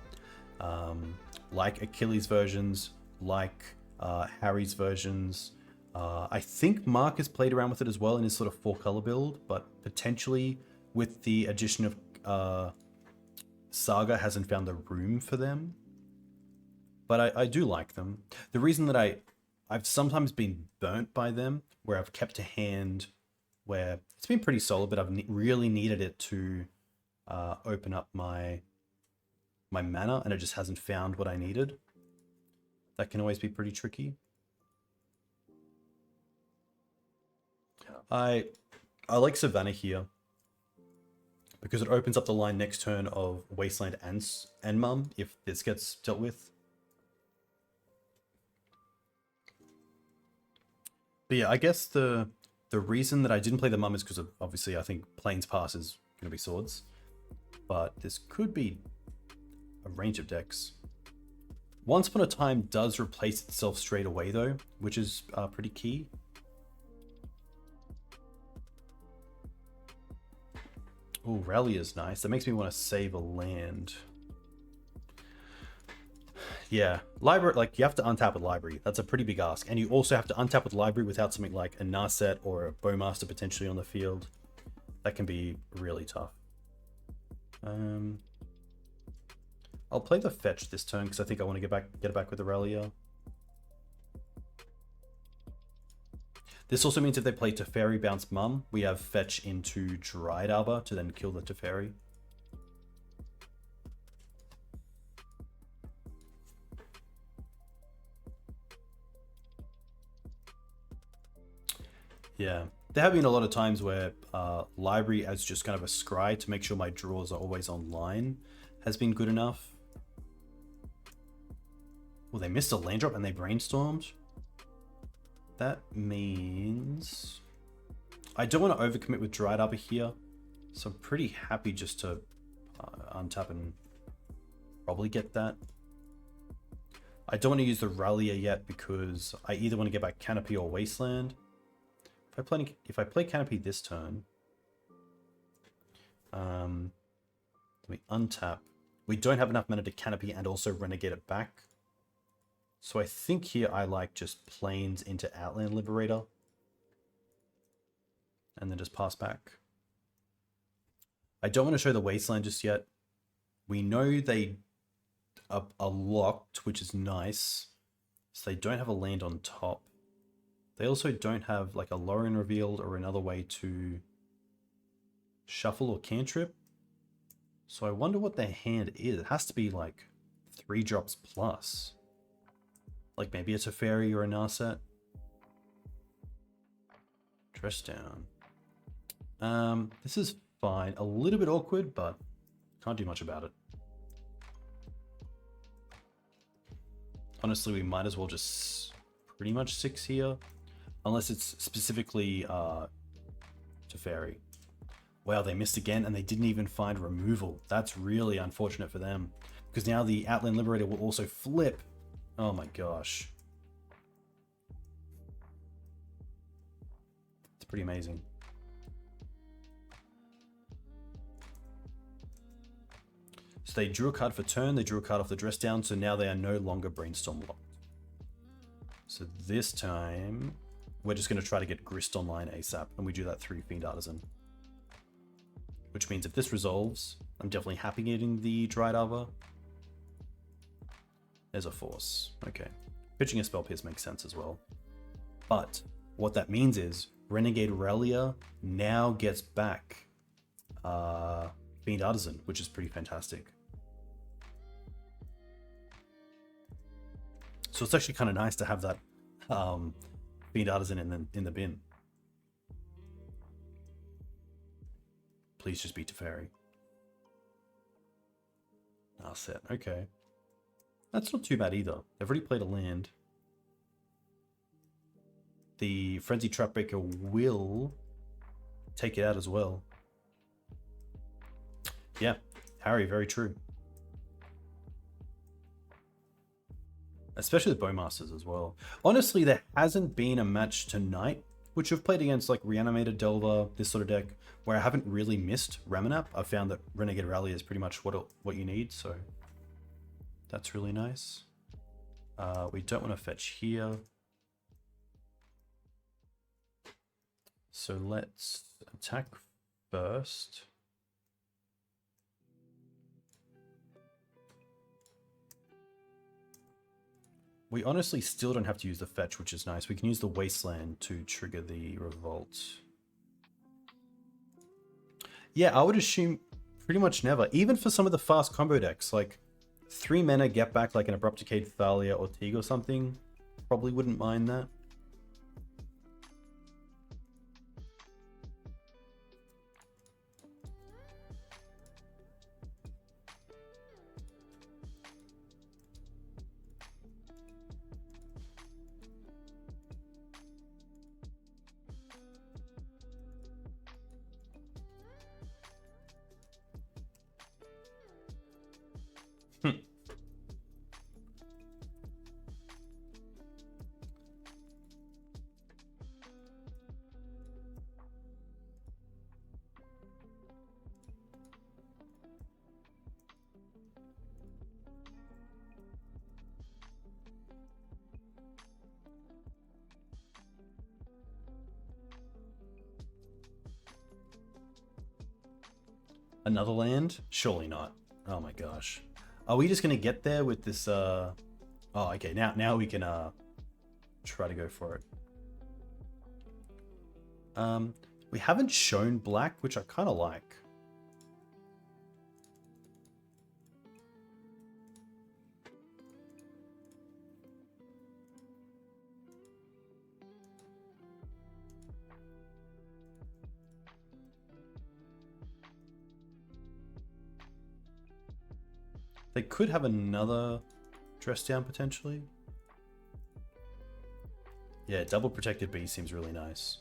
Like Achilles versions, like Harry's versions. I think Mark has played around with it as well in his sort of 4-color build, but potentially with the addition of Saga hasn't found the room for them. But I do like them. The reason that I've sometimes been burnt by them, where I've kept a hand where it's been pretty solid, but I've really needed it to open up my mana, and it just hasn't found what I needed. That can always be pretty tricky. I like Savannah here because it opens up the line next turn of Wasteland and Mum if this gets dealt with. But yeah, I guess the reason that I didn't play the Mum is because of, obviously, I think Plains Pass is going to be swords. But this could be a range of decks. Once Upon a Time does replace itself straight away, though, which is pretty key. Oh, Rally is nice. That makes me want to save a land. Yeah, library, like, you have to untap with library. That's a pretty big ask. And you also have to untap with library without something like a Narset or a Bowmaster potentially on the field. That can be really tough. I'll play the fetch this turn because I think I want to get it back with the Relia. This also means if they play Teferi bounce Mum, we have fetch into Dryad Arbor to then kill the Teferi. Yeah, there have been a lot of times where library as just kind of a scry to make sure my draws are always online has been good enough. Well, they missed a land drop and they brainstormed. That means I don't want to overcommit with Dryad Arbor here, so I'm pretty happy just to untap and probably get that. I don't want to use the Ralia yet because I either want to get back Canopy or Wasteland. If I play Canopy this turn, let me untap. We don't have enough mana to Canopy and also Renegade it back. So I think here I like just Plains into Outland Liberator. And then just pass back. I don't want to show the Wasteland just yet. We know they are locked, which is nice. So they don't have a land on top. They also don't have like a Lorien revealed or another way to shuffle or cantrip. So I wonder what their hand is. It has to be like 3 drops plus. Like maybe it's a Teferi or a Narset. Dress down. This is fine. A little bit awkward, but can't do much about it. Honestly, we might as well just pretty much 6 here. Unless it's specifically Teferi. Wow, they missed again and they didn't even find removal. That's really unfortunate for them. Because now the Outland Liberator will also flip. Oh my gosh. It's pretty amazing. So they drew a card for turn, they drew a card off the dress down, so now they are no longer Brainstorm locked. So this time, we're just going to try to get Grist online ASAP, and we do that through Fiend Artisan. Which means if this resolves, I'm definitely happy getting the Dryad Arbor. There's a Force. Okay. Pitching a Spell Pierce makes sense as well. But what that means is Renegade Relia now gets back Fiend Artisan, which is pretty fantastic. So it's actually kind of nice to have that Fiend Artisan in the bin. Please just be Teferi. Set. Okay. That's not too bad either. They've already played a land. The Frenzy Trapbreaker will take it out as well. Yeah, Harry, very true. Especially the Bowmasters as well. Honestly, there hasn't been a match tonight, which I've played against like Reanimator, Delver, this sort of deck, where I haven't really missed Ramanap. I've found that Renegade Rally is pretty much what you need, so that's really nice. We don't want to fetch here. So let's attack first. We honestly still don't have to use the fetch, which is nice. We can use the Wasteland to trigger the Revolt. Yeah, I would assume pretty much never. Even for some of the fast combo decks, like 3 mana get back like an Abrupt Decay, Thalia, or Teague or something. Probably wouldn't mind that. Another land? Surely not. Oh my gosh. Are we just gonna get there with this Oh, okay, now we can try to go for it. We haven't shown black, which I kinda like. They could have another dress down potentially. Yeah, double protected B seems really nice.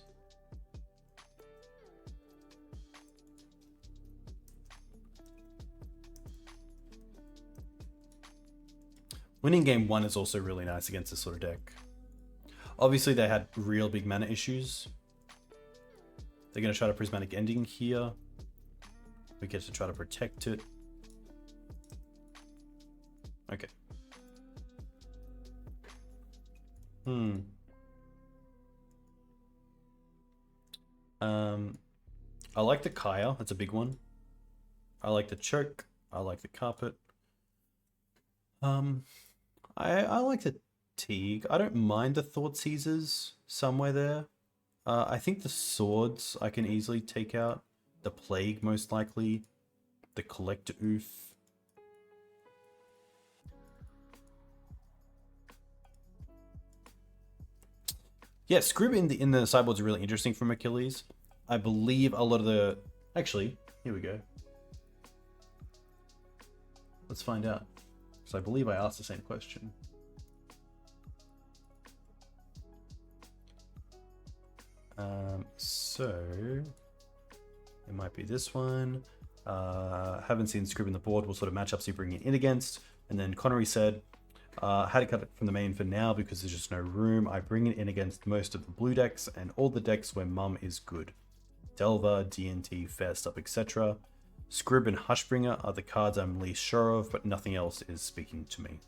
Winning game 1 is also really nice against this sort of deck. Obviously they had real big mana issues. They're going to try to Prismatic Ending here. We get to try to protect it. Okay. I like the Gaea, that's a big one. I like the Choke, I like the Carpet. I like the Teague. I don't mind the Thought Seizers somewhere there. I think the Swords I can easily take out. The Plague most likely. The Collector Ouphe. Yeah, Scrib in the sideboards are really interesting from Achilles. I believe a lot of the... Actually, here we go. Let's find out. Because I believe I asked the same question. So it might be this one. Haven't seen Scrib in the board. What sort of matchups are you bringing in against? And then Connery said, had to cut it from the main for now because there's just no room. I bring it in against most of the blue decks and all the decks where Mum is good. Delver, D&T, Fairstuff, etc. Scrib and Hushbringer are the cards I'm least sure of, but nothing else is speaking to me.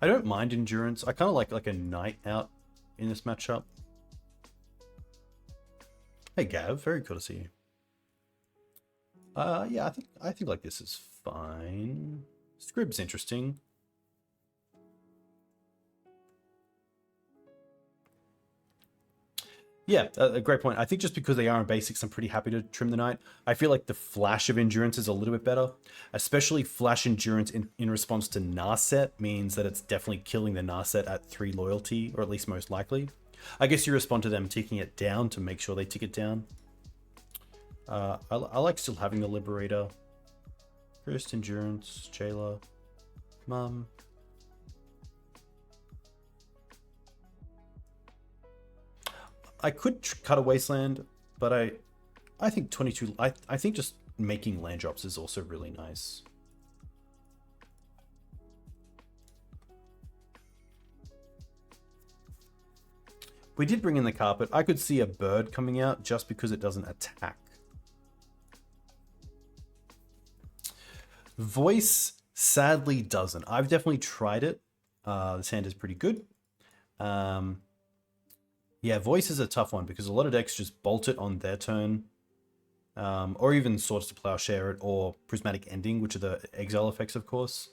I don't mind Endurance. I kind of like a Night Out in this matchup. Hey Gav, very cool to see you. Yeah, I think like this is fine. Scrib's interesting. Yeah, a great point. I think just because they are in basics, I'm pretty happy to trim the Knight. I feel like the Flash of Endurance is a little bit better. Especially Flash Endurance in response to Narset means that it's definitely killing the Narset at 3 loyalty, or at least most likely. I guess you respond to them ticking it down to make sure they tick it down. I like still having the Liberator. Grist, Endurance, Jailer, Mum. I could cut a Wasteland, but I think 22... I think just making land drops is also really nice. We did bring in the carpet. I could see a bird coming out just because it doesn't attack. Voice sadly doesn't. I've definitely tried it. This hand is pretty good. Yeah, Voice is a tough one because a lot of decks just bolt it on their turn. Or even Swords to Plowshare it, or Prismatic Ending, which are the exile effects, of course.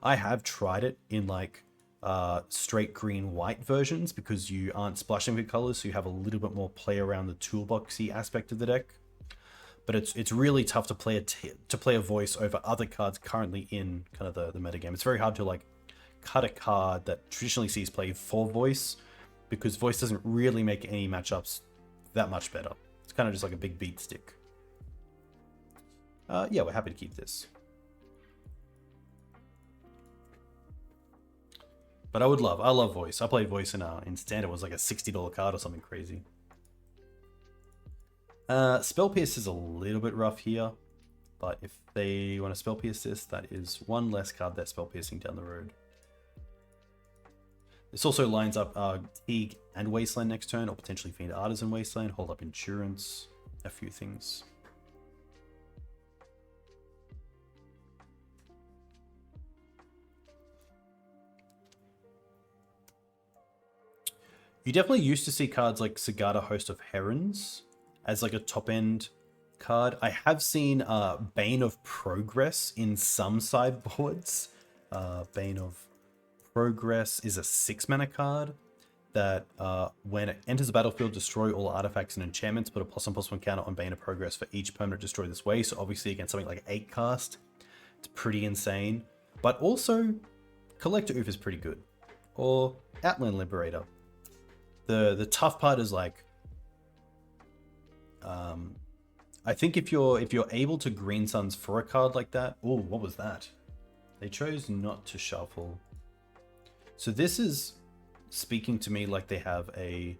I have tried it in like straight green-white versions because you aren't splashing with colors, so you have a little bit more play around the toolboxy aspect of the deck. But it's really tough to play a Voice over other cards currently in kind of the metagame. It's very hard to like cut a card that traditionally sees play for Voice, because Voice doesn't really make any matchups that much better. It's kind of just like a big beat stick. Yeah, we're happy to keep this. But I love Voice. I played Voice in Standard. It was like a $60 card or something crazy. Spell Pierce is a little bit rough here, but if they want to Spell Pierce this, that is one less card they're Spell Piercing down the road. This also lines up Teague and Wasteland next turn, or potentially Fiend Artisan Wasteland, hold up Endurance, a few things. You definitely used to see cards like Sagada Host of Herons as like a top end card. I have seen Bane of Progress in some sideboards. Bane of Progress is a 6-mana card that when it enters the battlefield, destroy all artifacts and enchantments, put a +1/+1 counter on Bane of Progress for each permanent destroyed this way. So obviously against something like 8 cast, it's pretty insane. But also, Collector Ouphe is pretty good. Or Outland Liberator. The tough part is like, I think if you're able to Green Suns for a card like that, oh, what was that? They chose not to shuffle. So this is speaking to me like they have a...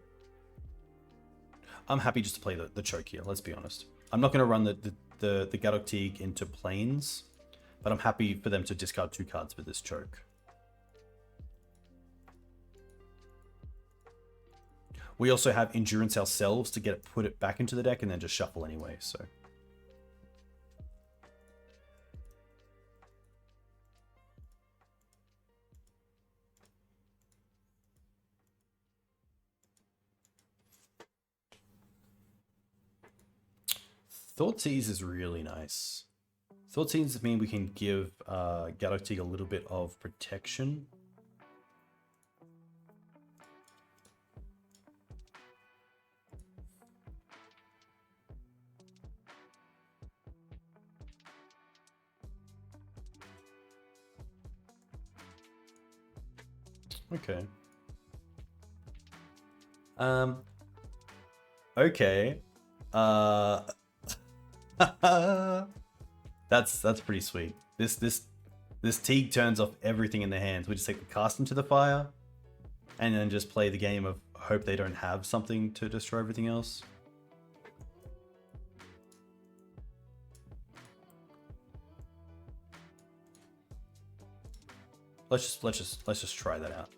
I'm happy just to play the choke here, let's be honest. I'm not going to run the Gadok Teague into Plains, but I'm happy for them to discard 2 cards with this choke. We also have Endurance ourselves to put it back into the deck and then just shuffle anyway, so... Thoughtseize is really nice. Thoughtseize means we can give Gadok Teague a little bit of protection. Okay. Okay. That's pretty sweet. This Teague turns off everything in their hands. We just take the cast into the fire, and then just play the game of hope they don't have something to destroy everything else. Let's just try that out.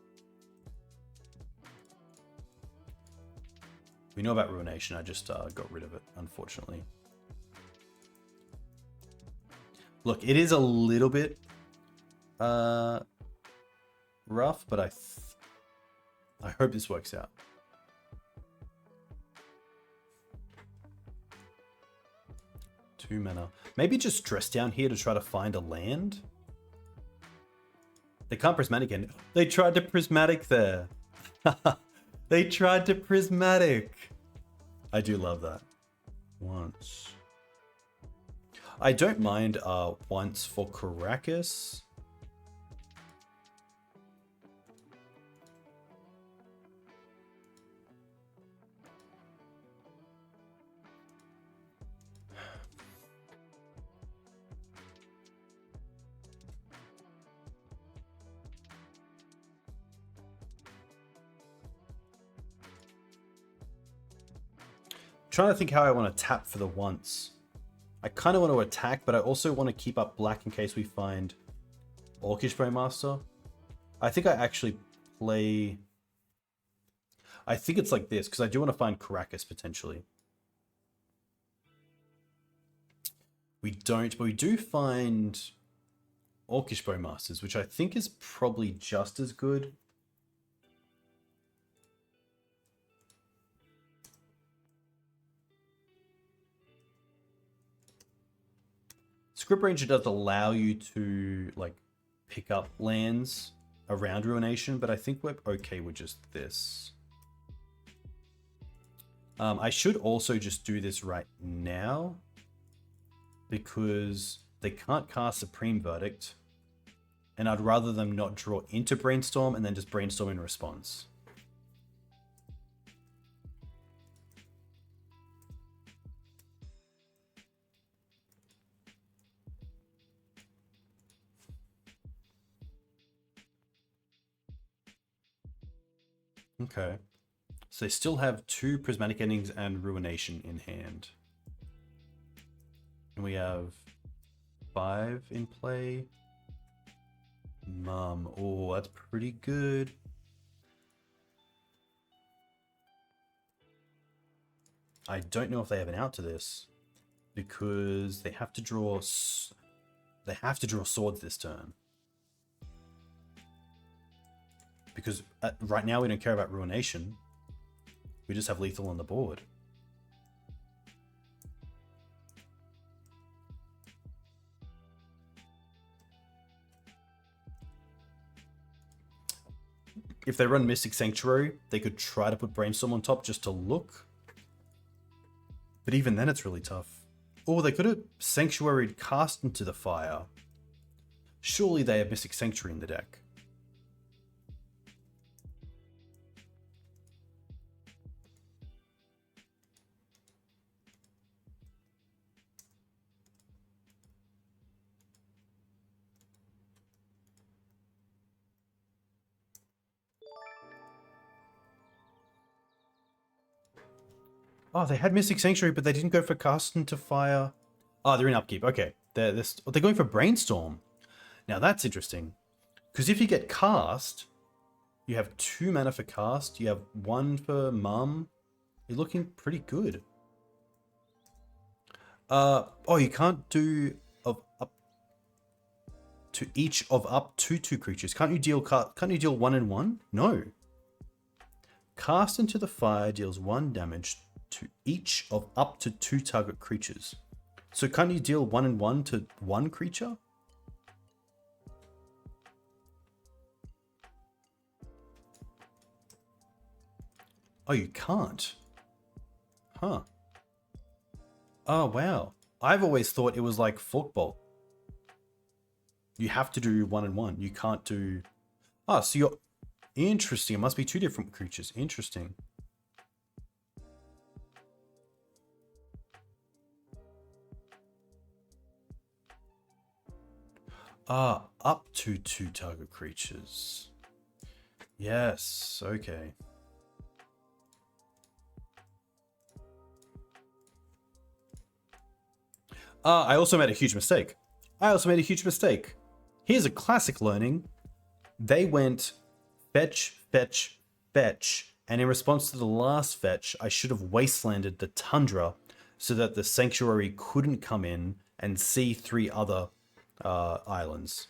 We know about Ruination. I just got rid of it, unfortunately. Look, it is a little bit rough, but I hope this works out. Two mana. Maybe just dress down here to try to find a land. They can't prismatic end. They tried to prismatic there. They tried to prismatic. I do love that. Once. I don't mind once for Karakas. Trying to think how I want to tap for the once. I kind of want to attack, but I also want to keep up black in case we find Orcish Bowmaster. I think I actually play... I think it's like this, because I do want to find Karakas potentially. We don't, but we do find Orcish Bowmasters, which I think is probably just as good. Script Ranger does allow you to like pick up lands around Ruination, but I think we're okay with just this. I should also just do this right now because they can't cast Supreme Verdict, and I'd rather them not draw into Brainstorm and then just Brainstorm in response. Okay. So they still have 2 Prismatic Endings and Ruination in hand. And we have 5 in play. Mum. Oh, that's pretty good. I don't know if they have an out to this because they have to draw swords this turn. Because right now we don't care about Ruination. We just have lethal on the board. If they run Mystic Sanctuary, they could try to put Brainstorm on top just to look. But even then it's really tough. Or they could have Sanctuaried cast into the fire. Surely they have Mystic Sanctuary in the deck. Oh, they had Mystic Sanctuary, but they didn't go for cast into fire. Oh, they're in upkeep. Okay. They're going for Brainstorm. Now that's interesting. Because if you get cast, you have 2 mana for cast. You have 1 for Mum. You're looking pretty good. Oh, you can't do of up to each of up to 2 creatures. Can't you deal 1 and 1? No. Cast into the fire deals 1 damage to each of up to 2 target creatures. So can't you deal 1 and 1 to 1 creature? Oh, you can't. Huh. Oh, wow. I've always thought it was like Forkbolt. You have to do 1 and 1. You can't do... Ah, so you're... Interesting. It must be 2 different creatures. Interesting. Up to 2 target creatures. Yes, okay. I also made a huge mistake. Here's a classic learning. They went fetch, fetch, fetch. And in response to the last fetch, I should have wastelanded the Tundra so that the Sanctuary couldn't come in and see 3 other islands.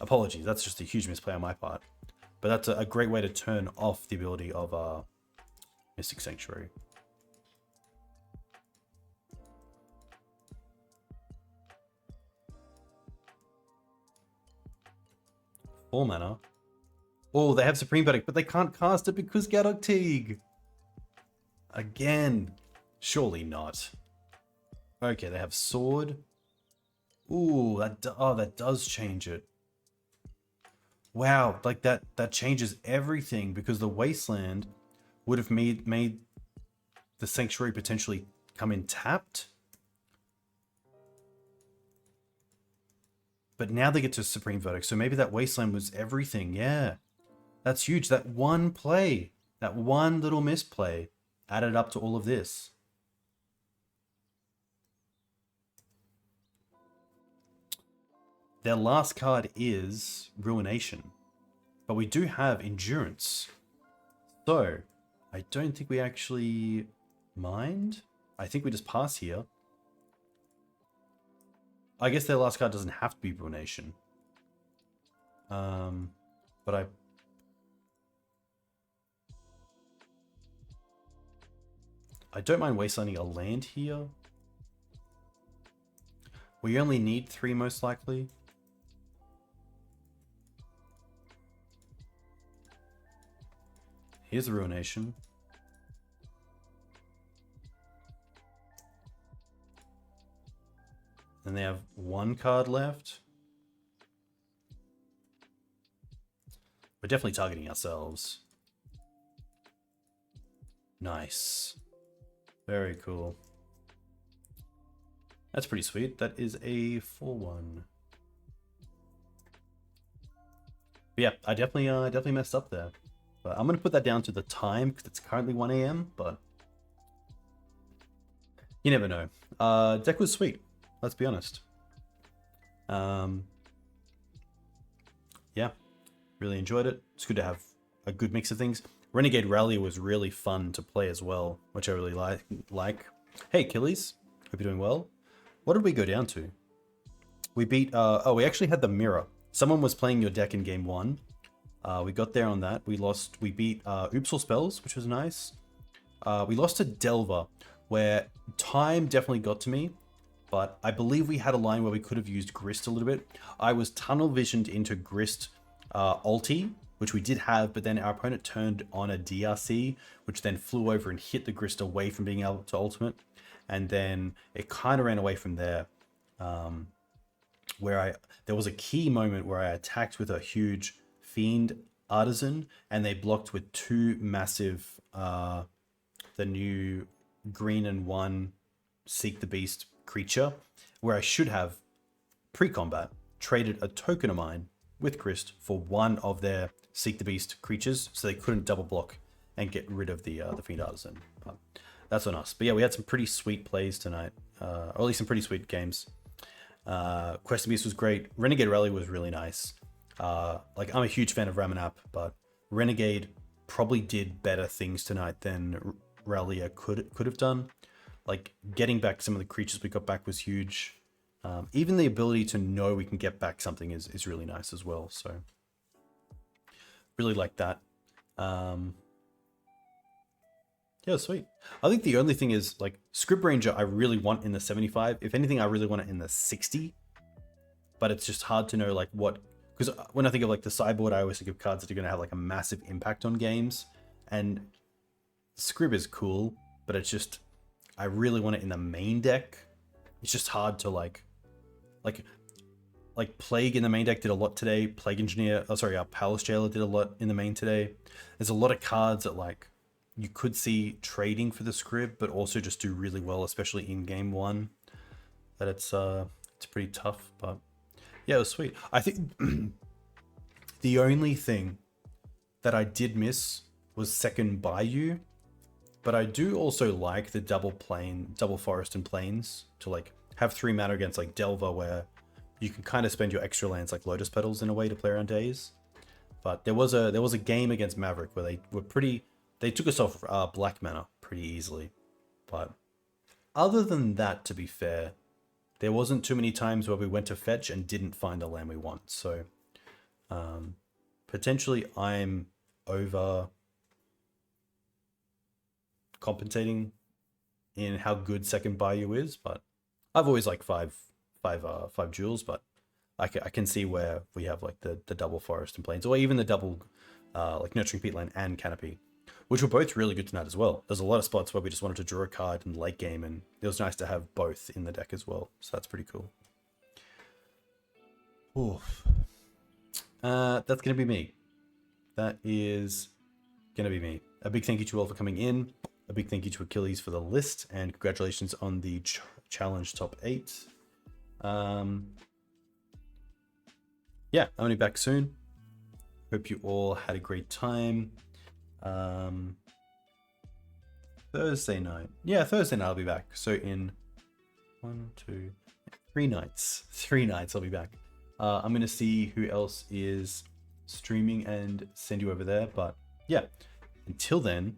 Apologies, that's just a huge misplay on my part. But that's a great way to turn off the ability of Mystic Sanctuary. Four mana. Oh, they have Supreme Verdict, but they can't cast it because Gadok Teague. Again. Surely not. Okay, they have Sword. Ooh, that does change it. Wow, like that changes everything because the Wasteland would have made the Sanctuary potentially come in tapped. But now they get to Supreme Verdict, so maybe that Wasteland was everything. Yeah, that's huge. That one play, that one little misplay added up to all of this. Their last card is Ruination, but we do have Endurance. So, I don't think we actually mind. I think we just pass here. I guess their last card doesn't have to be Ruination. But I don't mind wastelanding a land here. We only need 3 most likely. Here's the Ruination. And they have 1 card left. We're definitely targeting ourselves. Nice. Very cool. That's pretty sweet. That is a 4/1. Yeah, I definitely messed up there. But I'm gonna put that down to the time because it's currently 1 AM, but you never know. Deck was sweet. Let's be honest. Yeah, really enjoyed it. It's good to have a good mix of things. Renegade Rally was really fun to play as well, which I really like. Hey, Achilles. Hope you're doing well. What did we go down to? We beat... we actually had the mirror. Someone was playing your deck in game 1. We got there on that. We beat Ouphe Spells, which was nice. We lost to Delver, where time definitely got to me. But I believe we had a line where we could have used Grist a little bit. I was tunnel visioned into Grist ulti, which we did have, but then our opponent turned on a DRC, which then flew over and hit the Grist away from being able to ultimate. And then it kind of ran away from there, where there was a key moment where I attacked with a huge Fiend Artisan, and they blocked with 2 massive, the new green and 1 Seek the Beast creature, where I should have pre-combat traded a token of mine with Grist for 1 of their Seek the Beast creatures, so they couldn't double block and get rid of the Fiend Artisan. But that's on us. But yeah, we had some pretty sweet plays tonight, or at least some pretty sweet games. Quest Beast was great. Renegade Rally was really nice. Like, I'm a huge fan of Ramanap, but Renegade probably did better things tonight than Rallia could have done. Like, getting back some of the creatures we got back was huge. Even the ability to know we can get back something is really nice as well. So, really like that. Yeah, sweet. I think the only thing is, like, Script Ranger I really want in the 75. If anything, I really want it in the 60. But it's just hard to know, like, what... Because when I think of, like, the sideboard, I always think of cards that are going to have, like, a massive impact on games. And Scrib is cool, but it's just... I really want it in the main deck. It's just hard to, like Plague in the main deck did a lot today. Plague Engineer... Oh, sorry, Palace Jailer did a lot in the main today. There's a lot of cards that, like... You could see trading for the Scrib, but also just do really well, especially in game 1. That it's pretty tough, but Yeah, it was sweet. I think the only thing that I did miss was second Bayou, but I do also like the double forest and plains to like have 3 mana against like Delver, where you can kind of spend your extra lands like Lotus Petals in a way to play around days. But there was a game against Maverick where they took us off black mana pretty easily. But other than that, to be fair, there wasn't too many times where we went to fetch and didn't find the land we want. So potentially I'm over compensating in how good second Bayou is, but I've always liked five jewels, but I can see where we have like the double forest and plains, or even the double like Nurturing Peatland and Canopy, which were both really good tonight as well. There's a lot of spots where we just wanted to draw a card in late game, and it was nice to have both in the deck as well. So that's pretty cool. Oof. That's going to be me. That is going to be me. A big thank you to you all for coming in. A big thank you to Achilles for the list, and congratulations on the challenge top 8. Yeah, I'm going to be back soon. Hope you all had a great time. Thursday night. Yeah, Thursday night I'll be back. So in 3 nights. 3 nights I'll be back. I'm going to see who else is streaming and send you over there. But yeah, until then,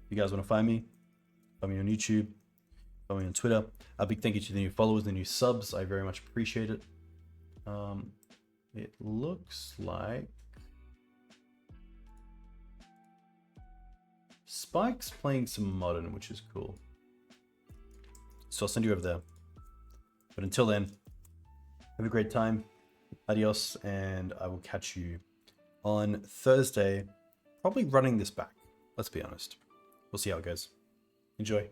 if you guys want to find me on YouTube, find me on Twitter. A big thank you to the new followers, the new subs. I very much appreciate it. It looks like Spike's playing some Modern, which is cool. So I'll send you over there. But until then, have a great time. Adios, and I will catch you on Thursday. Probably running this back, let's be honest. We'll see how it goes. Enjoy.